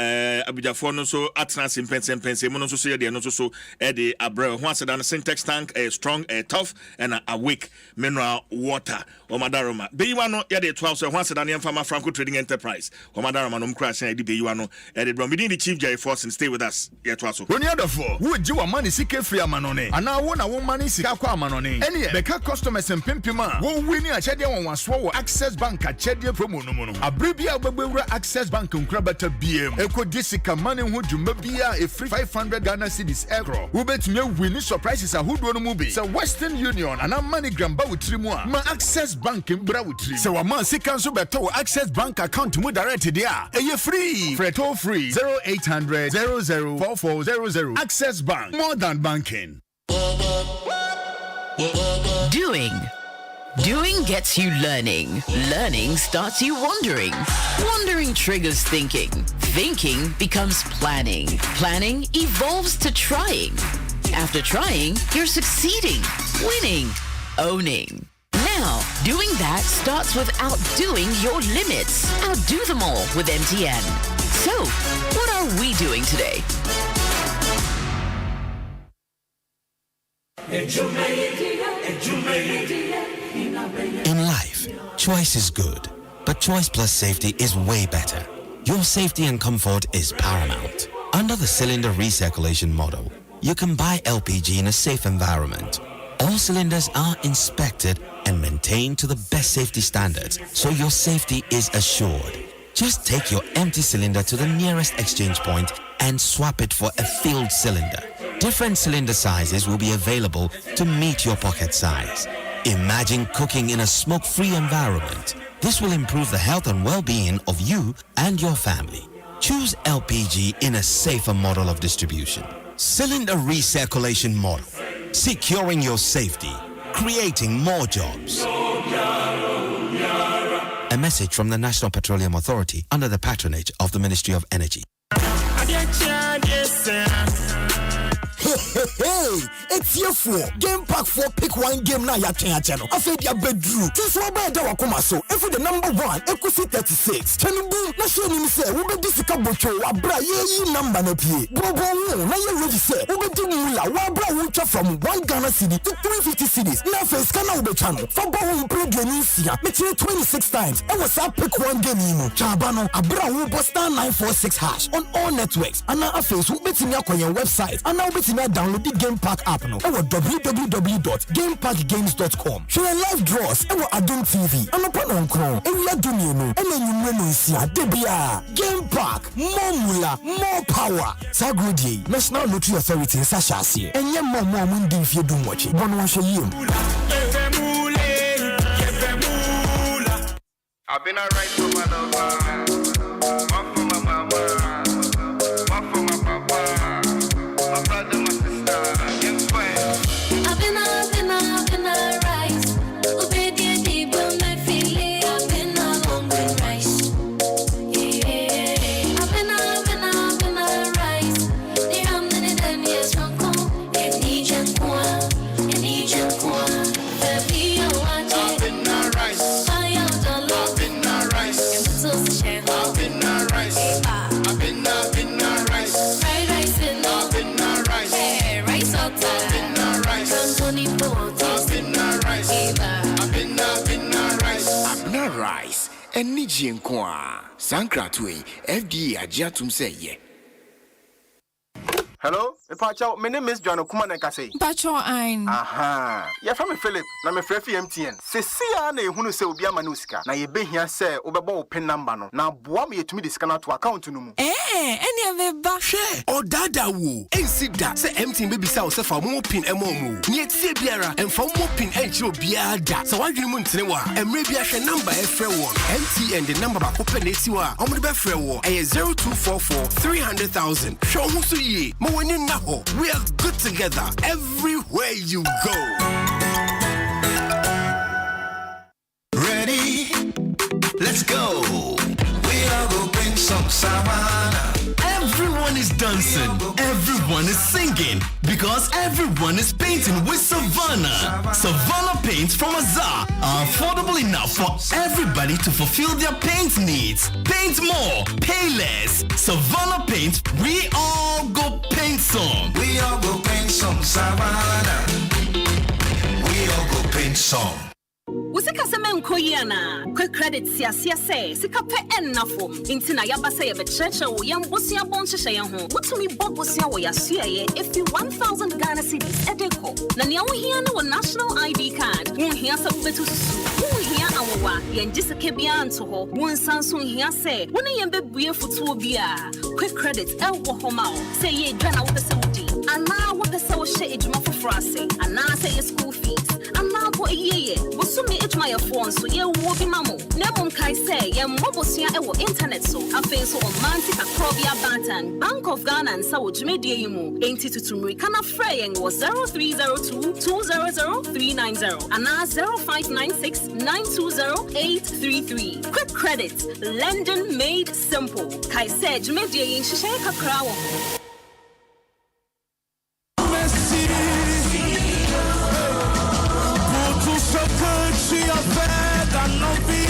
abijafo no so atnase mpense mo no so ye de no so de abre ho aseda no syntax tank strong tough and awake mineral water Omadaroma beyiwa no ye de 12 so ho aseda no Farmer Franco Trading Enterprise Omadaroma no mkra e de beyiwa no de bro the chief jay force and stay with us ye to aso oni adofo wo ji wa money sike free amanone ana wo na wo money sika kwa amanone ene beka customers empempema wo wini a chede won waso wo Access Bank a chede promo no no abribia ogbegwura Access Bank nkrabata biem ekodi sika money ho dwuma bia e free 500 Ghana cedis ekro wo betumi win surprises ahudo no mu bi se Western Union ana money gramba wutirimu a ma Access Bank mbra wutiri se wa man sika nso beto Access Bank account mu direct dia eye free freto free 0800 004400 Access Bank, more than banking. Doing gets you learning. Learning starts you wondering. Wondering triggers thinking. Thinking becomes planning. Planning evolves to trying. After trying, you're succeeding, winning, owning. Now, doing that starts with outdoing your limits. Outdo them all with MTN. So, what are we doing today? In life, choice is good, but choice plus safety is way better. Your safety and comfort is paramount. Under the cylinder recirculation model, you can buy LPG in a safe environment. All cylinders are inspected and maintained to the best safety standards, so your safety is assured. Just take your empty cylinder to the nearest exchange point and swap it for a filled cylinder. Different cylinder sizes will be available to meet your pocket size. Imagine cooking in a smoke-free environment. This will improve the health and well-being of you and your family. Choose LPG in a safer model of distribution. Cylinder recirculation model, securing your safety, creating more jobs. A message from the National Petroleum Authority under the patronage of the Ministry of Energy. Hey, it's here for Game Pack 4 pick one game na ya channel. After dia bedroom. This one by da wakoma so. If the number 1 equity 36. Chanibu na show ni say we be disika bocho wa bra ye number na pie. Bobo na ye ready say we be di mula wa bra wucha from 1 Ghana cedi to 350 cedis. Na face kana we be channel. For bo play game sia. Me 26 times. E was pick one game mu. Chabano abra wo star 946 hash on all networks. Ana afes we betimi akoyen website. Ana we betimi download the Game Pack app no. Ewo www.gamepackgames.com. Show live draws. Ewo Adom TV. Anopa no nkron. Ewia dumie no. Ene nyumre no nsia. Debia. Game Pack. More mula. More power. Sagudi. National Lottery Authority in Sashasi. Enye more mundi mfie dum watch. Bono wa sheyim. I've been alright for my lover. One for my mama. One for my papa. My brother, my sister. I've been alright. Obedient people, my feeling. I've been along with rice. Yeah. I've been alright. There are many than years from home. And each and one. Baby, I want it. I've been alright. Rice and Nijin Kwa Sankratui FDA Ajatum say ye. Hello, Pacho, my name is John Okuman Kase. Pacho ein. Aha. Ya from Philip, na me frefi MTN. Sesia na ehunu se obi amanuska. Na ye behia se obebo pin number no. Na boa me yetumi diska to account no mu. Eni aveba. Share or dada wo. Ensi da se MTN baby sa se fa mo pin emo mu. Ni etie biara emfa mo pin enchi obiara da. So wadwene mu ntene wa. Emre bia hwe number e frɛ wo. MTN the number ba ko pɛ na esi wa. Omo de be frɛ wo. 0244 300,000. Show hu so ye. We are good together everywhere you go. Ready? Let's go. We are going to bring some savannah. Everyone is dancing, everyone is singing, because everyone is painting with Savannah. Savannah paints from Azar are affordable enough for everybody to fulfill their paint needs. Paint more, pay less. Savannah paint, we all go paint some. We all go paint some Savannah. We all go paint some. Usika sema nkoyiana kwa credit siasia say sika pe ennafo intina yabasa ye becheche wo yambosia bonhyehyɛ ho wotumi bobosia wo yasuaye if you 1000 Ghana cedis edeko na ne awohia na wo national ID card wo hia sa betu wo hia awowa yenjise kebia nto ho wo nsanso hia say wo ne yembebue futuo bia quick credit elwo homa say ye dwa na wo pese wodi ana wo pese wo hye ejuma foforo ase ana say ye school fees ana bo eyeye wo sumi ejuma your phone so ye wo bi mamo na mom kai say ye mobosua e wo internet so afen so romantic akrobia bantan Bank of Ghana and sa wo dwumedie yimu enti tutumri kana frɛ yen wo 0302 200 390 ana 0596 920 833 quick credit London made simple kai say dwumedie yin hyehyɛ kakra wo She a bad and no be.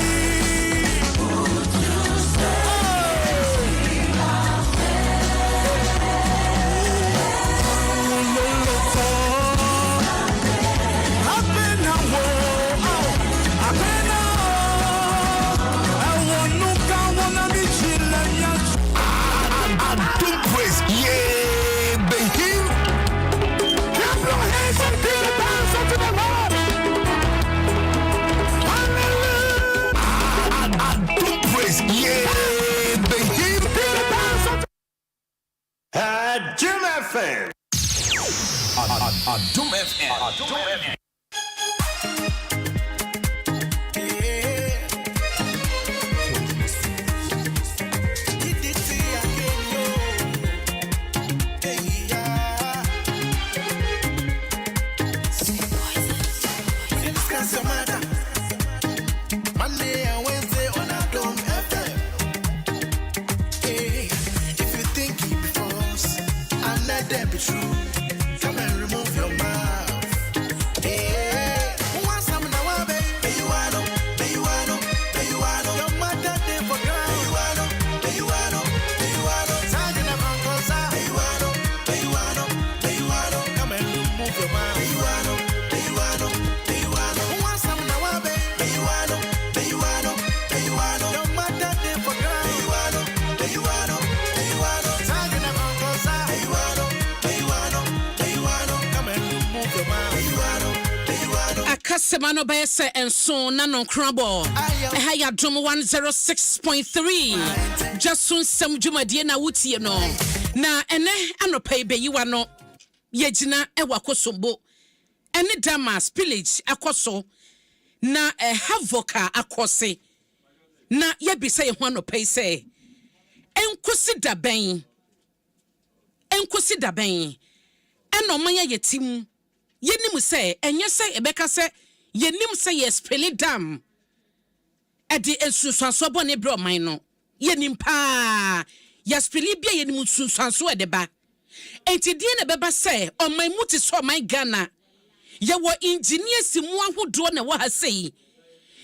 Adom FM. Adom FM. that be true? Come and remove your mouth. Yeah. Who wants some now, baby? You want to, you want to, you want to. Your mother there for girl. You want to, you want to, you want to. Talking about closer. You want to, you want to, you want to. Come and remove your mouth. You want to, you want to, you want to. Who wants some now, baby? You want to, you want to, you want to. Your mother there for girl. You want to, you want to, you want to. Talking about closer. You want to, you want to, you want to. Come and remove your mouth. You want to, you want to. Akasemano bese enso na no krabo. Eha ya Adom 106.3. Dwaso Nsem dwumadie na wutie no. Na ene anopa ibeyiwa no. Yegina ewa kosombo. Ene dama spillage akoso. Na havoka akose. Na yebisa ye ho anopa ise. Enkosi daben. Eno manya yetim. Yenim se enye se ebeka se yenim se ye spillage dam. Edi ensusanso bone bro man no. Yenim pa. Ya spillage bia yenim sunsanso edeba. Enti die na beba se oman muti so man Ghana. Ye wo engineers mu ahodo na wo ha sei.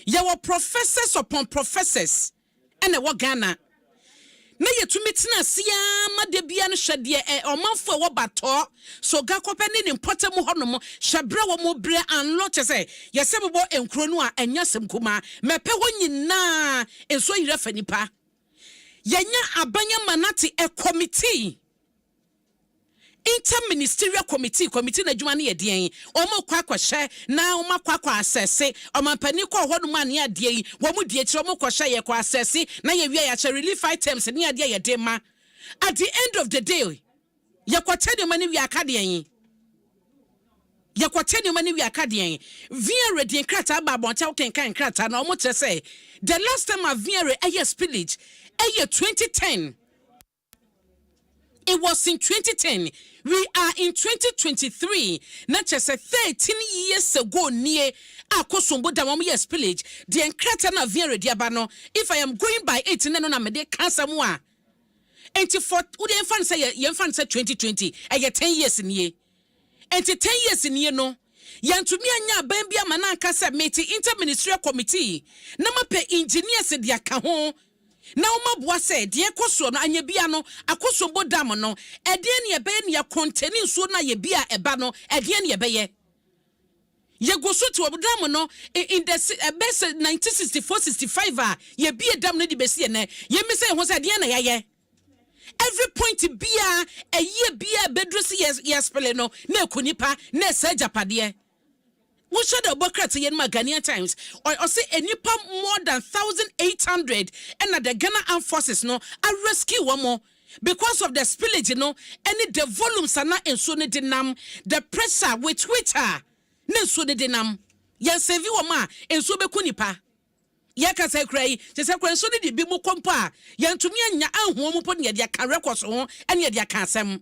Ye wo professors upon professors. Ene wo Ghana. Na yetumi tena sia made bia no hwede omanfo wo bato so ga kopene ne mpotem honom hwebre wo mo bre anlo chese yesebebo enkro no a enyasem kuma mepe ho nyina enso yire fanipa yenya abanya manati committee interministerial committee na dwuma ne yedien omo kwakwa na omo kwakwa assess omampani ko hodum ane adie wo mu die kire omo kwahye ye kwa assess na ye wi ya che relief items ne adie ye dema at the end of the day ye kwatade mani wi akade yen via ready krata ba boncha kenkan krata na omo che say the last time a via a spillage 2010. It was in 2010. We are in 2023. Not just 13 years ago near Akosombo Damam yes spillage. The enkrata na viere diabano. If I am going by 18 no na me de cancer moi. And for would infant say 2020. I get 10 years in ye. And 10 years in ye no. Yan to me anya bambia mananka se meti interministerial committee. Na pe engineers dia ka ho. Na umabwa se die koso no anya bia no akosombo dam no ede ne ebe ne ya containing so na ye bia eba no ede ne ebe ye goso to dam no in the best 1964-65 ye bia dam no di besi ne ye me say ho se de na ye every point bia ye bia bedrosi yes pele no na ekonipa na sa japade. What should the Bokrat in Ghanaian Times or say a nipa more than 1,800 and the Ghana Armed Forces no I rescue one more because of the spillage any the volumes are not in dinam the pressure with Twitter no dinam yan save you ma en so be kunipa ya ka say cry se say kwan so di bi mu kompa yan tumi anya anho mu po ne dia ka records ho ene dia ka asem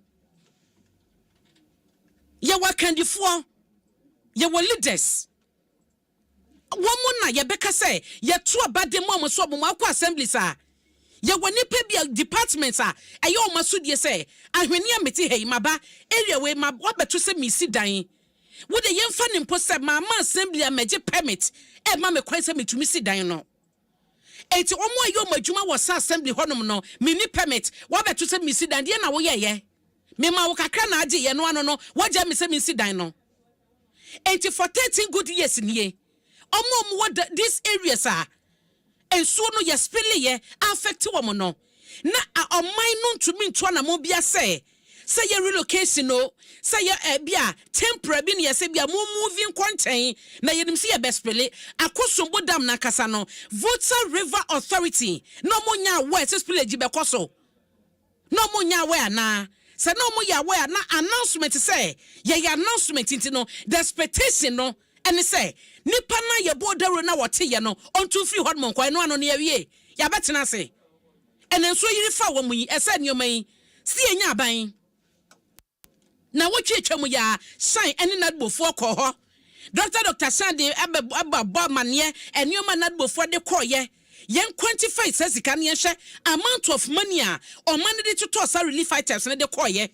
ya wakandifo ye were leaders. Woman na ye beka say ye to abade mo so bo akwa assemblies a ye woni pe departments a aye o masudie say ahweni ameti hey maba area we ma obeto say mi si dan wo de ye mfa ne mpo say ma assembly a meje permit e ma me kwan say metumi si dan no enti omo aye o madwuma wo sa assembly honom no mini permit wo beto say mi si dan de na wo ye me ma wo kakra na age ye no ano no wo ja me say mi si dan no. And for 13 good years in ye, what these areas are, and so no ya spill ye affect woman no. Na a mine known to me to an amobia say your relocation no, say your bia temporary bin ya say bia moving contain na yedim see a best spell akosombo dam na kasano Volta River Authority no monya where spill jibekoso no monya where na. Se no mo ya where na announcement say ye announcement into no the expectation no and say nipa na ye border na wote ye no onto free hot mon kwa no ano na wie ya betena say and so yiri fa wo mu yi ese nyoma yi si enya aban na wo twetwa mu ya shine ene nadbofo ko ho Dr. Sande abba manye enyoma nadbofo de koye yen quantify says can amount of money or money to toss relief items and the koye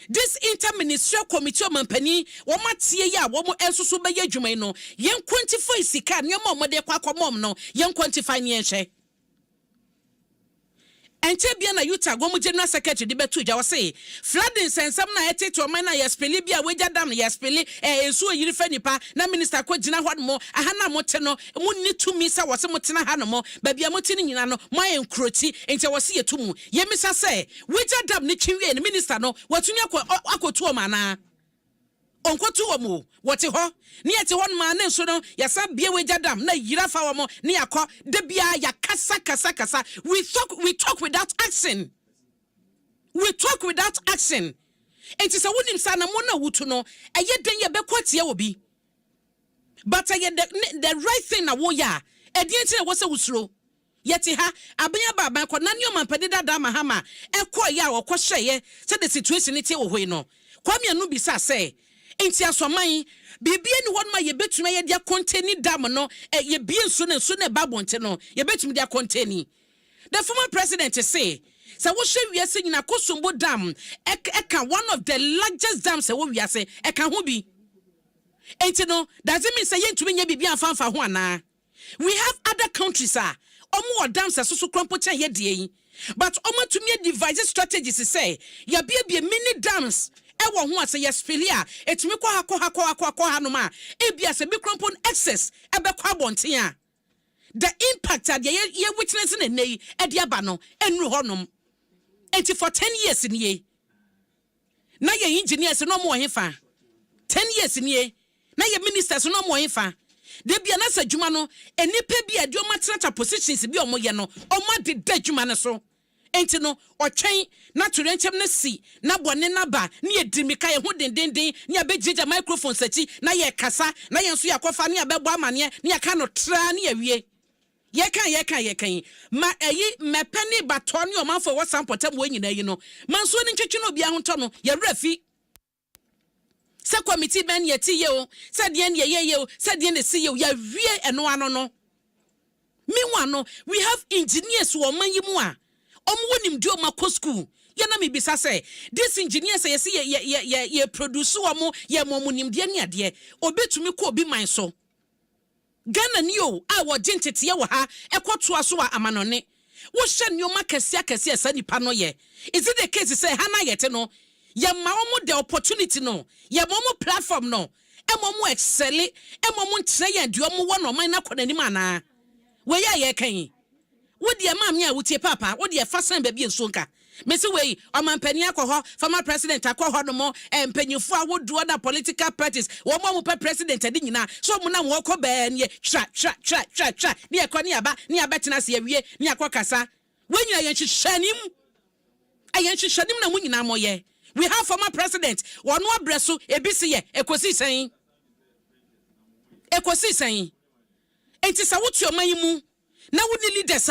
this interministerial committee mampani womatie ya womo ensusu be ye dwuma no yen quantify sika nyoma omode kwa akomom no yen quantify ne enhye enche bia na yuta gomu general secretary de betu ja wose flooding sensam na ete to man na yespeli bia weja dam na yespeli ensu oyiri fa nipa na minister ko gina hɔ mo aha na mote no mu ni tumi sa wose motena ha no mo ba bia moti ni nyina no mo enkroti enche wose yetumu yemisa se weja dam ni twiwe ni minister no watuni akotu o mana onkotu o mo wote ho ni ete hɔ ma na nso no yasa bia weja dam na yira fa wo mo ni akɔ de bia ya kasa we talk without action enti se wonim sa na mo na wutu no eye den ye bekotie obi but the right thing na wo ya edienti na wo se wusuro yeti ha abenya baba ko na ne o mampede dada mahama ekɔ ya wo kɔ hyeye se the situation tie wo hoi no kwame anu bi sa se enti asoman bibie ni won ma ye betuma ye dia contain dam no ye bie nso ne babonte no ye betuma dia contain. The former president say wo hwe wiase nyina kosombo dam eka one of the largest dams wo wiase eka ho bi enti no does it mean say yentumi nya bibia afanfa ho ana. We have other countries omo dams so krompo chen ye die but omo tumi devise strategies say ya bie mini dams ewo ho ase yespelia etumi kwa ha no ma ebia se bi krompo excess ebekwa abonten a the impact that ye witnessing in nei edi aba no enru honom enti for 10 years in ye na ye engineers no mo hefa 10 years in ye na ye ministers no mo hefa de bia na sa dwuma no enipa bia de o matrata positions bi o mo ye no o ma de dwuma ne so enti no otwen na turenchem na si na bone na ba na ye dimika ye ho dendenden na ye begija microphone sachi na ye kasa na ye nso yakofa na ye bebo amane na ye ka no tra na ye wie ye kan ma mepani batoni o manfo wo sampotem wo nyina yi no manso ni twetwe no bia ho to no ye rafi se committee ben ye ti ye o se de ne ye o se de ne si ye o ya wie eno ano no meanwhile no we have engineers wo man yi mu a wonim do makɔ school ye na me bisa say this engineer say ye produce wo mo ye momunim de ne ade obetumi kɔ obi man so Ghana ni o a wo gentete ye wo ha ekoto aso wa amanone wo hye nyoma kase sa nipa no ye is it the case say ha na yete no ye ma wo the opportunity no ye mo platform no e mo excel e mo ntre ye de mo wo no man na kɔ nanim ana we ye kan wo de ma me a wutie papa wo de fasan ba bi enso nka mesi we omampani akɔhɔ former president akɔhɔ no mo empanyifo a wodu other political parties wo mo president adi nyina so mo na wo kɔ ba ne tra ne ekɔ ne aba tena se awie ne akɔ kasa we nyina ye hwehwanim na mo nyina mo ye we have former president wono abreso ebisi ye ekosi sen enti sa wotu oman mu na wo ni leaders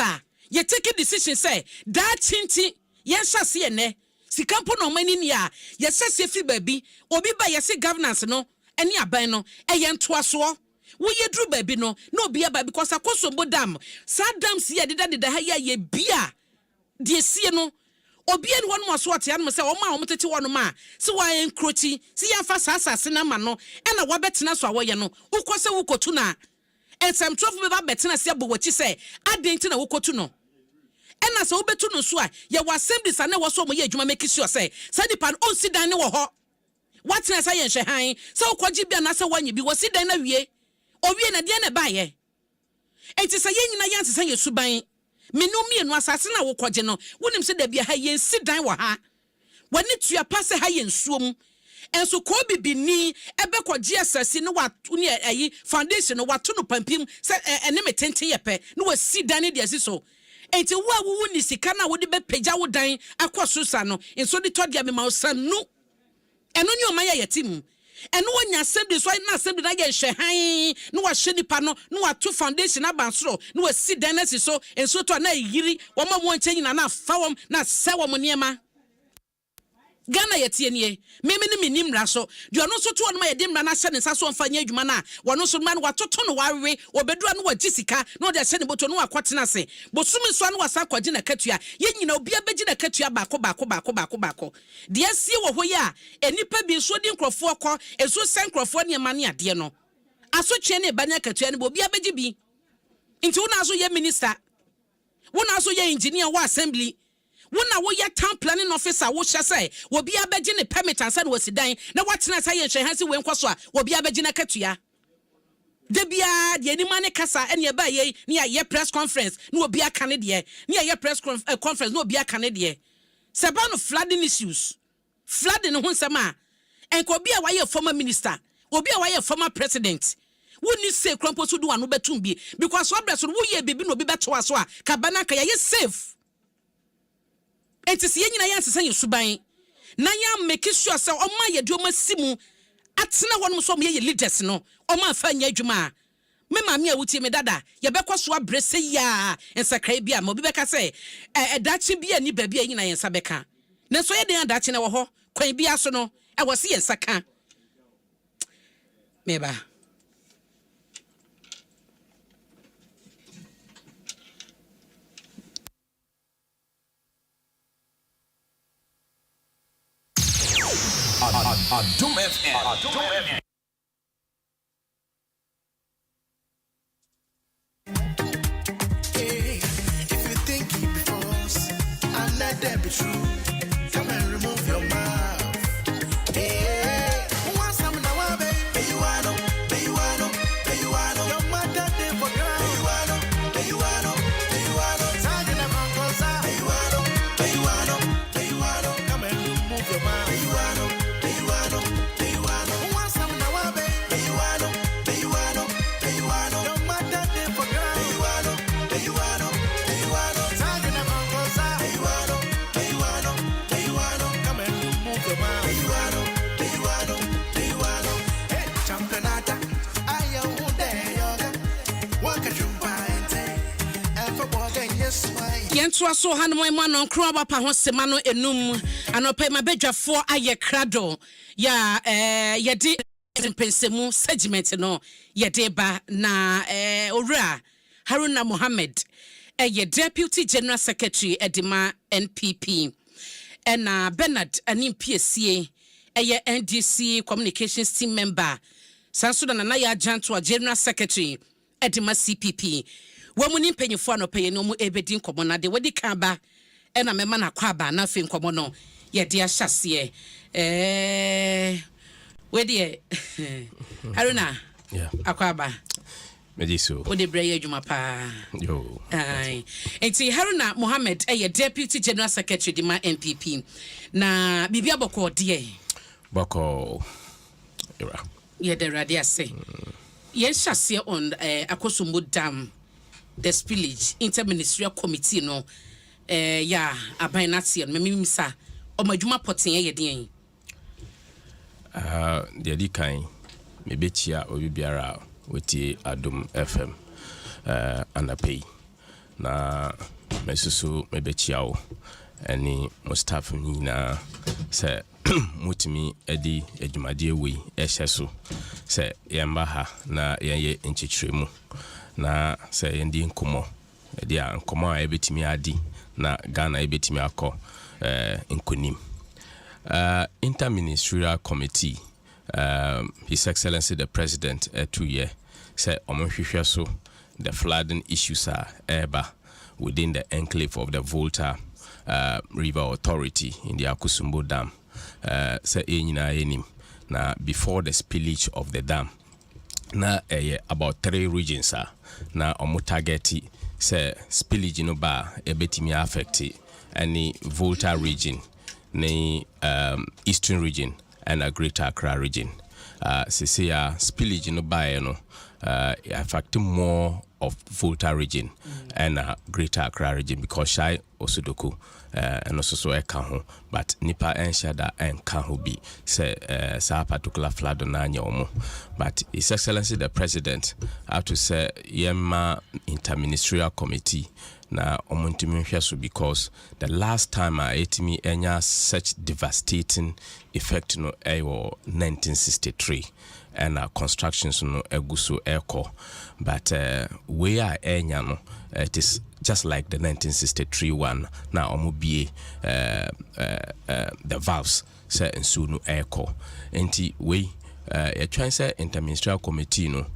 ye take a decision say that tinti yes se ene sikampo no mani ni a yes se fi baabi obi ba yes governance no ene aban no eye ntoaso wo ye dru baabi no na obi aba because akosombo dam sa dam si ye deda ha ye bia de sie no obi en won mo so ate an mo se o ma o mtete won ma se wa encroach se ya fa sasase na ma no e na wa betena so awoye no ukose wukotu na ensem trofu be ba betena se bo wachi se adenti na wukotu no ena se obetu no so a ye wa assembly sa na wo so mo ye adwuma make sure say sadipan on sidan ne wo ho watena sa ye nhwe han se okoji bia na se wanyi bi wo sidan na wie owie na de na ba ye enti se ye nyina yanse se ye suban menu mienu asase na wo koje no wonim se da bia ha ye sidan wo ha wani tua pase ha ye nsuom enso ko bibini ebe koje asase no wa ne ayi foundation no wato no pampim se ene metente ye pe no wa sidan ne de asiso enti wo ni sika na wo de be pagya wo dan akɔso sa no enso de tɔdia me ma osanu eno ni o ma ye yetim eno wonya assembly so na assembly na ye hwe han no wa hwe nipa no wa to foundation abansoro no wa si dan na si so enso to na yiri wo ma mo nche nyina na fa wom na se wom niema Ghana yetienie me ne nimra so de ono so to ono ma yede mra na hye ne saso mfanya adwuma na wono so man watoto no wawe obedura no wagisika no de hye ne boto no akotena se bosumi so no wasa kwaji na katua ye nyina obi abegi na katua baako de asie wo ho ya enipa bi so di nkrofo kɔ ezo sen nkrofo ne ma ne ade no aso twe ne ba ne katua ne obi abegi bi nti wona aso ye minister wona aso ye engineer wa assembly wona wo ye town planning officer wo hye say wo bia beji ne permit ansa na wasidan na watena say ye hwe hansi we nkoso a wo bia beji na katua de bia de ni mane kasa ene ba ye ne ye press conference na wo bia ka ne de ne ye press conference na wo bia ka ne de se ba no flooding issues flooding ho nsema enko bia wa ye former minister obi a wa ye former president woni say krompo so do anu betum bi because so breso wo ye bibi no bi beto aso a kabana ka ye safe. Enti se nyina ya nsesa ye suban na ya make sure say o ma ye de o masimu atena wonum so mo ye leaders no o ma fa nya adwuma me ma me awutie me dada ye bekoso abrese ya ensakrai bia mo bi beka say dachi bia ni ba bia nyina ye nsa beka na so ye den dachi na wo ho kwan bia so no e wo se ye nsaka me ba Adom FM. Hey, if you think it false, and let that be true, come and remove your mouth. Hey, once I'm in a baby, you are no, your mother did for girl. You are no, talking about closer. You are no, come and remove your mouth. Yentua so hanmo emano nkro ba pa ho sema no enum anopa mabedwafo aye krado ya yedi pensemu segment no yede ba na owura Haruna Mohammed ye deputy general secretary edima NPP na Bernard Animpiesie ye NDC communications team member sanso na ya agent general secretary edima CPP wamuni mpanyifo anopaye no mu ebedi nkomo na de wadi kan ba na mema na kwa ba na fe nkomo no ye de ahyase wedi Haruna akwa ba mediso wodi breye adwuma pa yo ai enti Haruna Mohammed ye deputy general secretary di ma NPP na bibia boko de boko era ye de radia say ye hyase on akosumbo dam the spillage interministerial committee no ya abanatien memimisa o madwuma poten ye den de di kan me betia obi biara weti Adom FM anapei na mesusu me betia o ani mo staff ni na se mutimi edi adwumade we ehye so se yemba ha na ye nchichiremu na se yendi nkomo edi a nkomo a ebetimi adi na Ghana ebetimi akọ nkonim interministerial committee His Excellency the President 2 year say omonhwehwe so the flooding issues are eba within the enclave of the Volta River Authority in the Akusumbo Dam say enyina enim na before the spillage of the dam na about 3 regions na omo target say spillage no ba ebetimi affect any Volta region ni eastern region and a Greater Accra region. Spillage no by no affect more of Volta region and Greater Accra region because shy Osudoku and also so eka but nipa enshada and can be say sa particular flood on anyomo but His Excellency the President have to say yema interministerial committee na omontimi hwɛ so because the last time etimi enya such devastating effect no 1963 and constructions no eguso echo but we are enya no it is just like the 1963 one na omobie the valves say ensu no echo enti we a try say interministerial committee no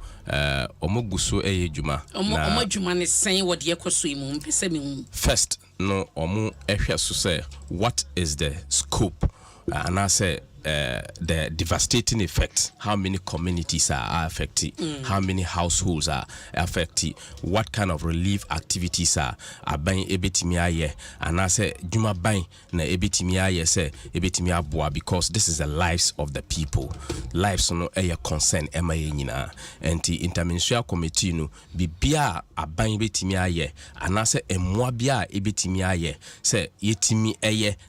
omoguso juma omo juma ne sen wo de ekoso imu mpese me first no omo ehwe so say what is the scope and I say the devastating effect, how many communities are affected, how many households are affected, what kind of relief activities are buying ebetimi and I say juma buying na ebetimi say ebetimi aboa because this is the lives of the people, lives no concern nyina and the interministerial committee no bibia aban ebetimi and I say emwa bia ebetimi say yetimi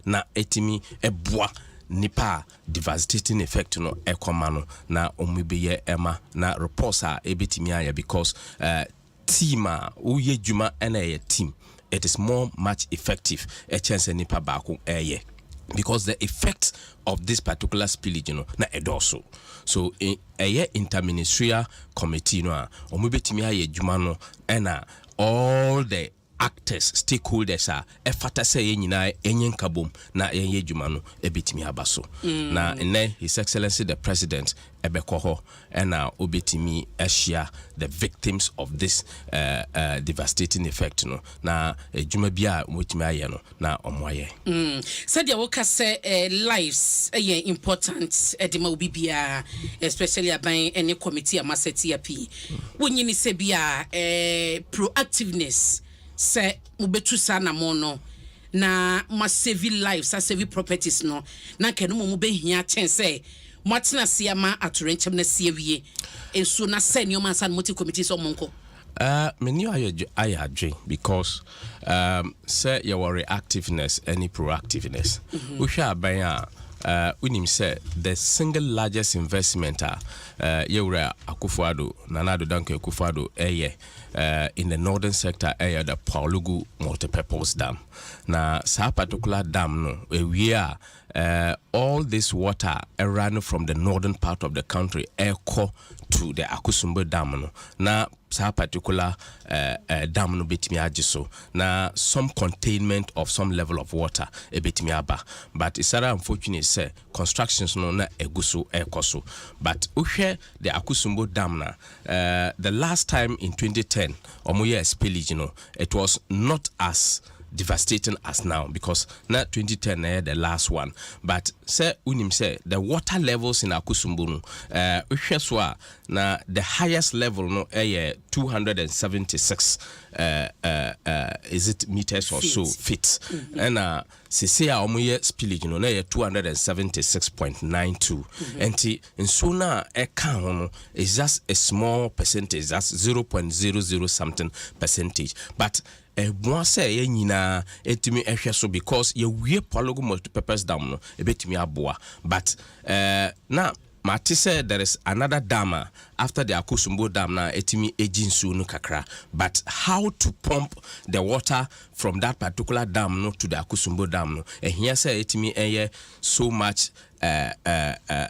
na etimi eboa nipa devastating effect no ekomano na omibeye ema na reports are ebetimi because team uye juma na team it is much effective a chance nipa baako because the effect of this particular spillage na edoso so interministerial committee no omibetimi juma no na all the actors, stakeholders are efata say nyina enyen kabom na yenye dwuma no ebetimi abaso na ene His Excellency the President ebekoho na obetimi ashia the victims of this devastating effect no na dwuma bia motimi aye no na omoye said ya woka say lives important edema obi bia especially aban any committee amaseti api wonyini se bia proactiveness say mubetu sana mono na ma save lives sa save properties no na kenu mo be hia chen say moatena siama atorenchem na siewie enso na senior man san multi committee so monko many I because say your reactiveness any proactiveness we shall buy unim say the single largest investment Yewura Akufo-Addo Nana Addo Dankwa Akufo-Addo in the northern sector the Paulugu multipurpose dam na sa particular dam no we are all this water ran from the northern part of the country echo to the Akusumbo dam no na sa particular dam no betimi agiso na some containment of some level of water betimi aba but it's unfortunate say constructions no na eguso ekoso but uhwe the Akusumbo dam na the last time in 2010 omoye spillage it was not as devastating as now because not 2010 the last one but say unim say the water levels in Akusumbu na the highest level no 276 is it meters or so feet and say omoye spillage na 276.92 and so na account is just a small percentage, that's 0.00 something percentage but moi say nyina etimi ehwe so because ye wie Paulugu multipurpose dam no ebetimi aboa but na Mati said there is another dam after the Akusumbo dam na etimi ejinsu no kakra but how to pump the water from that particular dam no to the Akusumbo dam no here say etimi so much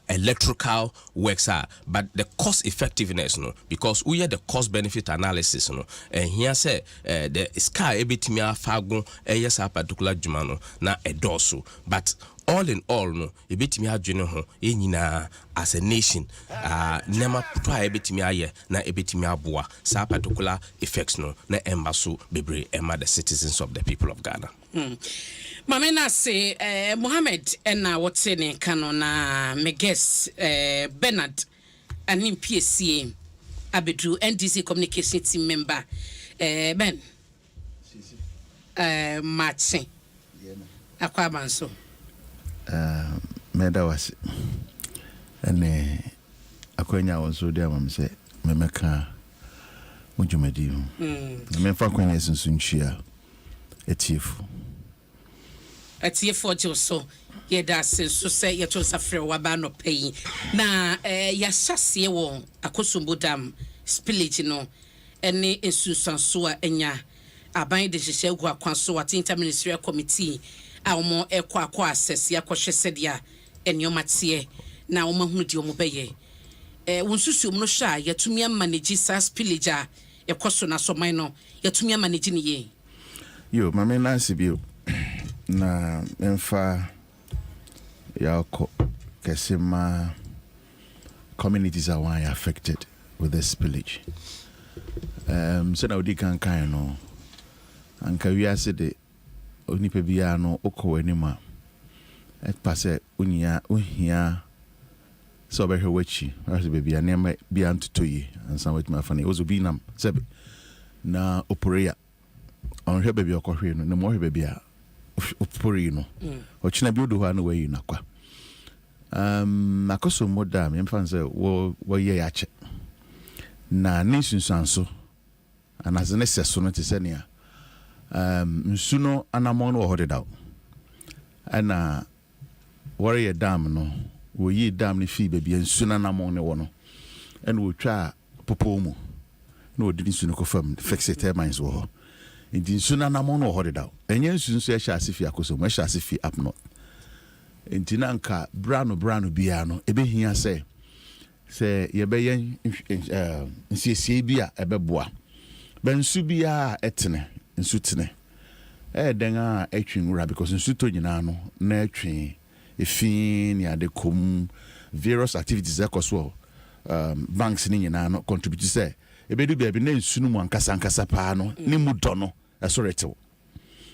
electrical works but the cost effectiveness no because we had the cost benefit analysis no and here say the sky ebetimi afago yes a particular juma no na edoso but all in all no ebetimi adwene ho nyina as a nation nema to ebetimi aye na ebetimi aboa sa particular effects no na embaso bebre ema the citizens of the people of Ghana. Mamena say Mohammed ena what's ne kano na me guess Bernard anim PSC abedu NDC communication team member Ben Martin akwa banso meda wase ene akwanya wonso dia mam se memeka mujumadi na memfa kwanya sunsunchia etiefu so ye da so say ye to safre wa ba no pay na ya hyase wo Akosombo dam spillage no ene esusanso a enya aban de hyehyɛ gu akwan so what interministerial committee a omo akɔ assess ya kɔhwɛ sɛdeɛ enioma tie na omo hu di omo bɛyɛ wonsusu omo no hwa yɛtumi manage spillage a yɛkɔso na so man no yɛtumi manage ne yɛ yo mame Nancy bio na emfa yako kesima communities are why affected with the spillage. So now we can kind no anka we ase de onipa bia no okɔ anima et passe unia uhia so be hwe wachi ase be bia nema bia ntoto yi ansa wet ma fane ozo bi nam sebe na oporeya on hwe be bia okɔhwe no na mo hwe be bia opori no ochina bi odo ha no wayi nakwa akoso moda me mfa nse wo ye yache na ninsunsanso anazene seso no tesenia nsuno anamon wo hodeda ana warrior dam no wo yi dam ni fi bebia nsuno anamon ne wo no ena wo twa popo mu na wo di nsuno ko fam fix it mines wo ho ndi nsuno anamon wo hodeda enye nsunso e hya asefi akoso mo hya asefi up north ntinanka brano bia no ebehia se yebeye nsiesie bia ebeboa bensu bia etene nsu tene den a atwinwura because nsu to nyina no na atwi efin ya de kom various activities ekoso banks ni nyina no contribute se ebedu bia bi na nsu no mu ankasa pa no ni mu do no esoretew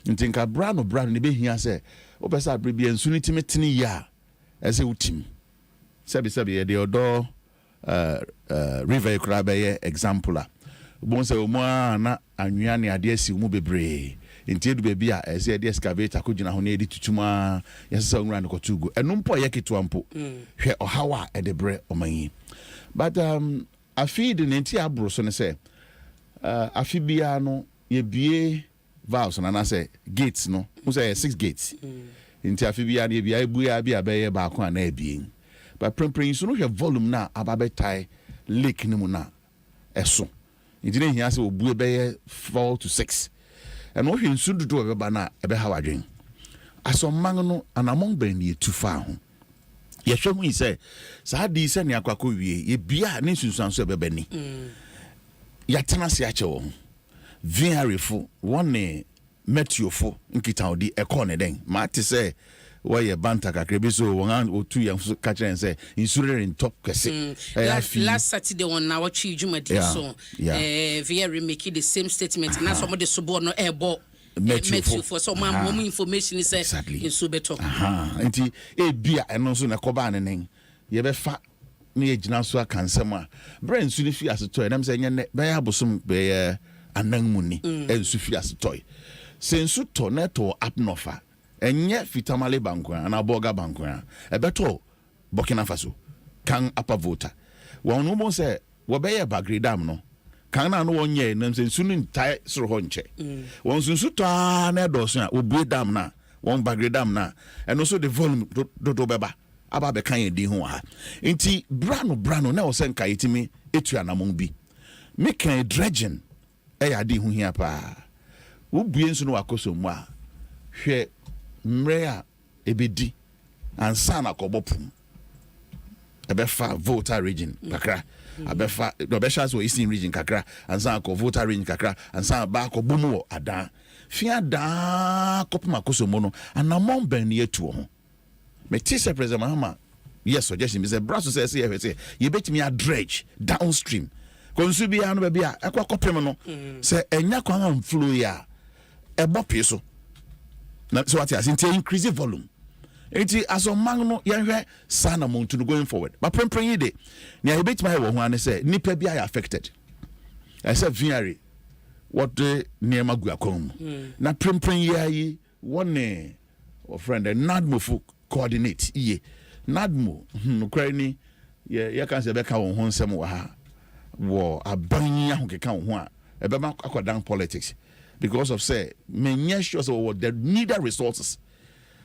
ntinka brano ne behia se obesa abrebia nsu ni timetene ya ese utim sabi ye de odo river krabaye example bonse omo na anwea ne ade asi mu bebre ntie du be bia ese de excavator ko gina ho na edi tutuma yesa nwura ne kotugo enu mpo ye ketu ampo hwe ohawa e de bre omanyi but afi de nti abro so ne se afi bia no ye bie valves na say gates no mo say 6 gates nti afi bia de bia ebu ya bia be ye ba ko na ebien but prempren so no hwe volume na ababetai lake ni mu na eso ndine hia se obu be ye 4 to 6 and wo hwe nsu dudu be ba na ebe ha wadwen asomman no anamon ban ni etu fa ho ye hwe hu se sa di se ne akwakọ wie ye bia ne nsunsuanso ebe bani ya tena se ache wo vinarefo one metiofo nkita odi ekone den ma te se why banta kakrebi so won otu ya ka kire say insurere top kese last Saturday on na watchi jumadi so very make the same statement na some de sobo no ebo Matthew for some more information is in Subeto nti e bia eno so na koba anen ye be fa na ye gina so aka nsem a brain su ni fi aseto na me say nye be ya bosom be anan muni ensu fi aseto sensu to neto apnofa enye fitamale bankwa na boga bankwa ebeto Burkina Faso kan upper voter won no mo say wo be ye bagredam no kan na no wonye na sensu ni ntai soro ho nche won sensu to na edoso a obu dam na won bagredam na eno so the volume do beba aba be kan yedi ho ha nti brano na wo se nka yetimi etu anamon bi me kan dredging ya di hu hia pa wo bue nso no wakoso mu a hwe mre a ebedi ansa na kobopum ebefa voter region kakra abefa do be sha so eastern region kakra ansa ko voter region kakra ansa ba ko bumu adan fia da kopuma koso mu no anamon ban ne etu ho me tise president Mahama yes suggestion be say braso say you bet me a dredge downstream konsu bia no ba bia ekwa kopem no se enya kwan am flow ya ebope so na so what as increase volume enti aso man no yenhwe sana montu no going forward but prempren yi de na ebet my wo ho ane se nipa bia ya affected I say vinary what the niema gu akom na prempren yi one or friend nadmo fu coordinate iye nadmo no kra ni ye kan se be ka wo ho nsem wa ha wo aban ya ho keka ho a ebe ma akodan politics because of say menya sure so the needed resources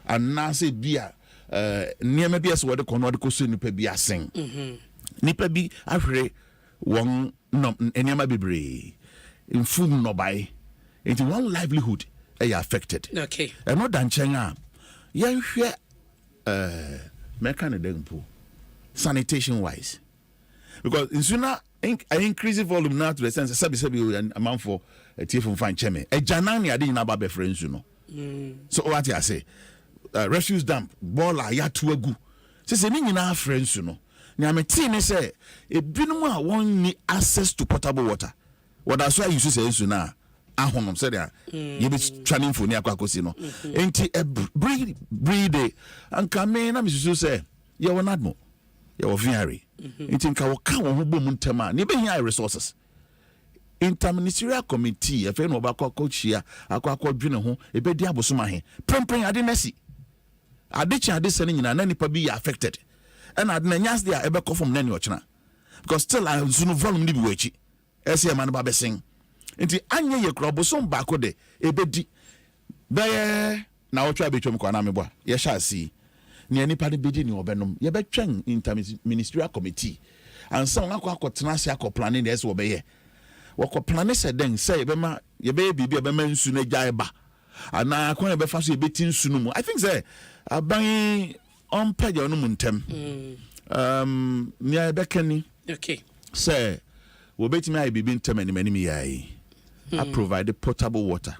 and now say bia niema bia so wo de kono de koso nipa bia sen nipa bi ahwere won niema bebre mfum no bai Into one livelihood affected. Okay. And not than China. Yeah, mechanical sanitation wise. Because in sooner I increase the volume now to the sense of amount for a tea from fine cheme. A janani I didn't have a friends, you know. So what I say, refuse dump, bola ya to a goo. Says a nina friends, you know. Now my team say a binuma won't need access to potable water. What that's why you say sooner. Ahonum said that you be training for near Kwakosino. Ain't a breed and come in, I'm say, you will not more. You are very. It in Kawaka who boom tema, never here resources. Interministerial committee, a friend of our coach here, a quack dinner home, a bed diabosumahe. Premping I didn't see. I ditch I discerning and any be affected. And I'd nanyas there ever come from Nanny Ochna. Because still I soon volume live witchy. As a man about sing. Inti anye ye krobo so mbako de ebedi be na wo twa betwom kwa na mebo ye sha si ne nipa de bedi ni obenom ye betwen interministerial committee ansa ngakọ akotena se akọ planning de so obeye woko planning se den se be ma ye be bibia be ma nsu na gyae ba ana akọ be fa so ye beti nsu no mu I think say aban on page no mu ntem ne be kani okay say wo beti me ai bibi ntem ani mani mi yayi I provide potable water.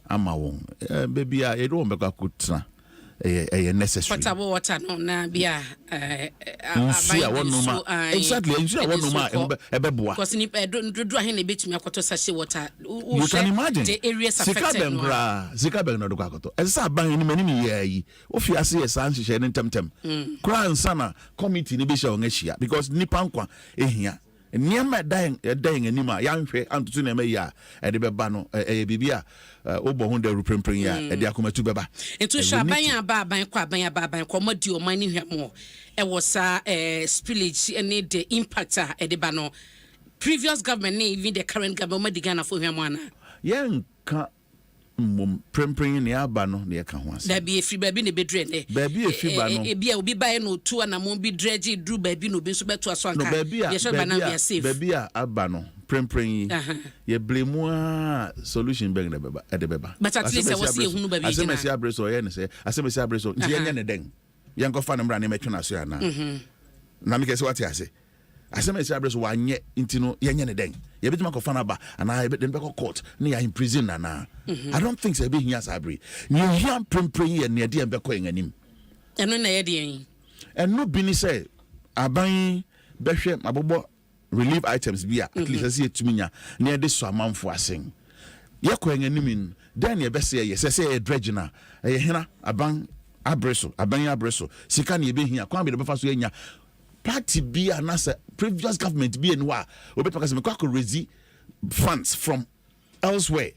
I'm a one. Baby, I don't make a good necessary. Potable water, no, na bia. Exactly. I want no a beboa. Because if I don't do a bit me, I got to sachet water. You can imagine the areas affected. Zikaben no dokakoto. As I bang in many years, if you see a son, she shed in temtem. Cry and sana committee ni bisha ongesia because nipankwa here. Niema dying anima yanhwe antutu na me ya e de beba no bibia obo ho da ruprempren ya e de akomatu beba ento shaban aban kwa aban kwa madi o man ni hwemo e wo sa spillage any the impact e de ba no previous government even the current government madi Ghana for hwemo ana yenka prempren ni aba no na yeka ho asa da bi efri ba bi ne bedre ne ba bi efri ba no e bia obi ba no tu ana mo bi dredge dru ba bi no bi so beto aso anka ye so ba na be safe ba bi aba no prempren ye blame solution bang na beba e de beba but at least I was see ehunu ba bi gina asemesi abreso ye ne say asemesi abreso nti yenye ne den yenko fa ne mra ne metwe na so ya na na me kese what ya say asemesi abreso wa nye nti no yenye ne den ye betima ko fa na ba ana be dem be court na ya in prison na I don't think so be here sabri ni here prempren ye ne de be ko enanim eno na ye de yin eno bi ni say aban behwe abobo relief items bi at least as yetuminya na ye de so amanfo asen ye ko enanim then ye be say ye say dredge na ye hena aban abreso sika na ye be hia kwa be be fa so enya party be anasa previous government be enwa obetaka me kwa raise funds from elsewhere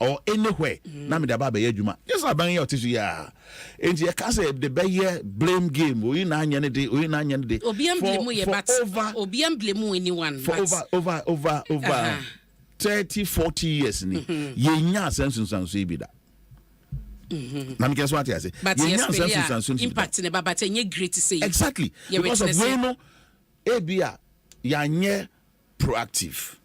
or anywhere na me da ba ye adwuma yes aban ye otisu ya enti ye ka say the be blame game oyi na anya ne de obi am blame ye but obi am blame anyone for over 30-40 years ni ye nya sense bi da na me guess what I say but yes impact ne but enye great say exactly because of we no ebia yanye proactive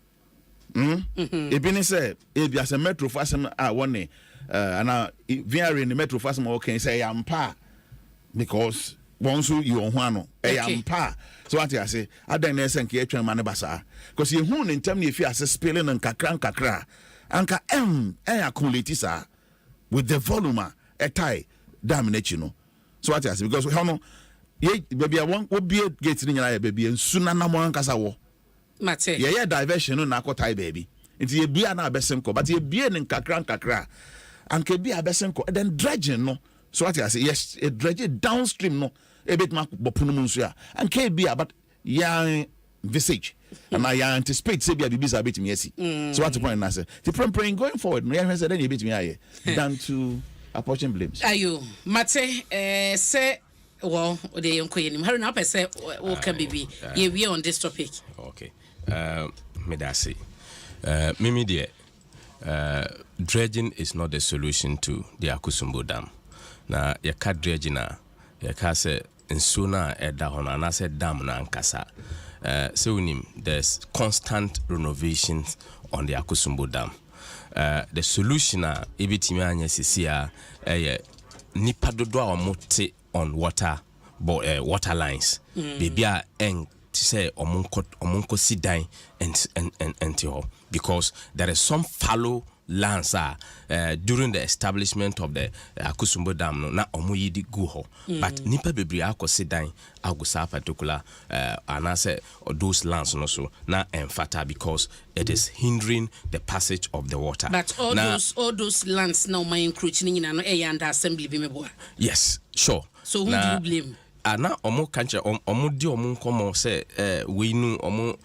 ebini say ebia se metro fashion woni ana VR in the metro fashion okay say yampa because once you on ano yampa so what I say adan na senke atwan ma ne basa because you hu ne ntam ne fi ase spilling and kakra anka accumulate sa with the volume a tie damage no so what I say because how no baby I want be get ni nyana baby nsuna na mo ankasa wo mate ye diversion no na akotai baby nti ye bia na abesenko but ye bia ne kakra anka bia abesenko then dredging no so what I say yes a dredge downstream no e bit ma bopunu mu nso a anka bia but ya visage and I anticipate say bia bibisa bit me yesi so what the point na say the praying going forward no ya say then you bit me aye down to apportion blames ayo mate say well the yonkoyenim haruna apese o ka bibi ye we on this topic okay me da say mimi de dredging is not the solution to the Akusumbo Dam na ya ka dredging na ya ka say nsuo na eda ho na say dam na ankasa so there's constant renovations on the Akusumbo Dam the solution ebetimi anya sisi nipa dodo a omote on water lines baby to say omunko sidan and because there is some fallow lands during the establishment of the Akusumbo Dam no na omuyidi go ho but nipa bebre akosidan agusa particular anase those lands no so na emfata because it is hindering the passage of the water. But all those lands now my encroaching in no under assembly bimeboa. Yes, sure. So who do you blame? Ana omo kanche omo di omo nkomo se we nu omo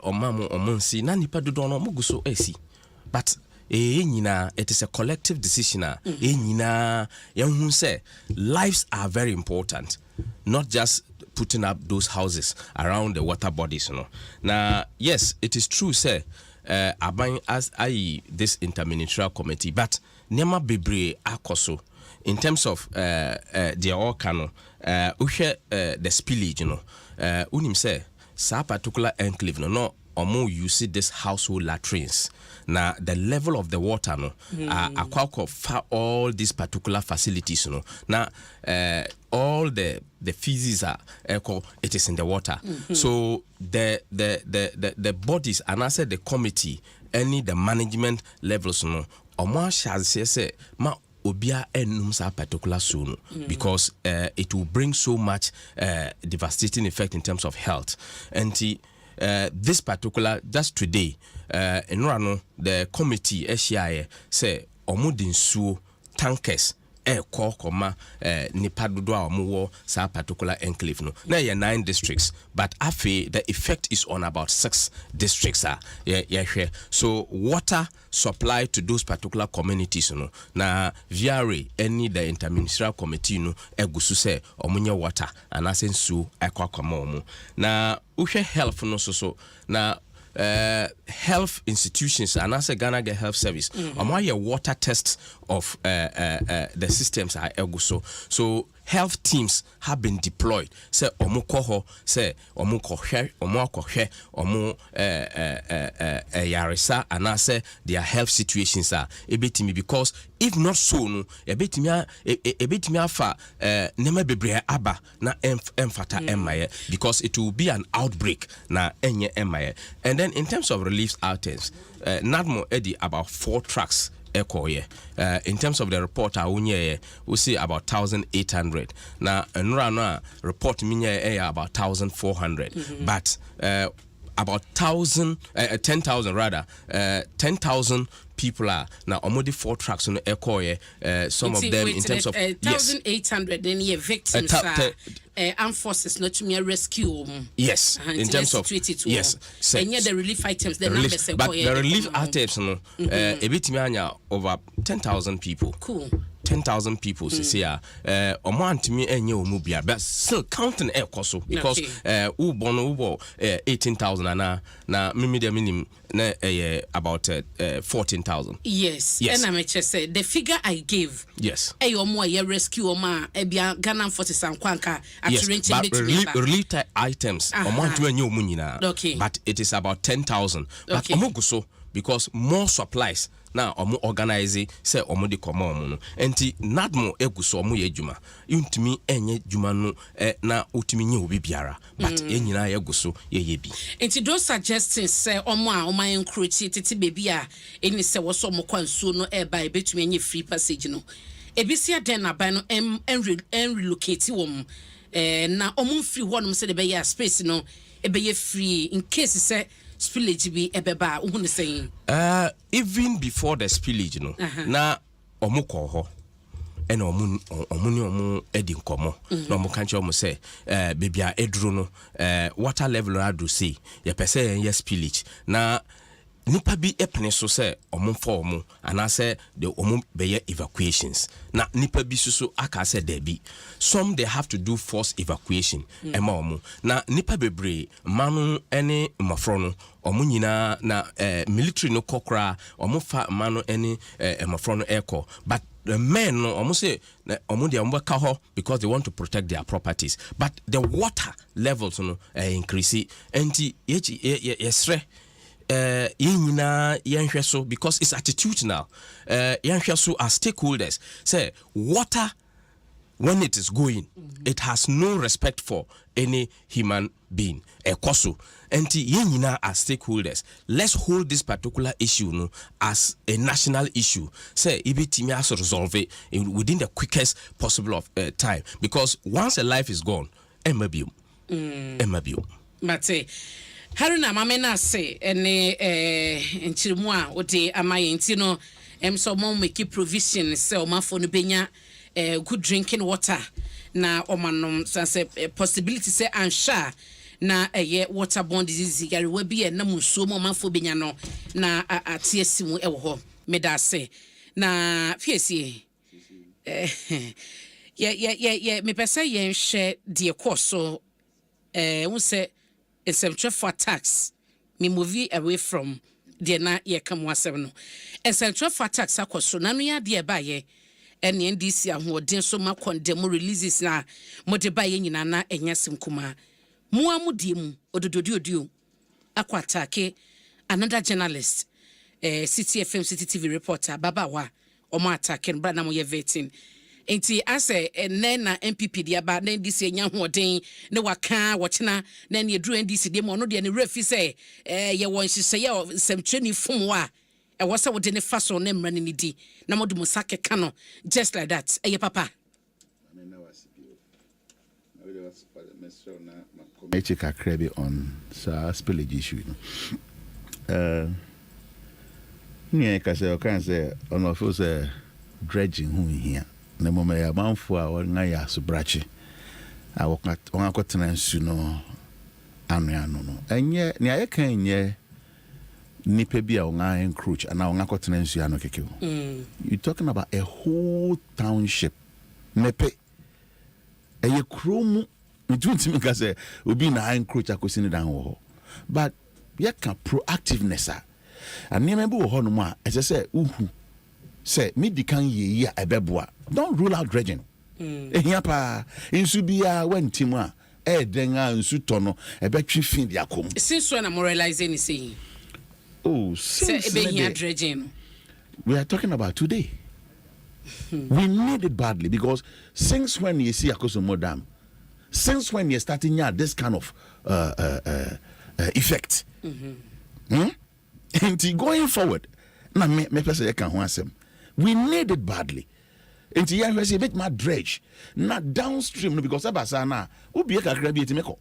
omamo omo nsi na nipa dodo no omo guso esi but it is a collective decision nyina yehun say lives are very important, not just putting up those houses around the water bodies now yes it is true say aban as this interministerial committee but nema bebre akoso in terms of the orkano the spillage unim say sa particular enclave no omo use this household latrines. Now the level of the water all these particular facilities now all the feces are it is in the water. So the bodies and I said the committee any the management levels omo shall say ma obia enum sa particular soon because it will bring so much devastating effect in terms of health and this particular just today in Rano the committee SCI say omudin su tankers koma nipa dodo a omo sa particular enclave no na 9 districts but afi the effect is on about 6 districts so water supply to those particular communities na VRA any the interministerial committee egusu say omunye water and asensu ekwa omo na uhwe health no so na health institutions and as a Ghana get health service your water tests of the systems are eguso so health teams have been deployed say omukoho say omukohwe yarisa and I say their health situations are ebetimi because if not so no ebetimi afa nema bebre aba na emfata emaye because it will be an outbreak na enye emaye and then in terms of relief items nadmo edi about 4 trucks in terms of the report we see about 1,800 now and report about 1,400 but about 10,000 rather 10,000 people are now already 4 trucks on the some of them in terms of 1,800 then ye victims armed forces not to me rescue yes in terms of yes and yet the relief items the numbers but the relief items a bit over 10,000 people cool 10,000 people say me enye but still counting cost because ubo 18,000 na minimum about 14,000 yes and I just say the figure I gave yes rescue Ghana forces and kwanka yes, but relief items okay. but it is about 10,000 but omoguso because more supplies now omo organize say omo de common enti nadmo eguso omo ye adwuma untumi enye dwuma no na utumi nye obi biara but enyina ye guso ye bi enti those suggestions say omo a omo encroach tete baby a eni say wo so omo kwansuo no e ba betumi enye free passage no ebisi aden na ban no en relocate wom na omo free honom say de be ya space no e be ye free in case say spillage be ebeba uhun saying even before the spillage na omuko ho ena omu edi nkomo na omu kanche omu say baby a edru no water level na do say ye pese ye spillage na nipa bi epene so say omu for omu and say the omu beye evacuations na nipa bi so aka say there be some they have to do forced evacuation ema omu na nipa bebre manu ene mafro no omu nyina na military no kokra omu fa manu ene mafro no eko but the men no omu say omu dey omu ka ho because they want to protect their properties but the water levels no increase enti yesre yɛnhwɛ so because it's attitudinal. Yɛnhwɛ so as stakeholders say water when it is going, it has no respect for any human being. Ekoso. Enti yenina as stakeholders, let's hold this particular issue no as a national issue. Say ibitimi has to resolve it within the quickest possible of time, because once a life is gone, emabium. Mate Haruna mamena say ene enchirimu a ode amaye nti no so mom make provision say o mafo no benya good drinking water na omanom say possibility say ansha na waterborne disease yare wa bi na musuo mo mafo benya no na atiesi mu ewo ho meda say na fiesie me pese yen hwe de course we say essential for tax me move away from the na ye come wasem no essential for tax akoso na no ya de ba ye ene NDC ahoden so ma condemn releases na mo de ba ye nyina na enyasem kuma mu amudie mu odododio akwatake another journalist City FM City TV reporter babawa omo attack bra na mo ye vetting enti ase na MPP dia ba na NDC nya hoden ne waka wochena na ne dru NDC de mo no de ne refi say ye won hihye ye semtwani fom wa e wo se wo de ne faso na mra ne di na mo de mo sake ka no just like that ye papa Echika Krebi on spillage issue. Ka say o kan say on of us dredging who here. Na mo ya manfo a wonga ya sobrache. A wonga kwatena nsu no anu no. Enye ne aye kan nye nipa bi a wonga encroach ana wonga kwatena nsu anu keke. You talking about a whole township. Mepe. Eye kromu mitumi ka say obi na encroach akosi ne dan wo. But ye can proactiveness and remember wo ho no mu a ese say uhu say midi kan ye a ebeboa. Don't rule out dredging. Ehia pa insu bia wantimu a den a insu tono ebetwi fin dia kom. Since when am realizing is saying since dredging. We are talking about today. We need it badly because since when you see Akosomo Dam, since when you're starting this kind of effect, and going forward, na me person I can answer. We need it badly. And you have a bit more dredge, not downstream because Abasana, Ubi Kakrabi Timeko.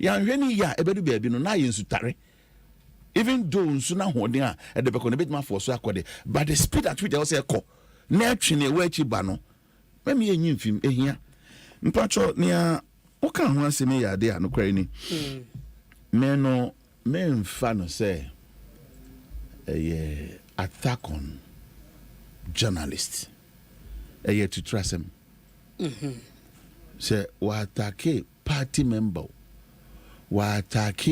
Yan Reni ya, a baby baby, no Nayan Sutare. Even though sooner holding at the back on a bit more for Swakode, but the speed at which I was a co. Naturally, where Chibano. Let me a new film here. Mpacho near Oka one semi ya there no cranny. Men fan say a attack on journalists. A year to trust him. Say wa attack party member. Wa attack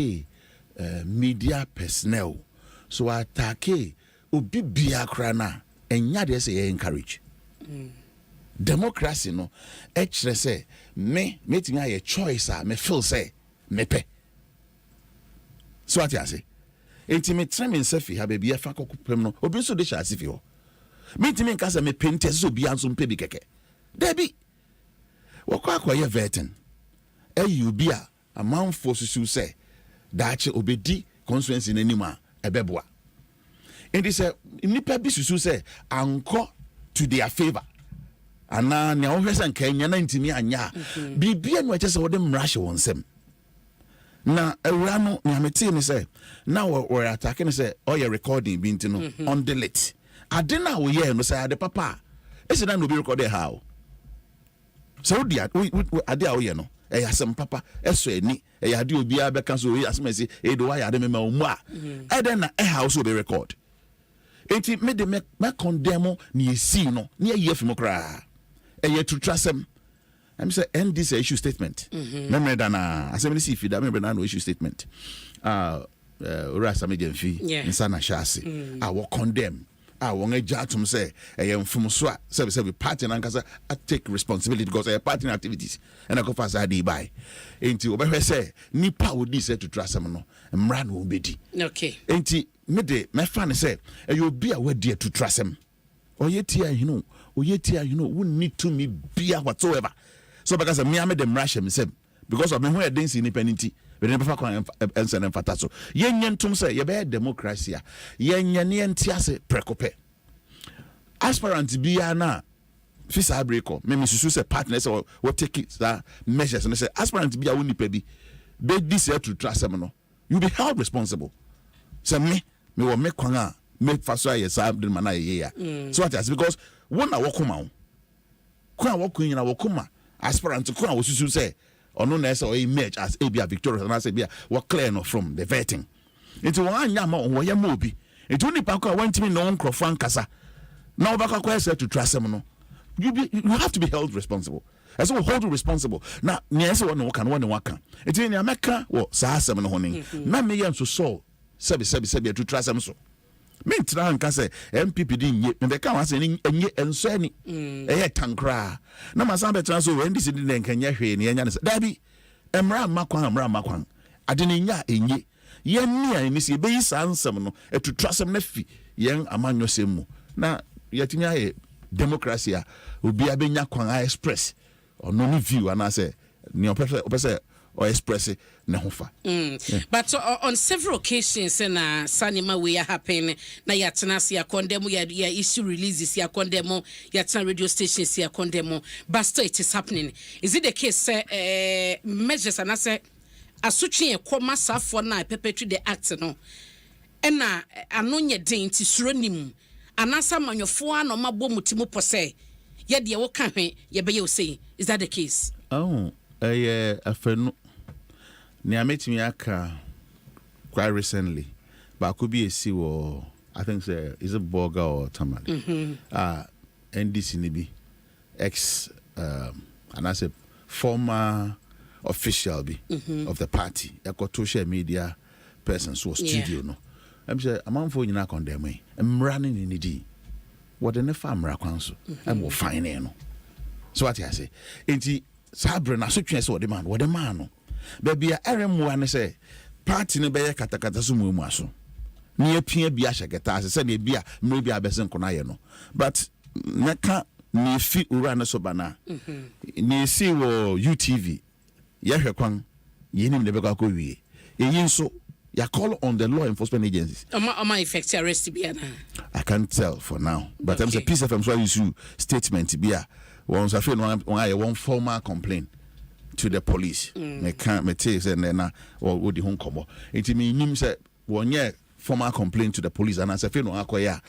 media personnel. So wa attack obi biakrana enya de say encourage. Democracy no actually say me meeting a choice me feel say me pe. So what you say? Intimate training selfie have be a fa kokopem no obi so de sha asifi ho. Meeting me kasa me paint so bi anso mpe bi keke. Debi. Wo kwa ye vetting. You be a man for susu say dache obedi constituency n'anima ebeboa. And they say nipa bi susu say anko to their favor. Ana ne ohwesa nkanya na ntimi anya. Bibia no eche se wo de mrahye wonsem. Na ewura no nyamete ni say na we attacking say all your recording bi ntino on delete. Ade na wo ye no say ade papa. Ese na no be record how. So dia ade a wo ye no yasem papa eso ani ade obi a beka so yasem say do wa yade me ma omu a ede na how so be record. Enti me de me condemn ni esi no ni aye afimo kra to trust him. I'm say end this issue statement. Remember that na asem si fi da remember na no issue statement. Ora same gemfi insana shase. I will condemn won a jatum say from swa say party nankasa I take responsibility because I party activities and I go fast I buy enti obehwe say nipa wodi say to trust am no mra no obedi okay enti me de me fan say you be a wadi to trust am oyetia we need to me be whatsoever so because me am the mra hye say because of me who dance independent but never can answer them fata so yenyen tum say ye be democracy yenyen ne entiase prekope aspirant bia na fisa breako me susu say partners or what take it measures and say aspirant bia woni pa bi be this to trust them no you be held responsible say me wo me kwan a me faso aye sa de mana ye ya so what is because one na wokoma kwan wokunyina wokoma aspirant kwan wo susu say ono na say o emerge as a victorious and I say bia what clear no from the vetting into one nyama wo ye ma obi into ni pa ko wantimi no nkrofo ankasa na obaka ko say to trust them no you have to be held responsible as we hold you responsible na near say one waka into ni ameka wo sa asem no honin na me yen so sebi to trust them so me tira nka say MPP din ye me ka wan say enye enso ani eye tankra na masan be tran so we ndisi din nka nya hwe ne nya ne dabi emra makwan ade ne nya enye ye nia ni se be yi sa ansem no to trust them na fi yen amanyo sem mu na yetimi aye democracy a obi abenya kwan express ono ni view ana say ni opese or express ne hofa but on several occasions na sanima we happen na yatena sia condemn ya issue releases ya condemn yatena radio stations ya condemn but still it is happening. Is it the case measures and say asutwe e koma safo na perpetrate the act no na anonye den ti suronim anasa manyofo ano mabɔ mutimo pose ye de wo ka hwe ye be ye say is that the case? Afenu ni ametimi aka quite recently but could be a see or I think say is a burger or tamale NDC nibi ex and I say former official be of the party eko social media person so studio no I'm say amanfo nyina condemn me mrane ni nidi what the nefa mra kwanso am wo fine no so what I say enti sabre na so twen say what the man no baby a eremu an say party no be katakata so mu aso ne apia bia hyegeta say na bia mre bia besen kona ye no but naka ne fi ura na so bana ne si wo UTV ye hwekwan ye nim le be kwa wie eyin so ya call on the law enforcement agencies am effect arrest bia na I can't tell for now but I'm say peace FM so issue statement bia once I feel one formal complaint to the police. Me can't me say na or the home komo. It me nim say one year formal complaint to the police and I say no akoya.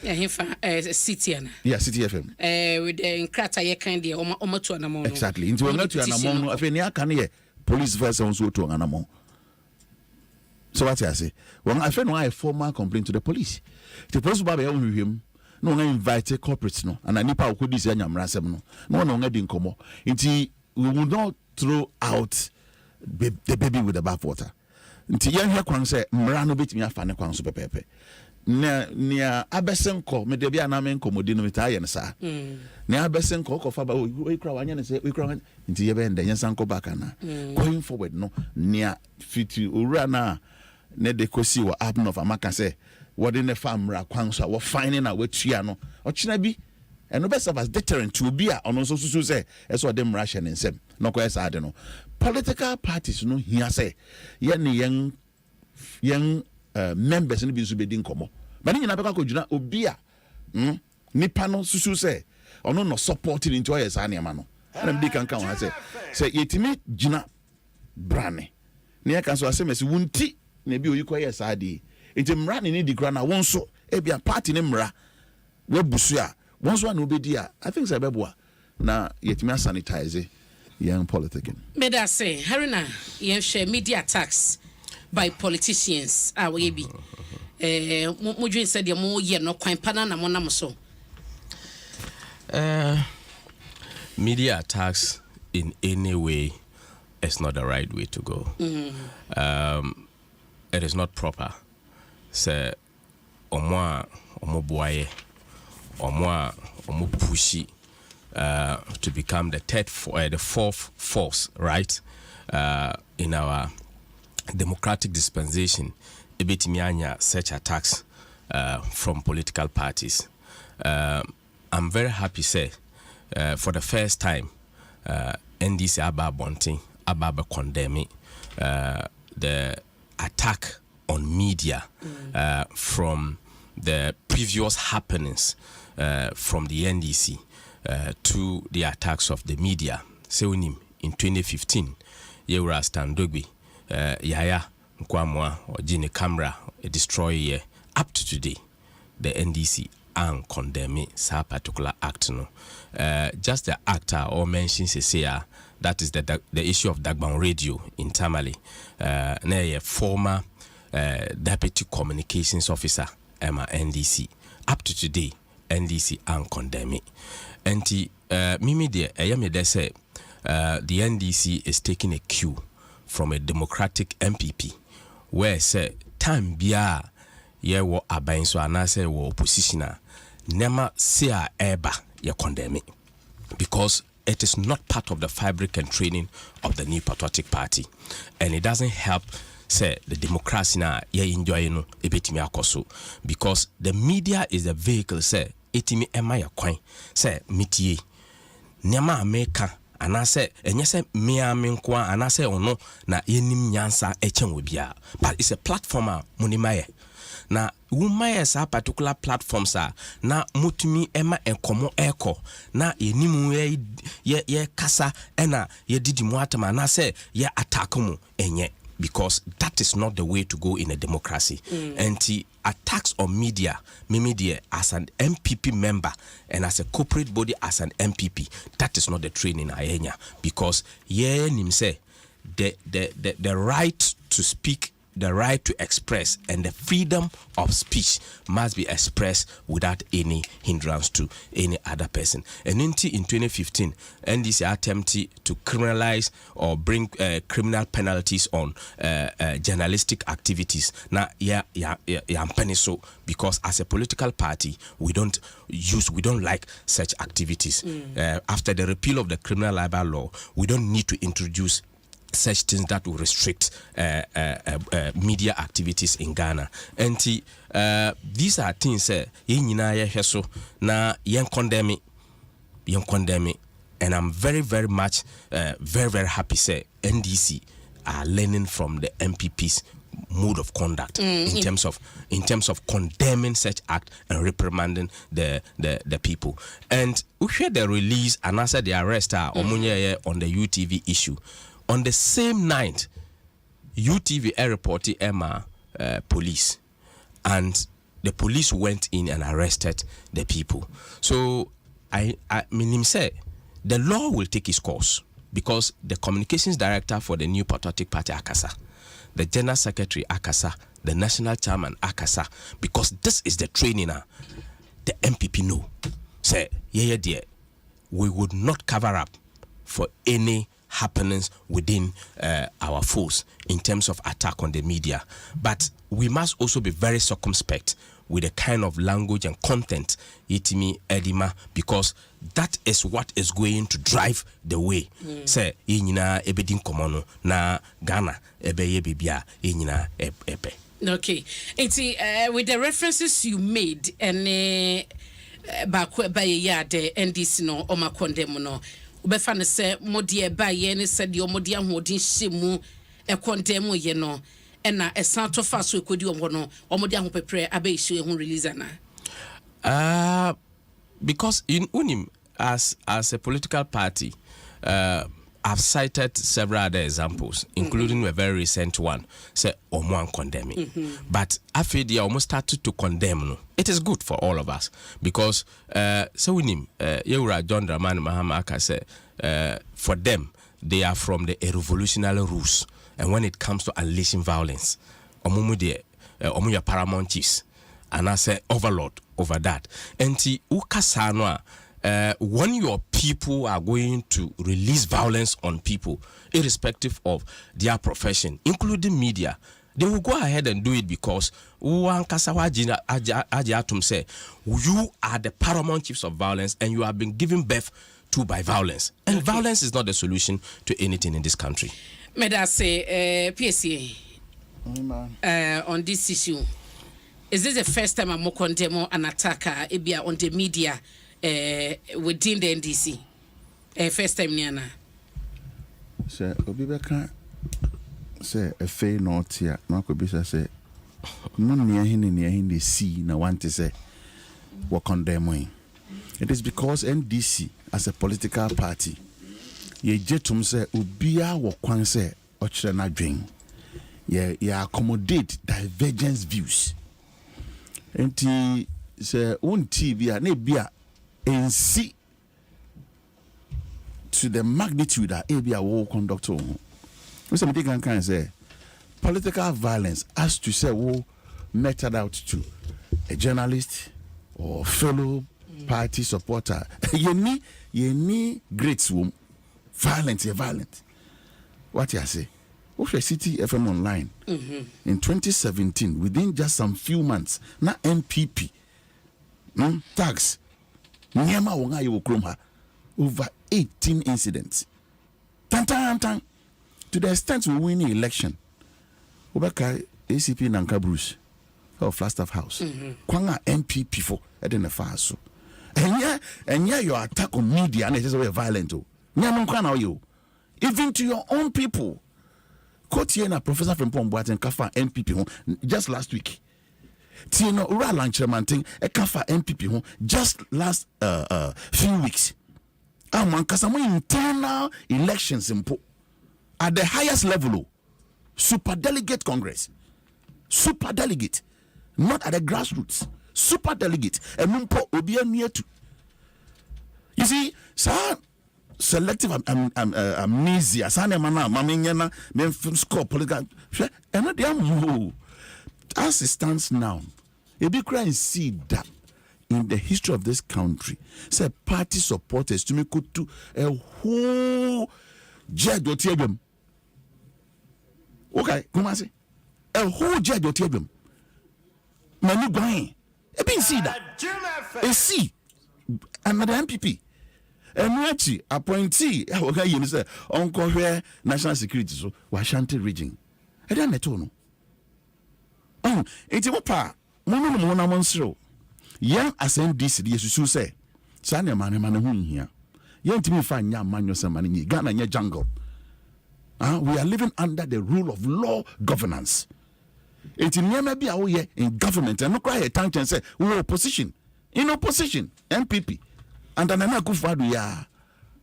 City ana. Yeah, City FM. With the krata ye kind dey omo to anamon. Exactly. Into not to anamon no afi ni aka ne police verse on so to anamon. So what I say? When I feel a formal complaint to the police. The police ba be on him. No one invite corporates no and nipa ko dis anyamra asem no. No one ngadi nkomo. Nti we will not throw out the baby with the bathwater. Nti yen hwe kwan say mra no betimi afa ne kwan so pepepe. Na abesenko me de bia na me nkomodi no metaye ne sa. Na abesenko ko fa ba we kra wanya ne say we kra nti ye be nda yen sanko back na. Going forward no nia fiti owura na ne de kosi wa Adom of Amaka say what in the famra kwan so wo finding out wetua no. Ochina bi and no best of us deterrent to be on also so say as what them Russian Nsem no ko esa ade no political parties no here say yen members no bi so be din komo but ni na be ko juna obi a nipa no susu say ono no supporting into yes aniama no and be kan say yetimi juna brane ne kan so asem ase wunti na bi oyiko yes ade enti mra ne di kra na won so e bia party ne mra we busu a once one obedi a I think say beboa na yetimi sanitize young politicking. Me da say Harina yen share media attacks by politicians we be mo dwen say de mo ye no kwan pana na mo nam so media attacks in any way is not the right way to go. It is not proper. Say omo boye omo pushy to become the fourth force, right? In our democratic dispensation, ebetimi such attacks from political parties. I'm very happy say for the first time NDC Ababa condemning the attack on media from the previous happenings from the NDC to the attacks of the media. So in 2015, Yewra Standogbi, Yaya Nkwamwa or Gene Camera destroy up to today, the NDC and condemn sa particular act. No, just the actor or mentions that is the issue of Dagban Radio in Tamale. A former deputy communications officer, Emma NDC. Up to today, NDC and condemn it. And Mimi de Ayame say the NDC is taking a cue from a Democratic MPP, where say time bia ye wo aban so anase wo oppositioner nema say eba ye condemn it because it is not part of the fabric and training of the New Patriotic Party, and it doesn't help say the democracy na ye enjoy no ebetimi akoso, because the media is the vehicle say etimi ema ya kwan say mitie nema America anase enye se mia menkwa anase ono na yenim nyansa echen wobia, but it's a platform a munimaye na womaye sa particular platforms na mutumi ema enkomo eko na yenimu ye kasa ena ye didi mu atama na se ye attack mu enye, because that is not the way to go in a democracy. And the attacks on media as an MPP member and as a corporate body as an MPP, that is not the training Ayenya, because say the right to speak, the right to express, and the freedom of speech must be expressed without any hindrance to any other person. And in 2015, NDC attempted to criminalize or bring criminal penalties on journalistic activities. Now, so because as a political party, we don't like such activities. After the repeal of the criminal libel law, we don't need to introduce such things that will restrict media activities in Ghana. And these are things na yen condemn it, and I'm very, very much very, very happy say NDC are learning from the MPP's mode of conduct in terms of condemning such act and reprimanding the people. And we hear the release and answer the arrest on the UTV issue. On the same night, UTV reported Emma police, and the police went in and arrested the people. So I mean, say the law will take its course, because the communications director for the New Patriotic Party Akasa, the general secretary Akasa, the national chairman Akasa, because this is the training now. The MPP know, say dear, we would not cover up for any happenings within our force in terms of attack on the media, but we must also be very circumspect with the kind of language and content itimi edima, because that is what is going to drive the way. Say yinyina ebedin komono na Ghana ebeye bibia yinyina ebe. Okay, with the references you made and back by the NDC no oma condemn no ubefane se modie ba ye ne se de omode ahodin hyemu e condemn ye no na esan to fa so ekodi omho no omode ahopepre aba issue ehun release na because in unim as a political party, I've cited several other examples, including a very recent one, say Omoan condemning. But after they almost started to condemn, no, it is good for all of us, because so we name John Dramani Mahama Aka say for them they are from the revolutionary rules, and when it comes to unleashing violence, omuya paramount chiefs, and I say overlord over that. And ukasanoa. When your people are going to release violence on people, irrespective of their profession, including media, they will go ahead and do it because Atom say you are the paramount chiefs of violence and you have been given birth to by violence. And violence is not the solution to anything in this country. May I say, PSA, on this issue, is this the first time I'm condemning an attacker on the media within the NDC? First time, Niana. Sir, Obibeka say a fair note here. Marco Bisa say, no near him the sea, no one to say, what condemning. It is because NDC, as a political party, ye jetum say, Ubia wa kwanse, ochre dream. Ye accommodate divergence views. Enti say, TV, ne bia, and see to the magnitude that ABA will conduct on. Mr. Medigan can say political violence has to say meted out to a journalist or fellow party supporter. You need great woman. Violent. What you say? Ofe City FM online in 2017, within just some few months, na MPP tax Nyama wonga you kroma over 18 incidents. Tan. To the extent we win the election. Obaka ACP Nanka Bruce of Flagstaff House. Kwanga MPP for Edena Faso. And yeah, your attack on media and it is very violent. You. Even to your own people. Kotiena Professor from Pomboat and Kafa MPP just last week. Tino Ura Lanchermanting a Kafa MPP just last few weeks. Kasamo internal elections at the highest level, super delegate Congress, super delegate, not at the grassroots, super delegate, and mumpo obia near to. You see, sir, selective amnesia, sana mana, maminyana, score political, and they are as it stands now, a big crime see that. In the history of this country, say party supporters to make to a whole judge or table. Okay, come on, say a whole judge or table. Manu going, a been see that a see another MPP, a Nachi appointee. Okay, you say Uncle where national security so Washanti region. I don't know. Oh, it's a pa. Mono monstro. Young as NDC, yes, you say, Sanya man here. Young to me find young man yourself in Ghana and your jungle. We are living under the rule of law governance. It never be out here in government and not cry a tank and say, we're opposition. In opposition, MPP. And then I go for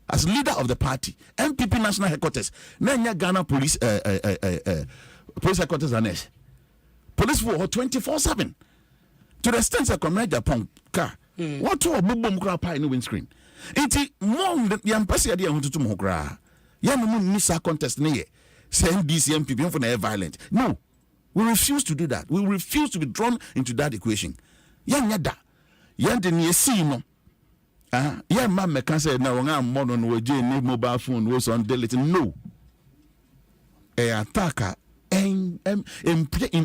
as leader of the party, MPP national headquarters, Nanya Ghana police headquarters and police for 24/7. To the extent that come Japan car. What to a boom crap in the windscreen. It's more than young person idea to Mokra. Young Missa contest near. Send these young people for the violent. No, we refuse to do that. We refuse to be drawn into that equation. Young Yada. Young the near scene. Young man can say now I'm modern with mobile phone was on delete. No. A attacker in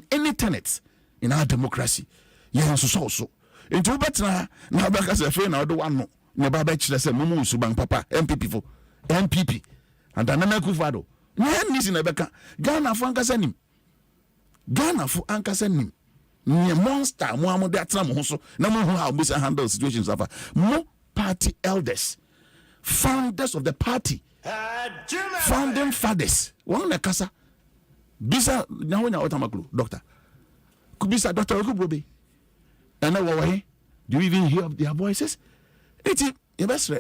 any tenets in our democracy. Yes, so. Into better now back as a friend, I don't want no babach, let's say Mumu Subang Papa, MPP for MPP, and Anana Kufado. Nan in a Becca, Ghana for Ankasanim. Ghana for Ankasanim. Near monster, Muhammad Atram also, no more how Mr. handle situations of more party elders, founders of the party, founding fathers. One like Casa Bisa now in our Tamaklu, doctor. Kubisa Dr. Okubobe. And now, do you even hear their voices? It's a best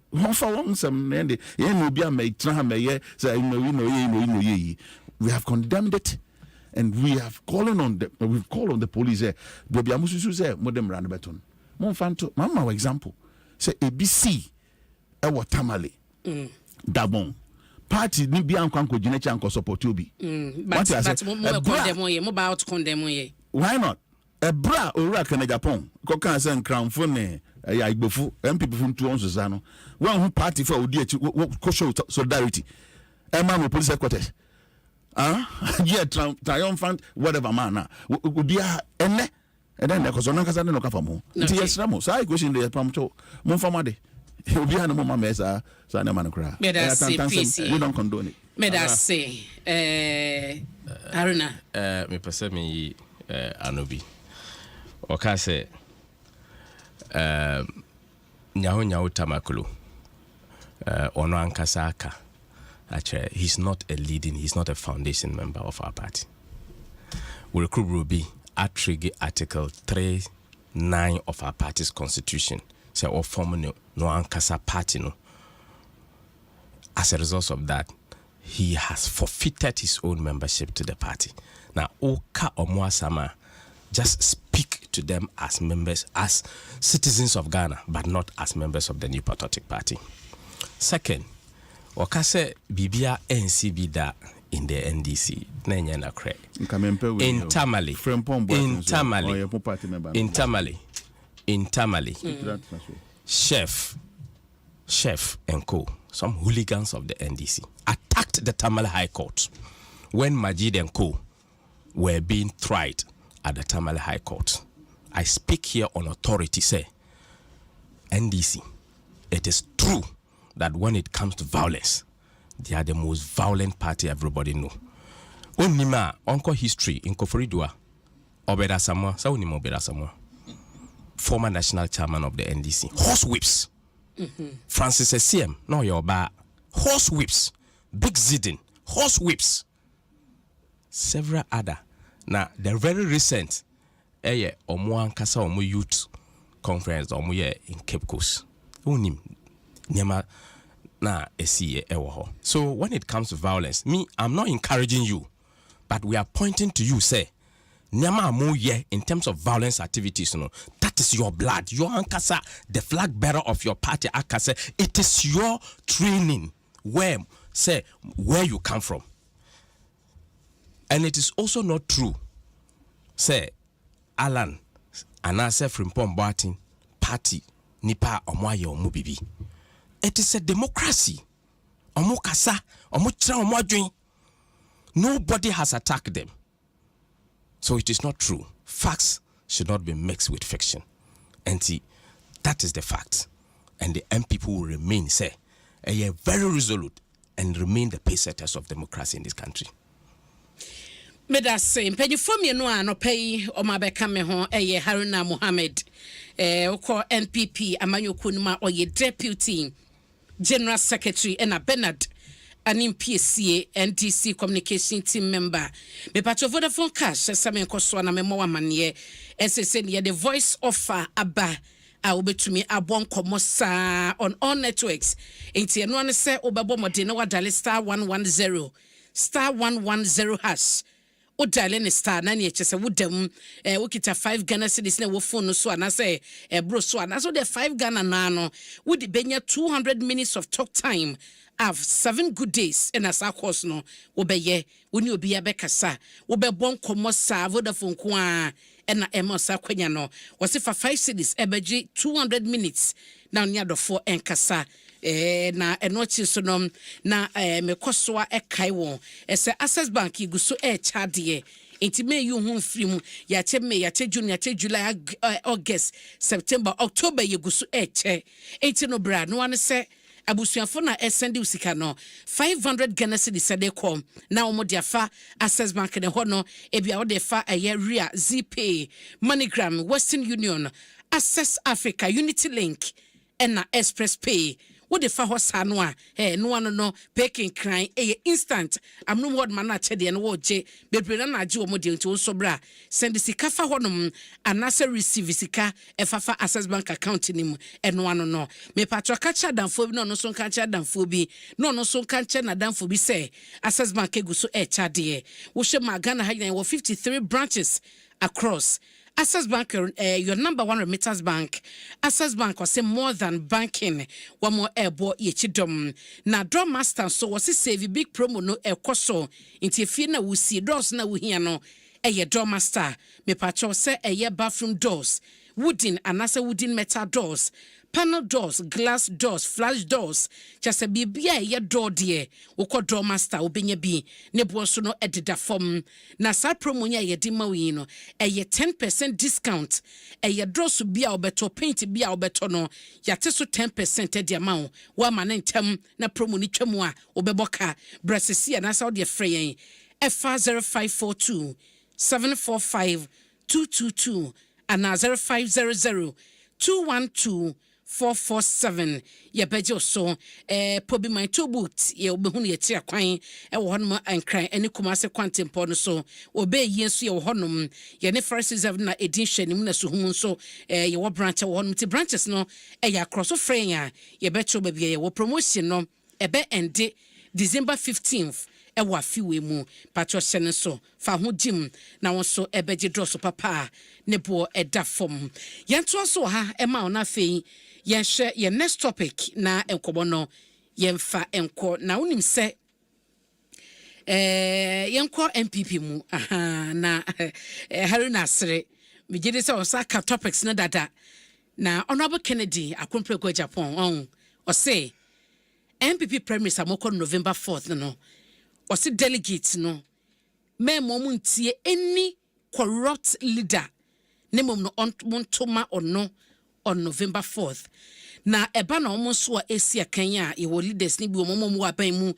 one for one. Some and we have condemned it, and we have calling on the we've called on the police. Baby, I must say, Madam Ranberton. Monfanto, Mama, example, say ABC, our Tamale, Dabon. Party ni bi anko ginechi anko support you be. But condemn. Why not? A bra ora kana Japan ko kan say nkranfo ne ya igbofu MPP from two onso sano one who party for odi ko show solidarity e man police headquarters Yeah, triumphant, whatever man. Would be a and then because on Kasa no Kafamu. Yes, Ramos. I question the Pamto, Monfamade. He'll be an Mama Mesa, Sana Manacra. We don't condone it. May I say, Aruna? Me persemi Anobi. Okase nyaho tamakulu. Ono ankasa aka. Actually, he's not a foundation member of our party. Will be at trigger Article 3(9) of our party's constitution. So, or form no ankasa party no. As a result of that, he has forfeited his own membership to the party. Now, Oka Omuasama, just speak to them as members, as citizens of Ghana, but not as members of the New Patriotic Party. Second, Okase Bibia NCB da in the NDC. Internally, Chef and co, some hooligans of the NDC, attacked the Tamale High Court when Majid and co were being tried at the Tamale High Court. I speak here on authority, say, NDC, it is true that when it comes to violence, they are the most violent party everybody know. Onima, Uncle history in Koforidua, Obeda Samoa, Saunimo Obeda Samoa, former national chairman of the NDC, horse whips. Francis SCM, no your bar, horse whips, Big Zidin, horse whips, several other. Now, the very recent, Omo Ankasa Omo Youth Conference, Omo in Cape Coast, Unim, Nema. So when it comes to violence, I'm not encouraging you, but we are pointing to you, say, in terms of violence activities, that is your blood. Your ankasa, the flag bearer of your party, akase, it is your training where you come from. And it is also not true, say, Alan, Anase Frimpong Bartin, party, Nipa Omoye Omubibi. It is a democracy. Nobody has attacked them. So it is not true. Facts should not be mixed with fiction. And see, that is the fact. And the MP will remain, very resolute and remain the pace setters of democracy in this country. Me da say mpany fo me no ano pay o ma be ka me ho Haruna Mohammed oko NPP amanyoku no ma oye deputy General Secretary and Bernard an MPSA NDC communication team member. Me patro Vodafone cash same nkoso na me mo amane ensese ne the voice of aba a obetumi abon komosa on all networks. Enti eno an se obebo modern na wadale *110 hash. O dial star na ne chese wodam wokita 5 Ghana cedis na wo phone so ana say bro so ana so the 5 Ghana na no wodi benya 200 minutes of talk time of 7 good days and as course no wo beye woni obi abekasa wo be bon komosa Vodafone ko a na emosa kwanya no wo se fa 5 cedis ebeji 200 minutes na nya dofo enkasa na enochi so no na mekosoa ekai won ese Access Bank iguso chade enti me yu hu mfrim ya che me ya che June ya che July August September October yeguso che enti no bra no an se abusuafo na send usika no 500 Ghana cedis de kom na omo dia fa Access Bank ne ho no ebia wo de fa ria ZPay MoneyGram Western Union Access Africa Unity Link and Express Pay. What the fa hosa no a no one no packing crying instant am no word man achede no wo je bebre na age wo de nti so bra send sika fa honom anase receive sika efafa Access Bank account nim no one no me patro kacha danfo bi no so kacha danfo bi no so kacha na danfo bi say Access Bank eguso chade wo hwe magana ha 53 branches across Access Bank, your number one remittance bank. Access Bank was more than banking. One more airbo yechidom. Na draw master so was save big promo no koso. Inti fina we see doors na we here no. Draw master. Me patro say bathroom doors. Wooden and asa wooden metal doors. panel doors, glass doors, flash doors. Just a bibia ye door dear. Woko door master obenya bi. Nebo so no edida form. Na sa promo nya ye di mawino. Ye 10% discount. Ye door su bia obeto paint bia obeto no. Yate so 10% edi amount. Wa manen tem na promo ni twemwa obeboka. Brasesi anasa odi frey. FR 0542 745 222 and 0500 212 447. Ye bejo so pobi my two boots ye obehunu ye tia kwan e wo honom ankran ene kumase kwantempo no so obe yensu ye wo honom ye ne first reserve na edin hwanim na so hum so ye wo branch wo honom ti branches no ye across so free ya ye becho ba bia ye wo promotion no ebe ende December 15th ewa fiwe mu patro hyene so fa ho gym na won so ebeje draw so papa ne bo eda fom yento so ha ema ona fei yen hye ye next topic na enkobo no yen fa enko na unim se yenko MPP mu aha na Haruna Asre megide se osaka topics na dada na Honorable Kennedy akompre Japan on o say MPP premise amoko November 4th no or see delegates no me momuntie any corrupt leader nemom no montoma or no on November 4th na eba na omo so esi akanya ye wo leaders ni bi omo mu aban mu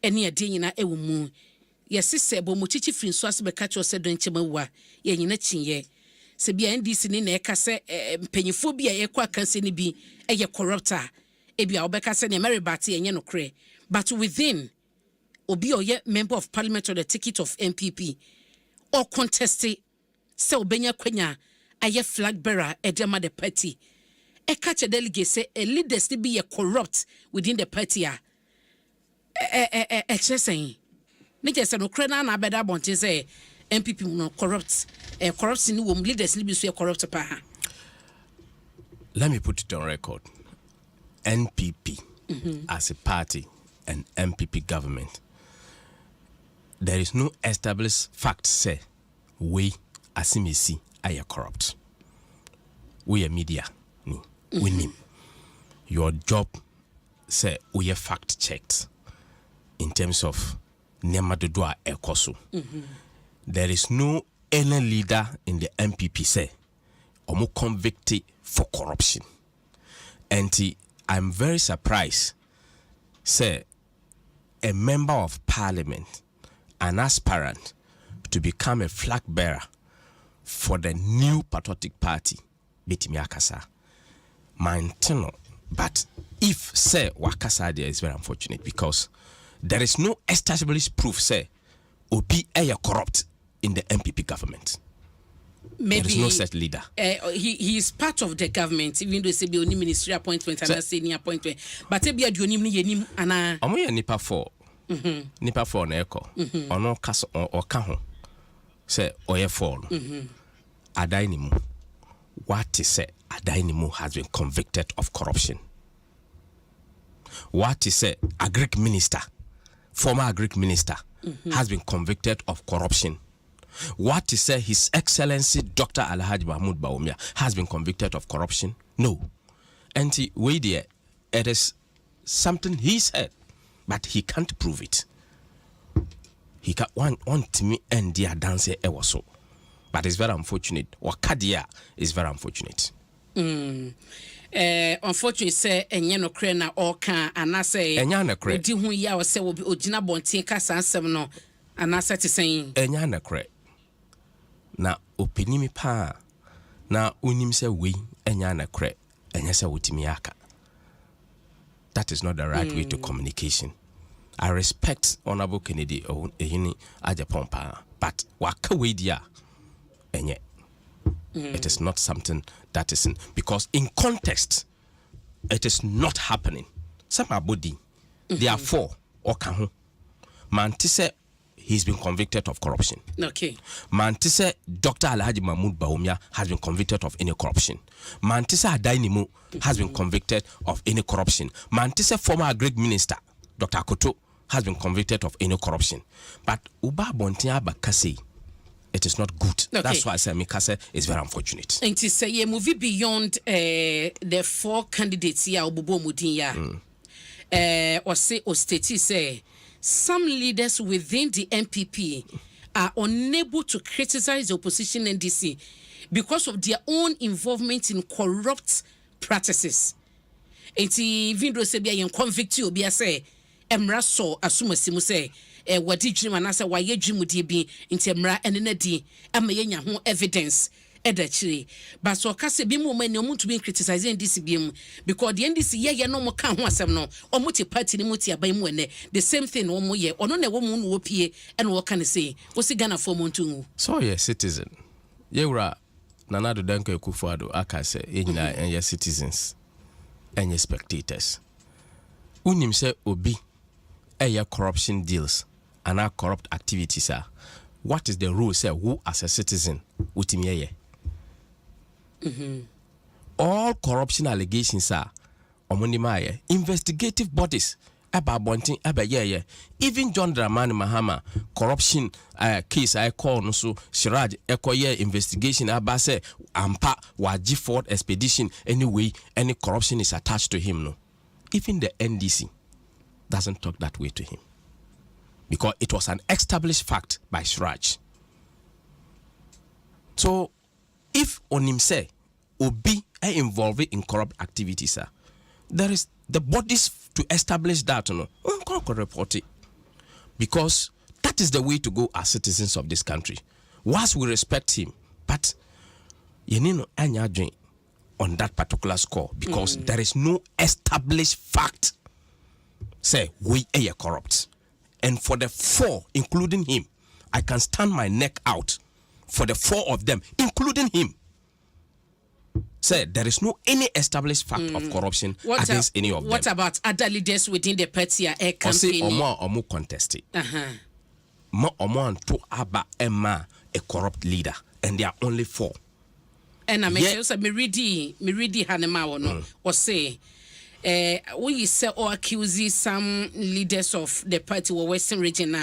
ene ade nyina ewo mu yesi se bo mu chichi firi so asbe ka cho se don chema wa ye nyina chinye se bia NDC ni na eka se mpanyifo bia ye kwa kanse ni bi eye corruptor e bia obeka se ne meribati enye no kre but within obi oye member of parliament on the ticket of MPP or contested se obenya kwenya aye flag bearer edema the party e catch a delegate say a leaders to be corrupt within the party saying me just no krena na beda bonte say MPP no corrupt corrupt ni wom leaders be so corrupt pa. Let me put it on record. NPP as a party and MPP government, there is no established fact say we asimisi are corrupt. We are media. We name. Your job say we are fact checked in terms of Nemadodua Ekosu. There is no any leader in the MPP say omo convicted for corruption. And I'm very surprised say a member of parliament, an aspirant to become a flag bearer for the new patriotic party, Betimi Akasa. Mantino, but if say Wakasa there is very unfortunate because there is no established proof say Obi Aya corrupt in the MPP government. Maybe there is no such leader. He is part of the government, even though say be only ministry appointment and senior appointment. But be a duonim ni yenim ana. Omo ye nipa for. Nipa for na eko. Ono kaso o ka ho. Say oye for no. Adai ni mu. What is say Adai ni mu has been convicted of corruption. What is say a Greek minister, former Greek minister, has been convicted of corruption. What is say His Excellency Dr. Alhaji Mahmoud Bawumia has been convicted of corruption? No. And wait there, it is something he said, but he can't prove it. He can't want me and dear dance ever so. But it's very unfortunate. Wakadia is very unfortunate. Unfortunately, say enyano krena oka anase enyana kre odi hu ya o se obi ogina bonten kasa ansem no anase te saying enyana kre na opinimi pa na unim se we enyana kre enya se wotimi aka. That is not the right way to communication. I respect Honorable Kennedy ehini Japan pa, but waka we dia enye. It is not something that is in, because in context it is not happening. Some body therefore okahu mantise he's been convicted of corruption. Okay. Mantise Dr. Alhaji Mahmoud Bawumia has been convicted of any corruption. Mantise Adainimu has been convicted of any corruption. Mantise former Greek minister Dr. Akoto has been convicted of any corruption. But Uba Bontia Bakasi it is not good. Okay. That's why I say Mikasa is very unfortunate. And to say a movie beyond the 4 candidates here, Obubo Mudinya, or say or state say some leaders within the MPP are unable to criticize the opposition NDC because of their own involvement in corrupt practices. And even though say be convict you be say emra so asuma simu say wadi dream and say why dream di bi nti emra ene di ama yenya ho evidence edachiri but so ka say bi mo mani omo to be criticizing this bi because the NDC ye no mo ka ho asem no omo ti party ni mo ti aban mu ene the same thing omo ye ono na wo mu no opie and wo kan say wo si Ghana for mo ntu so yeah citizen yewra Nanado Danko Ekufuado aka say enyina enye citizens enye spectators unim say obi corruption deals and our corrupt activities are. What is the rule say who as a citizen with him all corruption allegations are omonimaya investigative bodies aba bonting aba even John Dramani Mahama corruption case I call no so Siraj ekoye investigation aba say ampa waji Ford expedition anyway any corruption is attached to him no even the NDC doesn't talk that way to him because it was an established fact by Siraj. So if on him say Obi are involved in corrupt activities, there is the bodies to establish that no report it because that is the way to go as citizens of this country. Whilst we respect him, but you need no anya join on that particular score because there is no established fact say we are corrupt. And for the 4, including him, I can stand my neck out for the 4 of them, including him. Say there is no any established fact of corruption against any of them. What about other leaders within the party air campaign? Omo contested. Omo to aba Emma a corrupt leader, and there are only 4. And I mentioned Miridi Hanema wono or say we say or accuse some leaders of the party or Western region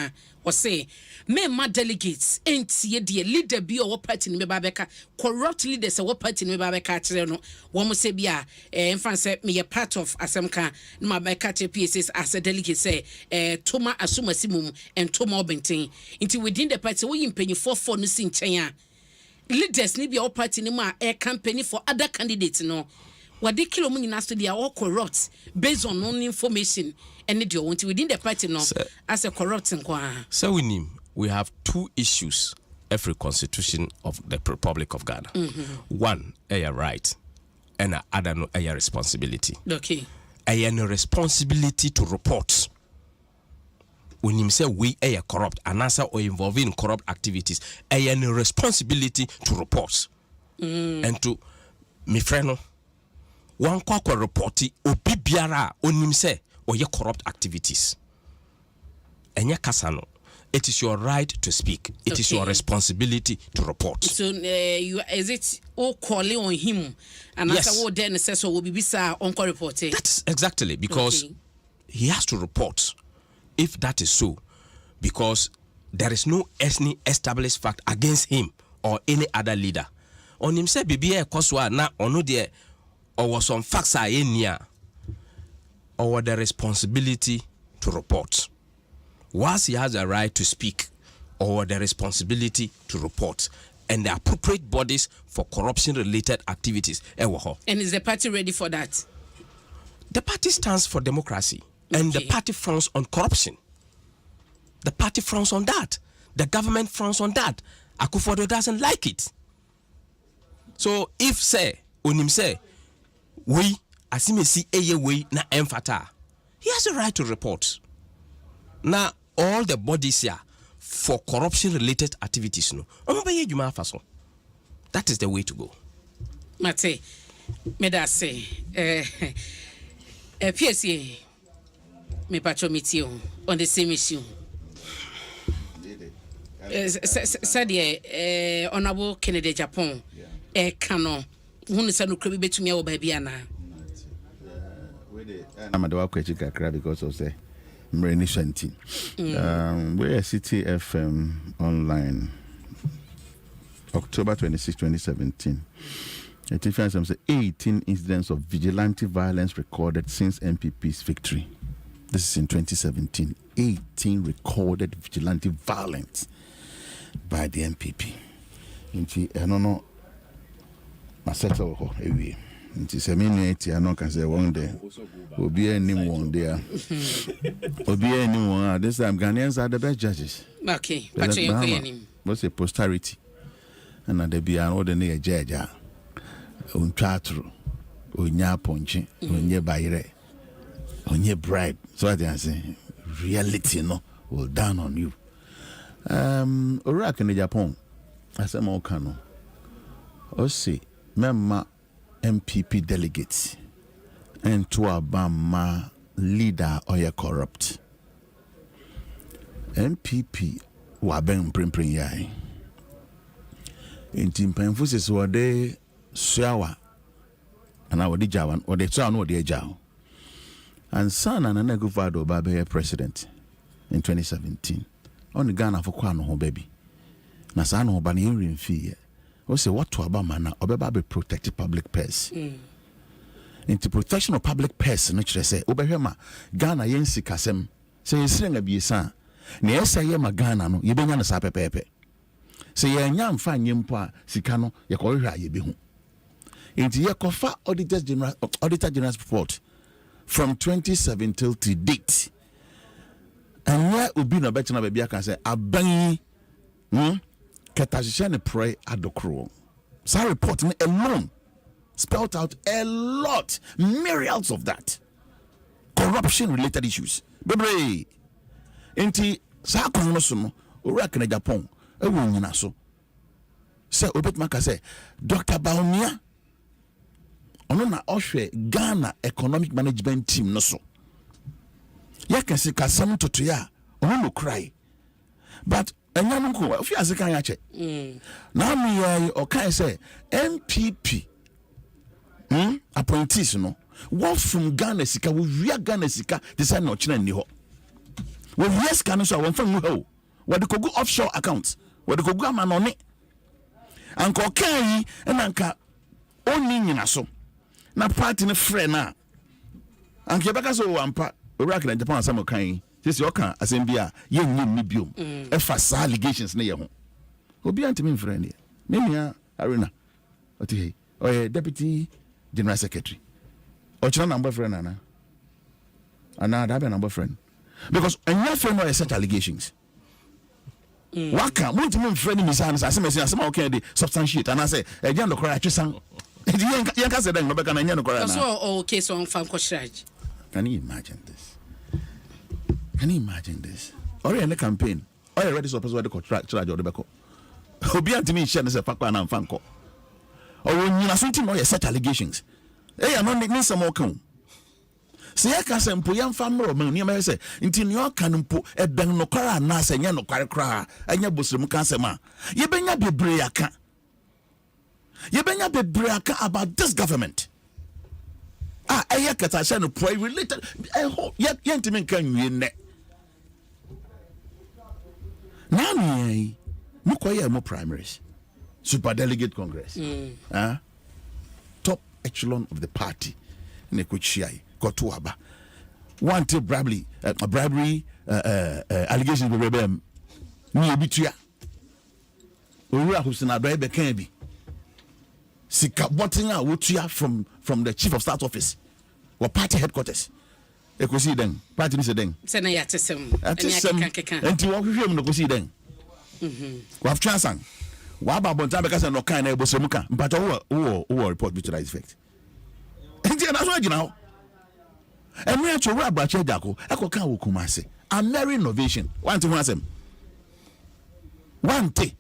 or say my delegates ain't ye dear leader be or party in Babeka corrupt leaders or party in Babeka no one must say bia in France me a part of Asamka my Beka PSS as a delegate say Toma Asuma Simum and Toma Benting into within the party we in penny for no sin China leaders need be all party in my air campaign for other candidates no. What they kill money nas to they are all corrupt based on non information and they want within the party no as a corrupt and so we have 2 issues every constitution of the Republic of Ghana. One, a right, and other no a responsibility. Okay. A responsibility to report. When you say we are corrupt and answer or involved in corrupt activities, a responsibility to report. And to me friend one kwakwa reporti obi biara onim se oye corrupt activities enye kasano it is your right to speak it is your responsibility to report so is it all calling on him and yes. after what then says so will be bisa on report that's exactly because he has to report if that is so because there is no any established fact against him or any other leader on him say bibia ekoswa na ono de or some facts are in here, or the responsibility to report. Once he has a right to speak, or the responsibility to report, and the appropriate bodies for corruption-related activities. And is the party ready for that? The party stands for democracy, and the party frowns on corruption. The party frowns on that. The government frowns on that. Akufo-Addo doesn't like it. So if say, unim say, we asimesi eye we na emfata he has a right to report now all the bodies here for corruption related activities no omobaye juma afaso that is the way to go mate me da say PSA me pacho meeting on the same issue said honorable Kennedy Japan canon who say no krebi betumi awo baabi ana I'm at work because of the Mreni Shanti. We are City FM online October 26, 2017. It 18 incidents of vigilante violence recorded since MPP's victory. This is in 2017. 18 recorded vigilante violence by the MPP. I don't know. I settle away. It is a minute. I know can say one day. Will be anyone there. Will be anyone. This time Ghanaians are the best judges. Okay. What's a posterity? And there be an ordinary judge. Unchatru, unya ponchi, unye bayre, unye bribe. So I say reality no will down on you. Iraq in Japan, I say more cano. Osi, memma MPP delegates, and to Obama leader or corrupt. MPP waben primprin yai. In Tim Penfusis were they. Swawa and I would Jawan or the town or the Jao. And son and a Guvado Babe president in 2017. On Ghana for Kwano baby. Nasano Banirin fee. Or say what to Abamana or Babe protect public purse. Into protection of public purse, naturally say, Obehema, Ghana Yensi Kasem, say you sing a bisa. Near say Yama Ghana no, you bring on a sape pepe. Say Yan fine Yimpa, Sikano, Yakora Yebihu. Into Yakofa Auditor General's report from 2017 till to date. And where would be no better than baby can say, Abang, Katashane pray at the crew. So report alone spelled out a lot, myriads of that. Corruption related issues. Baby, into Sakonosuno, Urakane Japan, a woman so. Say, Obetmaka say, Dr. Baumia. Ono na ohwe Ghana economic management team no so. Ya can see kasam to ya, ono no cry. But enya no ko, ofi asika ya che. Na me o kan say MPP appointees no, what from Ghana sika, we Ghana sika, they say no china ni ho. We yes can so won from ho. We dey go offshore accounts. We dey go amanone. Anko kan yi enanka oni nyina so. Na party ne friend na anke baka so wampa Iraq na Japan asamo kan this you kan asembia ye nyim ni biom e fa sa allegations ne ye ho obi antimi friend ye me mia arena oti hey deputy general secretary ochina number friend ana that be number friend because anya friend no such allegations waka mo ntimi friend mi san asema okay dey substantiate and I say e dey no cry atwesan. Can you imagine this? Can you imagine this? Or in the campaign, or already supposed to contract charge or the backup. Obi antimi share say fakwa na mfanko. Or when you assume no such allegations. Eh, am not need some more come. Say I can say mpo yam famro man ni say nti no kan mpo e ben no kwara na say nya no kware kra anya bosrem kan say ma. Ye benya bebre aka. Yebenya bebraka about this government. Aya katasha no pray related. Yet yentimi kan wienne. Na me mukoye mo primaries. Super delegate congress. Top echelon of the party. Ne kuchiai kotuaba. One till bribery allegations be rebel. Ni obitua. Owura Hussein Adoy be kan bi. Sika wanting out wotia from the chief of staff office or party headquarters. E ko see then party ni se then. Se na ya tesem. Enti wo hwehwem no ko see then. Wa chansan. Wa ba bonta be ka se no kan na e bosemu ka. Mpato wo report to that effect. Enti na so agina ho. Emi a chowa abrache dako e ko kan wo kumase. Ameri innovation. One thing asem. One thing.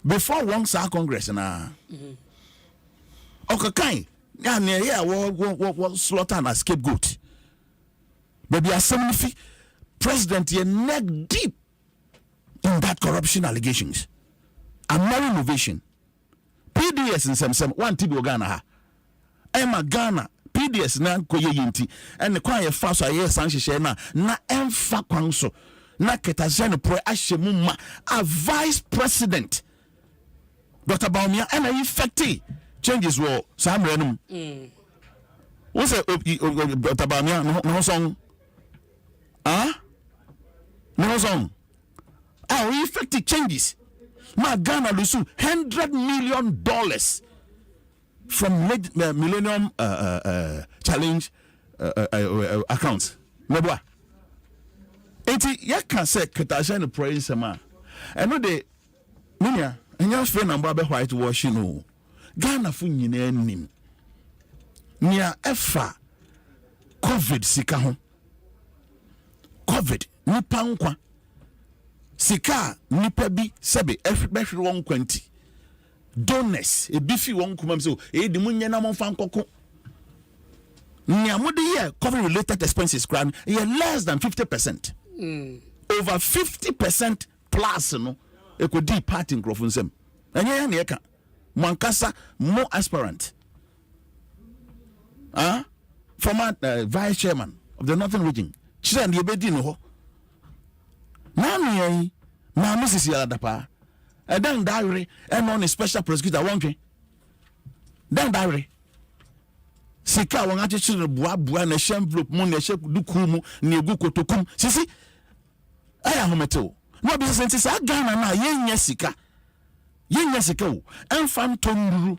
Before one sa congress na okakai ya ne ya wo slaughter na scapegoat. Baby assembly president ye neck deep in that corruption allegations. Ameri innovation. PDS in some one tibi Ghana ha. Emma Ghana PDS na koye yinti and kwa ye fa so ye san hye na emfa kwan so na ketazan pro ahyemu ma a vice president Dr. Baumia and effective changes were some random. What's a Dr. Baumia no song? No song. Our effective changes. My Ghana lose $100 million from Millennium Challenge accounts. Nobwa. Enti ya can say Katasha no praise sama. I know the Minya and your friend and Baba whitewashing no. Ghana fu nyina nim. Nia efa COVID sika ho. COVID nipa nkwa. Sika nipa bi sebe every 120. Donors e bifi won kumam so e di munye na monfa nkoko. Nia mode here COVID related expenses kran less than 50%. Over 50% plus no e could di party Dwaso Nsem. Anya ya na eka Mankasa more aspirant. Former vice chairman of the Northern Region. Chira ndi ebedi no ho. Na me na Mrs. Yaladapa. Dan diary and on a special prosecutor wonke. Dan diary. Sika won ache chire boa na envelope mu na she duku mu na egu kotokum. Sisi aya hometo. No be sense sa Ghana na yenya sika. Yenya sika o. Enfam tonduru.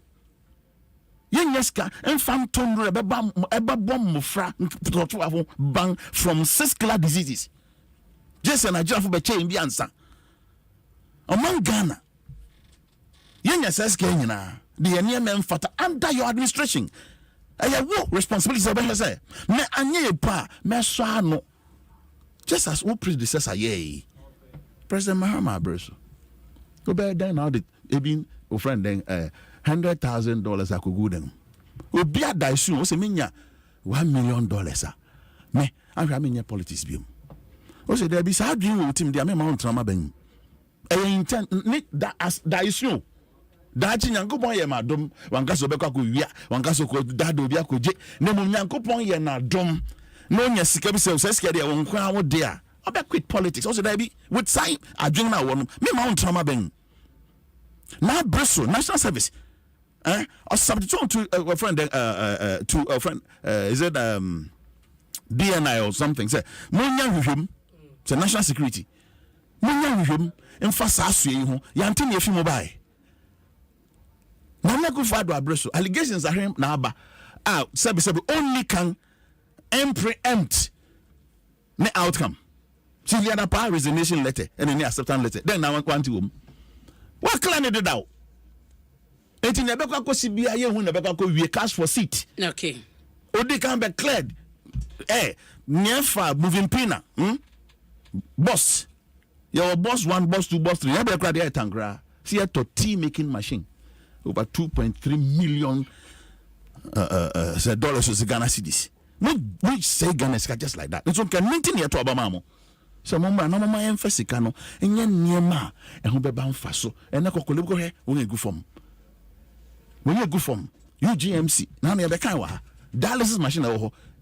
Yenya sika enfam tonduru eba bom mofra to afo ban from 6 killer diseases. Just na Nigeria for be chain bi ansa. Among Ghana, Yenya says Kenya, the NMM fata under your administration. I have responsibilities of say. Me anye pa, me no. Just as who predecessor ye. President Mahama Breso. Go back then now the ebin o friend then $100,000 I could go them. Obi adaisu o se menya $1 million me I have politics bi. O se there be sa adwin o tim dia me mount trauma ben. Intent that as that is you. That Yankopon ye madom, wankaso beka ko wia, wankaso ko dado bia ko je. Ne mo Yankopon ye na dom. No nya sika bi se sika de won kwa wo de a. Obe quit politics. Also there be with sign adwin na won. Me mount trauma ben. Na Breso national service. Or substitute to a friend to a friend is it DNI or something say. Mo nya hwehwem. It's national security. Munya hwem emfasa asue ho yante ne afi mobile na go fado Breso allegations are him na aba sabi only can preempt the outcome see the other part resignation letter and any acceptance letter then na kwanti wom what clan did out enti na be kwa si bia ye hu na be kwa wie cash for seat okay odi can be cleared nefa moving pina boss your boss 1, boss 2, boss 3. You have a tangra. See a tea making machine. Over 2.3 million dollars to Ghana cedis. No, we say Ghana just like that. It's okay. 19 years to Obama. So, Mama, no, Mama, emphasis, and yen near ma, and who be bound faso, and a cocoa here, when you go from. When you go from UGMC, now near the Kawa, dialysis machine,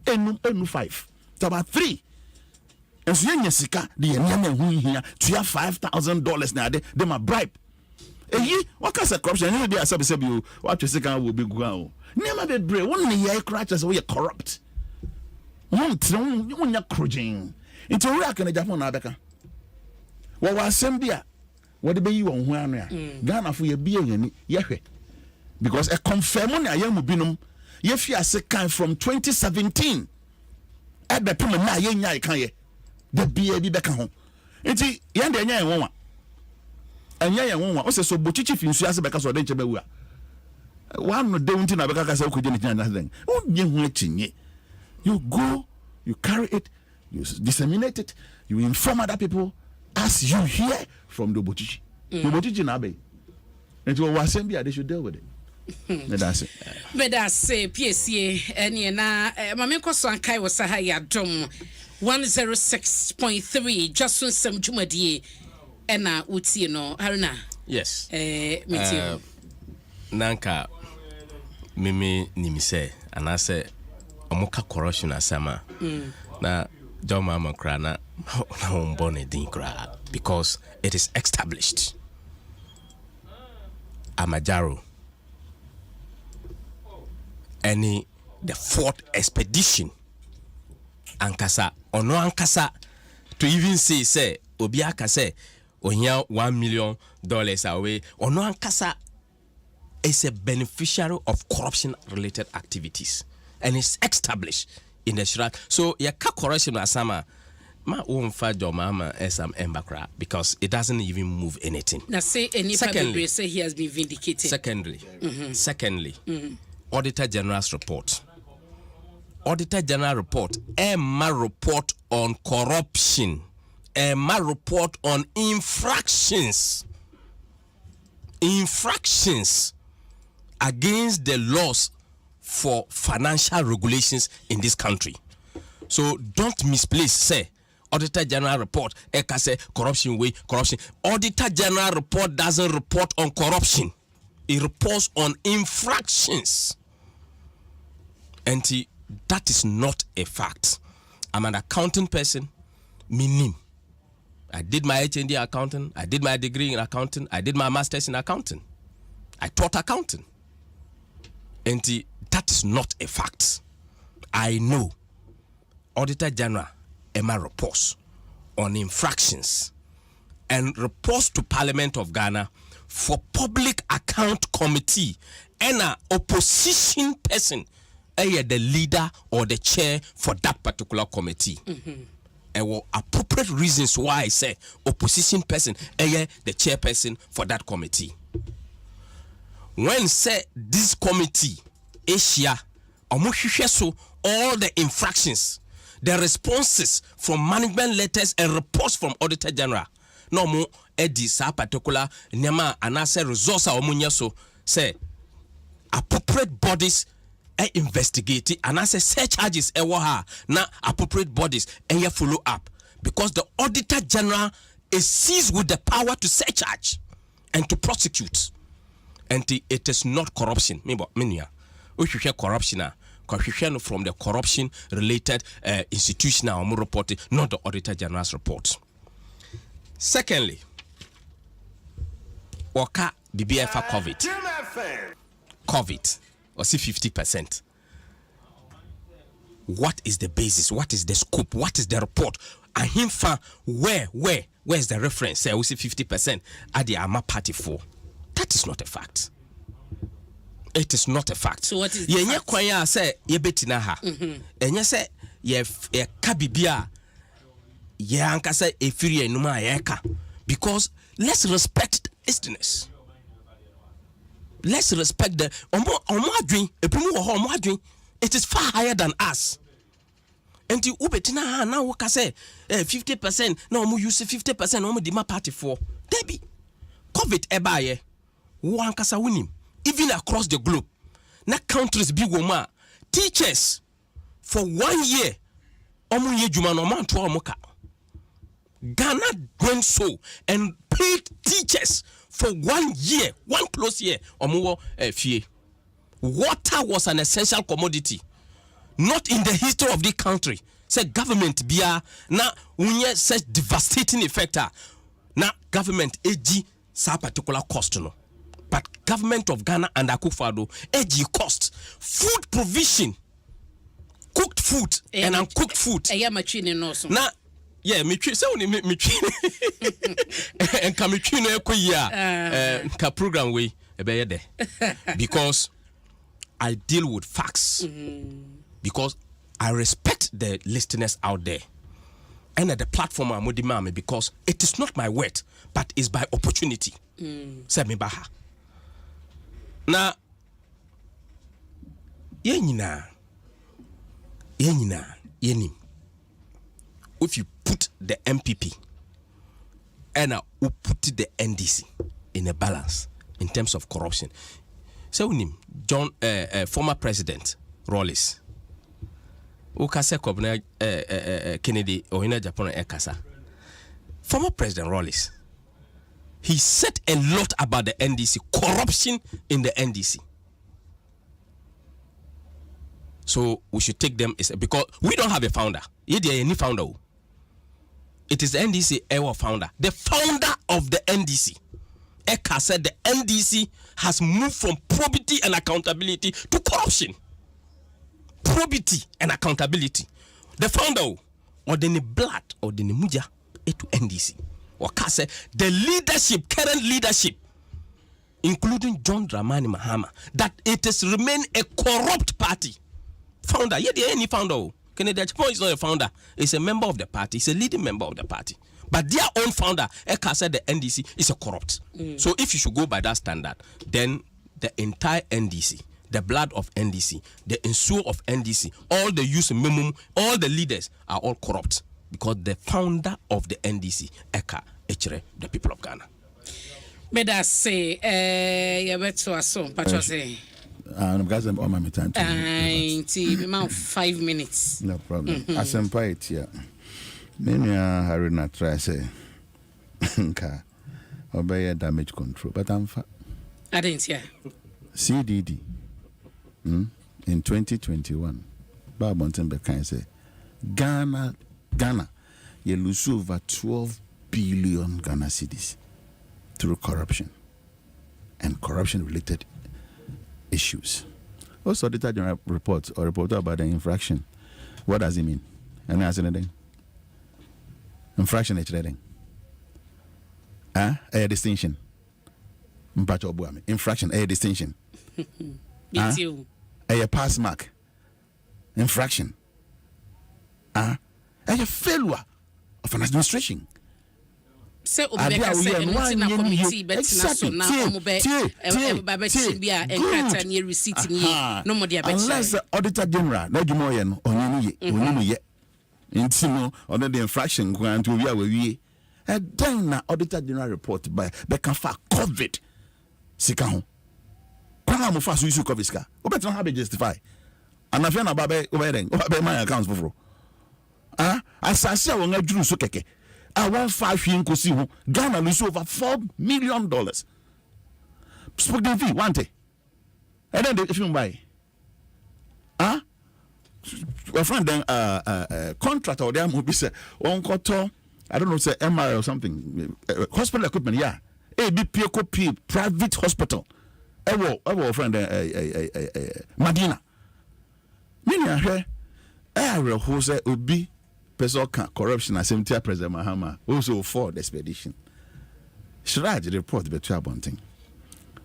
and 5. So, about 3. And so yenya sika the yenya hu hia to have $5,000 na they ma bribe what kind of corruption any dey asabe you what you sika will be go nema be bre won ne ye crutches we corrupt won nya crojin into we aka na Japan na abeka wa asem bia we de be yi won hu anu ya Ghana fo ye bia yani ye hwe because a confirm na ye mu binom ye fi ase kan from 2017 at the time na ye nya kan ye the BAB beka ho enti yende anya enwonwa anya enwonwa o se so bochichi finsu ase beka so de nche bewu a one no de unti na beka ka se okoje ni tina then o nye hu achinye you go you carry it you disseminate it you inform other people as you hear from the bochichi the bochichi na be enti o wasem bia they should deal with it Medase PSA eni na mame koso ankai wo saha ya Adom 106.3 Dwaso Nsem dwumadie ena utie no Haruna. Yes. Metie. Nanka meme nimise anase omoka corruption asama. Na Joma makra na ombone din kra because it is established. Amajaro, any the fourth expedition, ankasa ono ankasa to even say obiaka say ohia $1 million away, ono ankasa is a beneficiary of corruption related activities and is established in the Shira. So ya ka corruption asama ma umfa mama esam embakra because it doesn't even move anything. Now say any public say he has been vindicated. Secondly, Auditor General's report. Auditor General report, Emma report on corruption, Emma report on infractions against the laws for financial regulations in this country. So don't misplace say Auditor General report eka say corruption. Auditor General report doesn't report on corruption. It reports on infractions. And that is not a fact. I'm an accounting person, meaning I did my HND accounting, I did my degree in accounting, I did my master's in accounting. I taught accounting. And that is not a fact. I know Auditor General Emma reports on infractions and reports to Parliament of Ghana for Public Account Committee and an opposition person, the leader or the chair for that particular committee. And what appropriate reasons why I say opposition person, the chairperson for that committee. When say this committee, Asia, all the infractions, the responses from management letters and reports from Auditor General, no more edi sa particular nyama anase resource a so say appropriate bodies investigate anase search charges na appropriate bodies follow up, because the Auditor General is seized with the power to search charge and to prosecute, and it is not corruption. We should hear corruption from the corruption related institution reporting, not the Auditor General's report. Secondly, Waka BBFA COVID, or see 50%. What is the basis? What is the scope? What is the report? And him where's the reference? Say we see 50% at the Ama Party 4. That is not a fact. It is not a fact. So what is the fact? Kwanya say ye betina ha. Enye say ye kabibia ye anka say efiri enuma yeka, because let's respect listeners. Let's respect the it is far higher than us. And the ubetina now we say 50%, no more use 50%, no more dima party for Debbie. COVID ebaye one kasa winim even across the globe. Na countries big woman teachers for 1 year omu juma no man to omuka. Ghana went so and paid teachers for 1 year, 1+ year omu fie. Water was an essential commodity, not in the history of the country. Say government bia na unye such devastating effect na government ag sa particular cost no, but government of Ghana and Akufo-Addo ag cost food provision, cooked food and uncooked food. Na yeah, me say only me and come ka program we there because I deal with facts, because I respect the listeners out there and at the platform I'm with the because it is not my word, but it's by opportunity. Say me baha. Na yenina yenim. If you put the MPP and who put the NDC in a balance in terms of corruption. So John, former President Rawlings, Ukase Kobna Kennedy or in Japan Ekasa. Former President Rawlings, he said a lot about the NDC, corruption in the NDC. So we should take them because we don't have a founder. Any founder. It is the NDC our founder. The founder of the NDC Eka said the NDC has moved from probity and accountability to corruption. Probity and accountability. The founder, or the blood, or the muja, to NDC. Waka said the leadership, current leadership, including John Dramani Mahama, that it has remained a corrupt party. Founder, yeah, there any founder. Kennedy Achipo is not a founder, he's a member of the party, he's a leading member of the party. But their own founder, Eka said the NDC is a corrupt. So if you should go by that standard, then the entire NDC, the blood of NDC, the ensure of NDC, all the youth minimum, all the leaders are all corrupt. Because the founder of the NDC, Eka Echere, the people of Ghana. But I say, you bet to us so, Pacho say. I'm going to my time. 5 minutes. No problem. As I'm part here. Maybe I hurry not try say. Obey damage control, but I'm fine. I didn't hear. CDD. In 2021, Bob Montenberg say, Ghana, you lose over 12 billion Ghana cedis through corruption and corruption-related issues. Also, the general report or report about the infraction. What does it mean? Any answer anything? Infraction is trading. A distinction. Infraction, a distinction. A pass mark. Infraction. A failure of an administration. Say Obeka say na committee bet na so na omobe bia enkata near receipt ni no more dia bet. Unless the auditor general na dwumo ye no onye ye intimo on the infraction grant we are we then na auditor general report by be can fa covid sika ho kwa mo fa so issue covid sika obet na have justify and afia na ba be my accounts for asase a won adwuru so keke I want 5 inkosi ho Ghana lose over $4 million. Spoken fee one day. And then if you buy a friend then contractor there will be say on koto I don't know say MRI or something hospital equipment yeah ABP private hospital ewo friend Madina Mini here area who say obi person corruption as MTR President Mahama also for the expedition. Should I report the Bunting?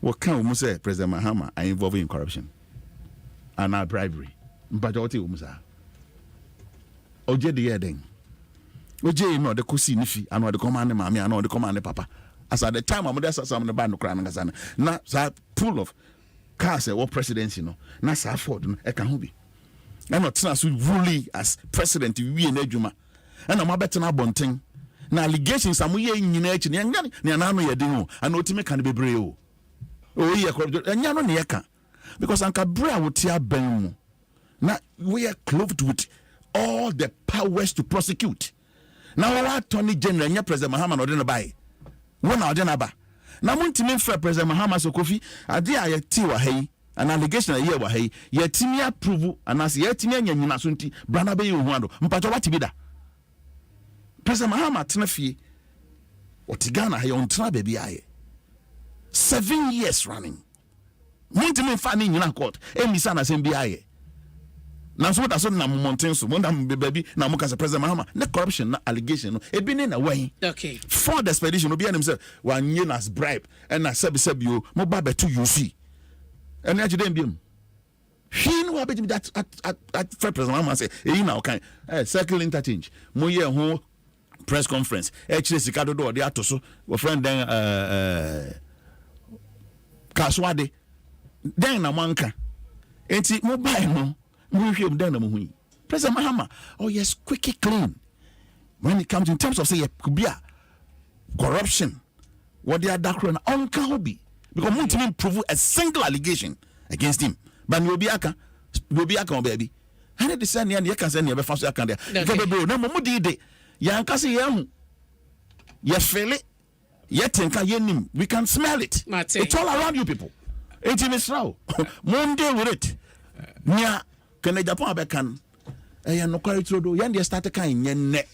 What can we say President Mahama are involved in corruption and our bribery? But what you say? Oje the heading. Oje no the kusi nifi and what the command mammy and all the command papa. As at the time I'm there some the band crying and now full of cars what presidency no na sa afford no e can be. I'm not so ruling as president we in Ejuma. And I'm better na bonting. Na allegations am we in echi ne anano ye den o. An otime kan be bre o. O ye enya no ne ye kan. Because anka bre a wotia ban mu. Na we are clothed with all the powers to prosecute. Now our attorney general nya President Mahama no den buy. Wona ode na ba. Na muntime fra President Mahama so Kofi ade a ye ti wa hai. An allegation a year wa hey yetimi approve anas yetimi anyanyina so nti brana be yehu ado mpacho wati bi da President Mahama tenafie otigana hay on tra baby aye 7 years running monti me fa ni nyina court emisa na sem bi aye na so da so na mountain so mo na baby na mo ka President Mahama na corruption na allegation no e bi ne na wan okay for the expedition obi anim say wan nye nas bribe and na sebi o mo ba betu you see. And I didn't be him. He knew about that at President Mahama say, now okay, circle interchange. Moye who press conference. Actually, Sikado do the atoso. Our friend then Kaswade. Then na manka. Enti mobile no. We hear then na muhui. President Mahama. Oh yes, quickly clean. When it comes in terms of say kubia corruption, what they are dark run uncle hobby. Because we didn't prove a single allegation against him. But you'll be a baby. I had the same and you can send your first account there. No more did it. Yankasi young. You feel it. Yet we can smell it. It's all around you people. It's in Israel. Monday with it. Nya can a Japan becan. I no quality to yan start a kind yen net.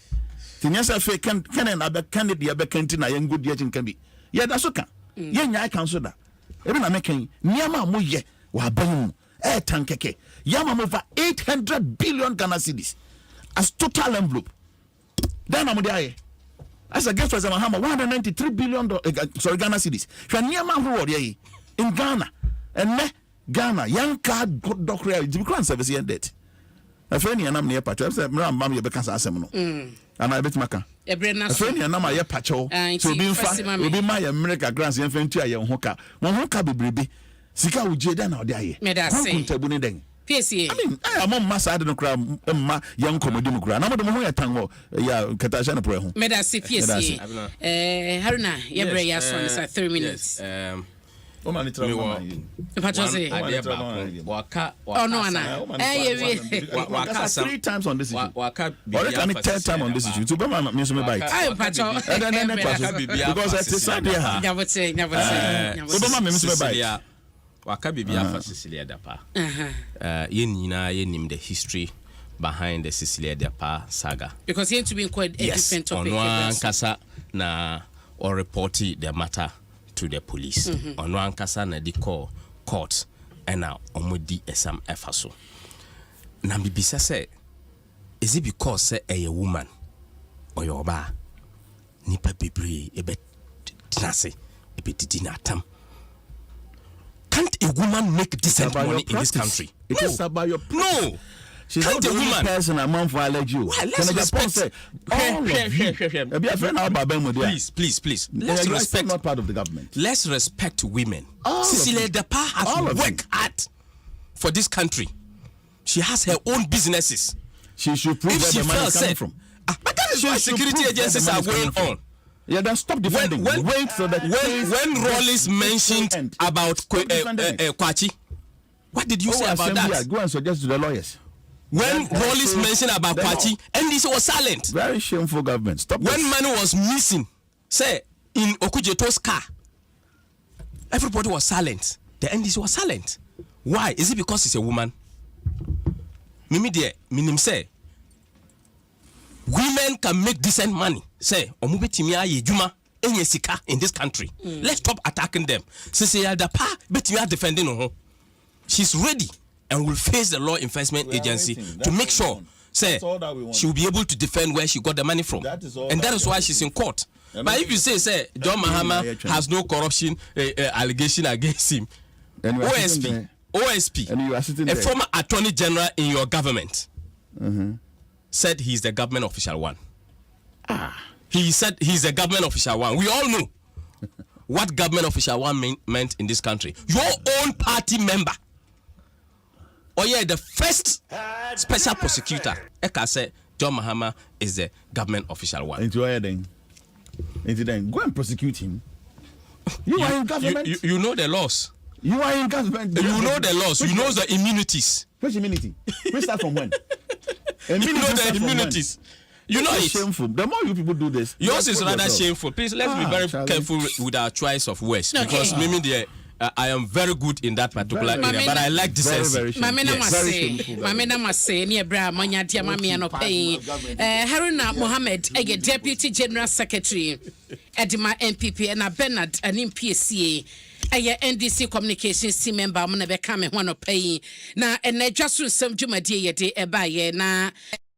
The Nasa fake can another candidate becantina and good yet can be. Yeah, that's okay. Yenya council da. Even na making niama mo ye wa ban tankeke. Yama over 800 billion Ghana cedis as total envelope. Then I'm there. As against for example, 193 billion Ghana cedis. Niama reward ye in Ghana and Ghana young card doctor to be service and debt. A friend and I'm near patch. Say mam ye bekan asem no. And I bet maka. A friend and I'm a patcho. So be fast will be my America grants and friend to a young hoka. One hoka be baby. Sika ujeda na ode aye. PSA. I mean, I'm on my side of the crowd, my young comedy crowd. I'm not a tango, Katasha Pro. Medasi PSA. Haruna, Yebre Yason is at 3 minutes. Waka. Oh, no, Anna. Waka 3 times on this issue. Waka, or 10 times on this issue. To be my museum bite. I patrol. And then because I said, never say. Obama museum bite. Waka bibi afa Cecilia Dapa. Yen nyina yenim the history behind the Cecilia Dapa saga. Because he had to be quite a different topic. Onwa kasa na or reported the matter to the police. Onwa kasa na di call court and now omodi esam efaso. Na bibisa say is it because say a woman or your ba nipa bebre ebe tinase ebe didinatam. Can't a woman make decent money in this country? It is about your no. She's not the only person among for allergy. Let's respect. Please. Let's respect. Not part of the government. Let's respect women. Cecilia Dapa has worked hard for this country. She has her own businesses. She should prove where the money is coming from. But that is why security agencies are going on. Yeah, then stop defending. Wait so that when Rollins mentioned about Kwachi, what did you say about that? Go and suggest to the lawyers. When Rollins mentioned about Kwachi, NDC was silent. Very shameful government. Stop. When money was missing, say in Okujeto's car, everybody was silent. The NDC was silent. Why? Is it because it's a woman? Mimi dear, minim say women can make decent money. Say, omube timia ye juma enye sika in this country. Let's stop attacking them. Cecilia Dapa betimia defending her. She's ready and will face the law enforcement agency to make sure say she will be able to defend where she got the money from. That is why she's in court. But if you say John Mahama has no corruption allegation against him, OSP, and you are sitting there. A former attorney general in your government said he's the government official one. He said he's a government official one. We all know what government official one meant in this country. Your own party member. Oh yeah, the first special prosecutor, Eka said John Mahama is the government official one. Into then go and prosecute him. You are in government. You know the laws. You are in government. You know the laws. You know the immunities. Which immunity? We start from when? You know the immunities. You know it's shameful. The more you people do this, yours is rather shameful. Please let's be very careful with our choice of words because maybe I am very good in that particular area, but I like decency. Mamena must say near Bra Manya Mami no pay. Haruna Mohammed, a deputy general secretary, Edima NPP, and a Bernard, an MPSCA. Aya NDC communications team member amuna be come one pay na ene Dwaso Nsem dwumadie ye de eba ye na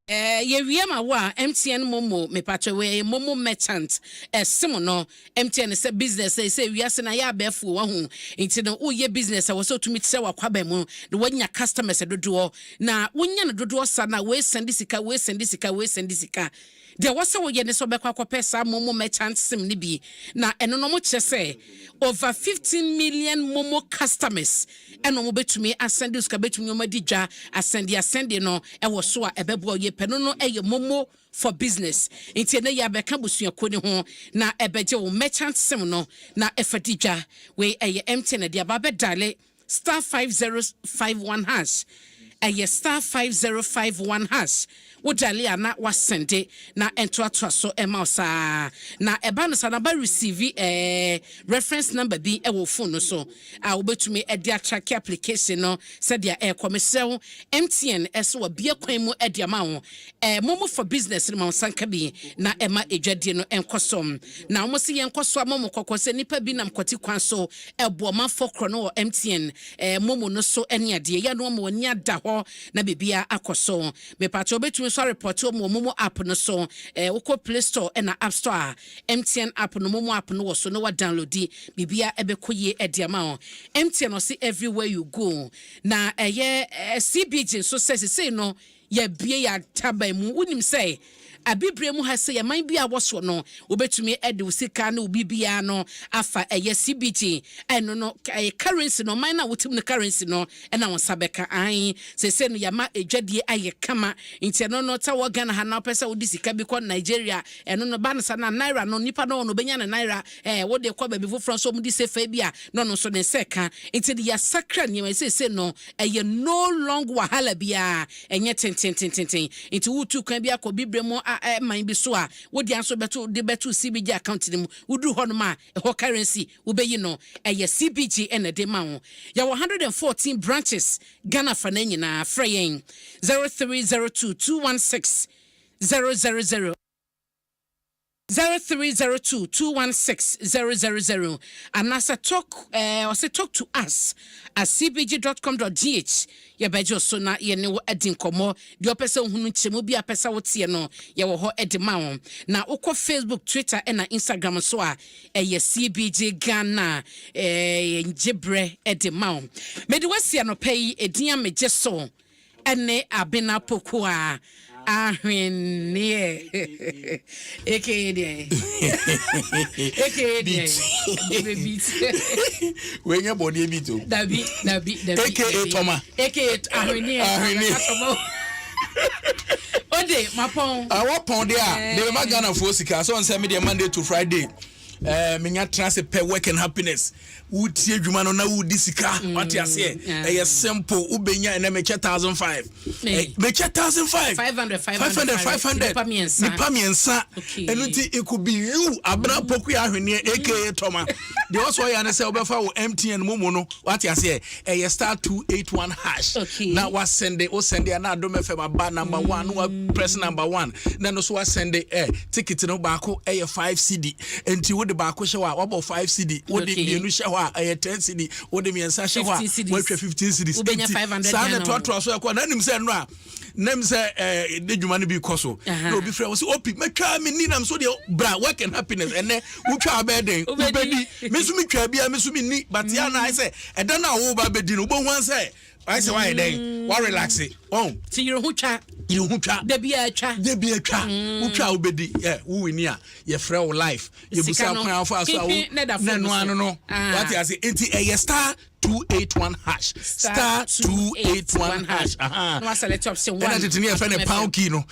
ye wiema wa MTN momo me patwe we momo merchant sim no MTN say business say wiase na ya befu wa hu nti no wo ye business wo so tumi tse wa kwaba mu de wanya customers dodo na wonya no dodo sa na we send sika there was so ye ne so be kwa pesa momo merchant sim ni bi na eno no mo kire say over 15 million momo customers eno mo betumi asend uska betumi mo digwa asend no e wo so a ebebo ye peno no eye momo for business inti na ya beka busuako ne ho na ebeje wo merchant sim no na efadigwa we eye MTN na dia ba be dale *5051# eye *5051# wodale ana wasende na entoatoa so emausa na eba no sana ba receive reference number bi e wo phone no so a wobetumi e dia track application no said dia commercial MTN eso wa bia kwan mu e dia ma wo momo for business no ma sanka bi na ema edwadie no enkosom na wo se yenkoso momo kokose nipa bi nam kwati kwan so ebo ma fokro no MTN momo no so ene ade ya no mo nya da ho na bibia akoso me pato obetumi so report o momo app no so woko Play Store and App Store MTN app no momo app no so no wa download di bibia ebekoye ediama MTN no see everywhere you go na CBG so say no ye bie ya taba mu unim say abibre mu ha se ya man bia woso no obetumi ede usika na obibia no afa CBG eno no currency no man na wotim no currency no na won sabeka an se no ya ma edwadie aye kama nti no ta wo Ghana ha na pesa wodi sika bi ko Nigeria eno no ba na naira no nipa no benya na naira wo de kwa baby fofro so mudi sefa bia no so ne seka nti de ya sakra ni se no no long wahala bia enye tenten nti wutu kan bia ko bibre mu man bi so a wodi anso beto de beto CBG account nim wudu ho no ma ho currency ubeyi no CBG ene de ma ho ya 114 branches Ghana fa na nyina freyen 0302 216 000 0302-216-000 and as talk to us at cbg.com.gh ya bejo so na ye ne wo edin komo de opese hunu chemu bia pesa wotie no ye wo ho edima na ukọ Facebook, Twitter and Instagram so a CBG Ghana njibre edima me de wasi no pay edin ameje so ene abena pokoa ahwene ekede beat wenye body beat o dabi eke toma eke ahwene ode mapon awo pon de a de ma Ghana for sika so on say me Monday to Friday menya transfer per work and happiness wuti adwuma no na wudi sika what you say simple ubenya na me 1,500 me 1,500 nipa miensa enuti it could be you abra poku ya hwene aka Toma the also ya na say obefa wo MTN momo no what you say star 281 hash na wa send na Adom FM aba number 1 no press number 1 na no so wa send ticket no baako 5 CD enti wo de baako hye wa 5 CD wo de bienu hye 10 CD wo de miensa hye wa 15 CD ubenya 500 sa na to so ekọ na nim se no a nem se de dwuma no bi koso na obi frɛ wo se opi metwa me ni nam so de bra work and happiness ene wotwa abeden ubedi mesu metwa bia mesu mi ni but ya na I say eda na wo ba bedi no bo hu say I say why then why relax it ti yiro hu twa de bia twa utwa obedi wo wini a ye frɛ wo life ye busa kwan afa so awo na no what you say enti star 281 hash star 281 hash no select option 1 and it near friend pound key no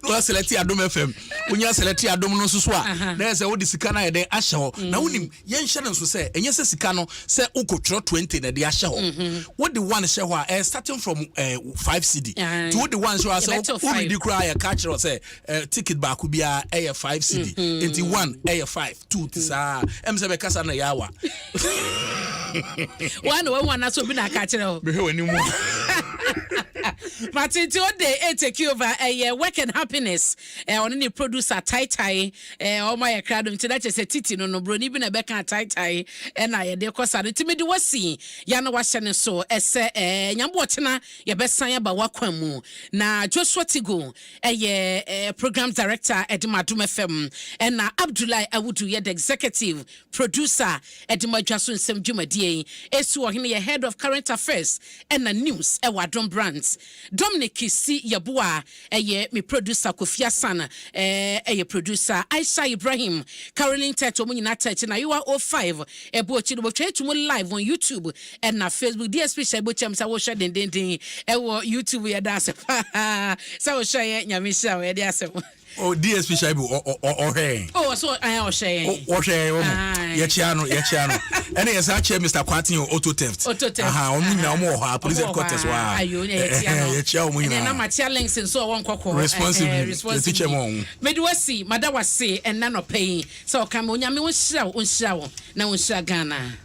no select Adom FM unya select Adom no so a na say wo di sika na ye den ahye ho na wonim ye nhye no so say enye se sika no say ukotro 20 na de ahye ho wo di one hye ho a starting from 5 CD to wo di one so say wo di kra ya catch say ticket ba ku bia 5 CD enti 1 5 2 tisa em se be kasa na yawa one na so bi na ka kire ho be he wani mu Martin today take over work and happiness on the producer tai all my crowd nti that say titi no broni bi na be kan tai na ye de kosa nti me de wasi ya na wa hye ne so ese nyambo chena ye be san aba wakwan mu na Joshua Tigo program director Adom FM na Abdullahi Awudu ye the executive producer Dwaso Nsem Jumadie esu ohene ye head of current affairs and news Adom Brands Dominic Si Yabua me producer Kofi Asana producer Aisha Ibrahim Caroline Teto mu nyina tete na you are 05 ebochi no botwe to live on YouTube and na Facebook DSP shebocham sa wo hwe den YouTube ya da se sa wo hwe nyame sha wo ya da se Oh, DSP Shaibu or hey. Oh, so I am saying. Or hey, Yachiano. And yes, I chair Mr. Quatino auto theft. Only no more police headquarters. Why? And I'm a challenge and so on. Responsible teacher. Medwasi, Madawa say, and none of paying. So come on, Yamu show, now Shagana.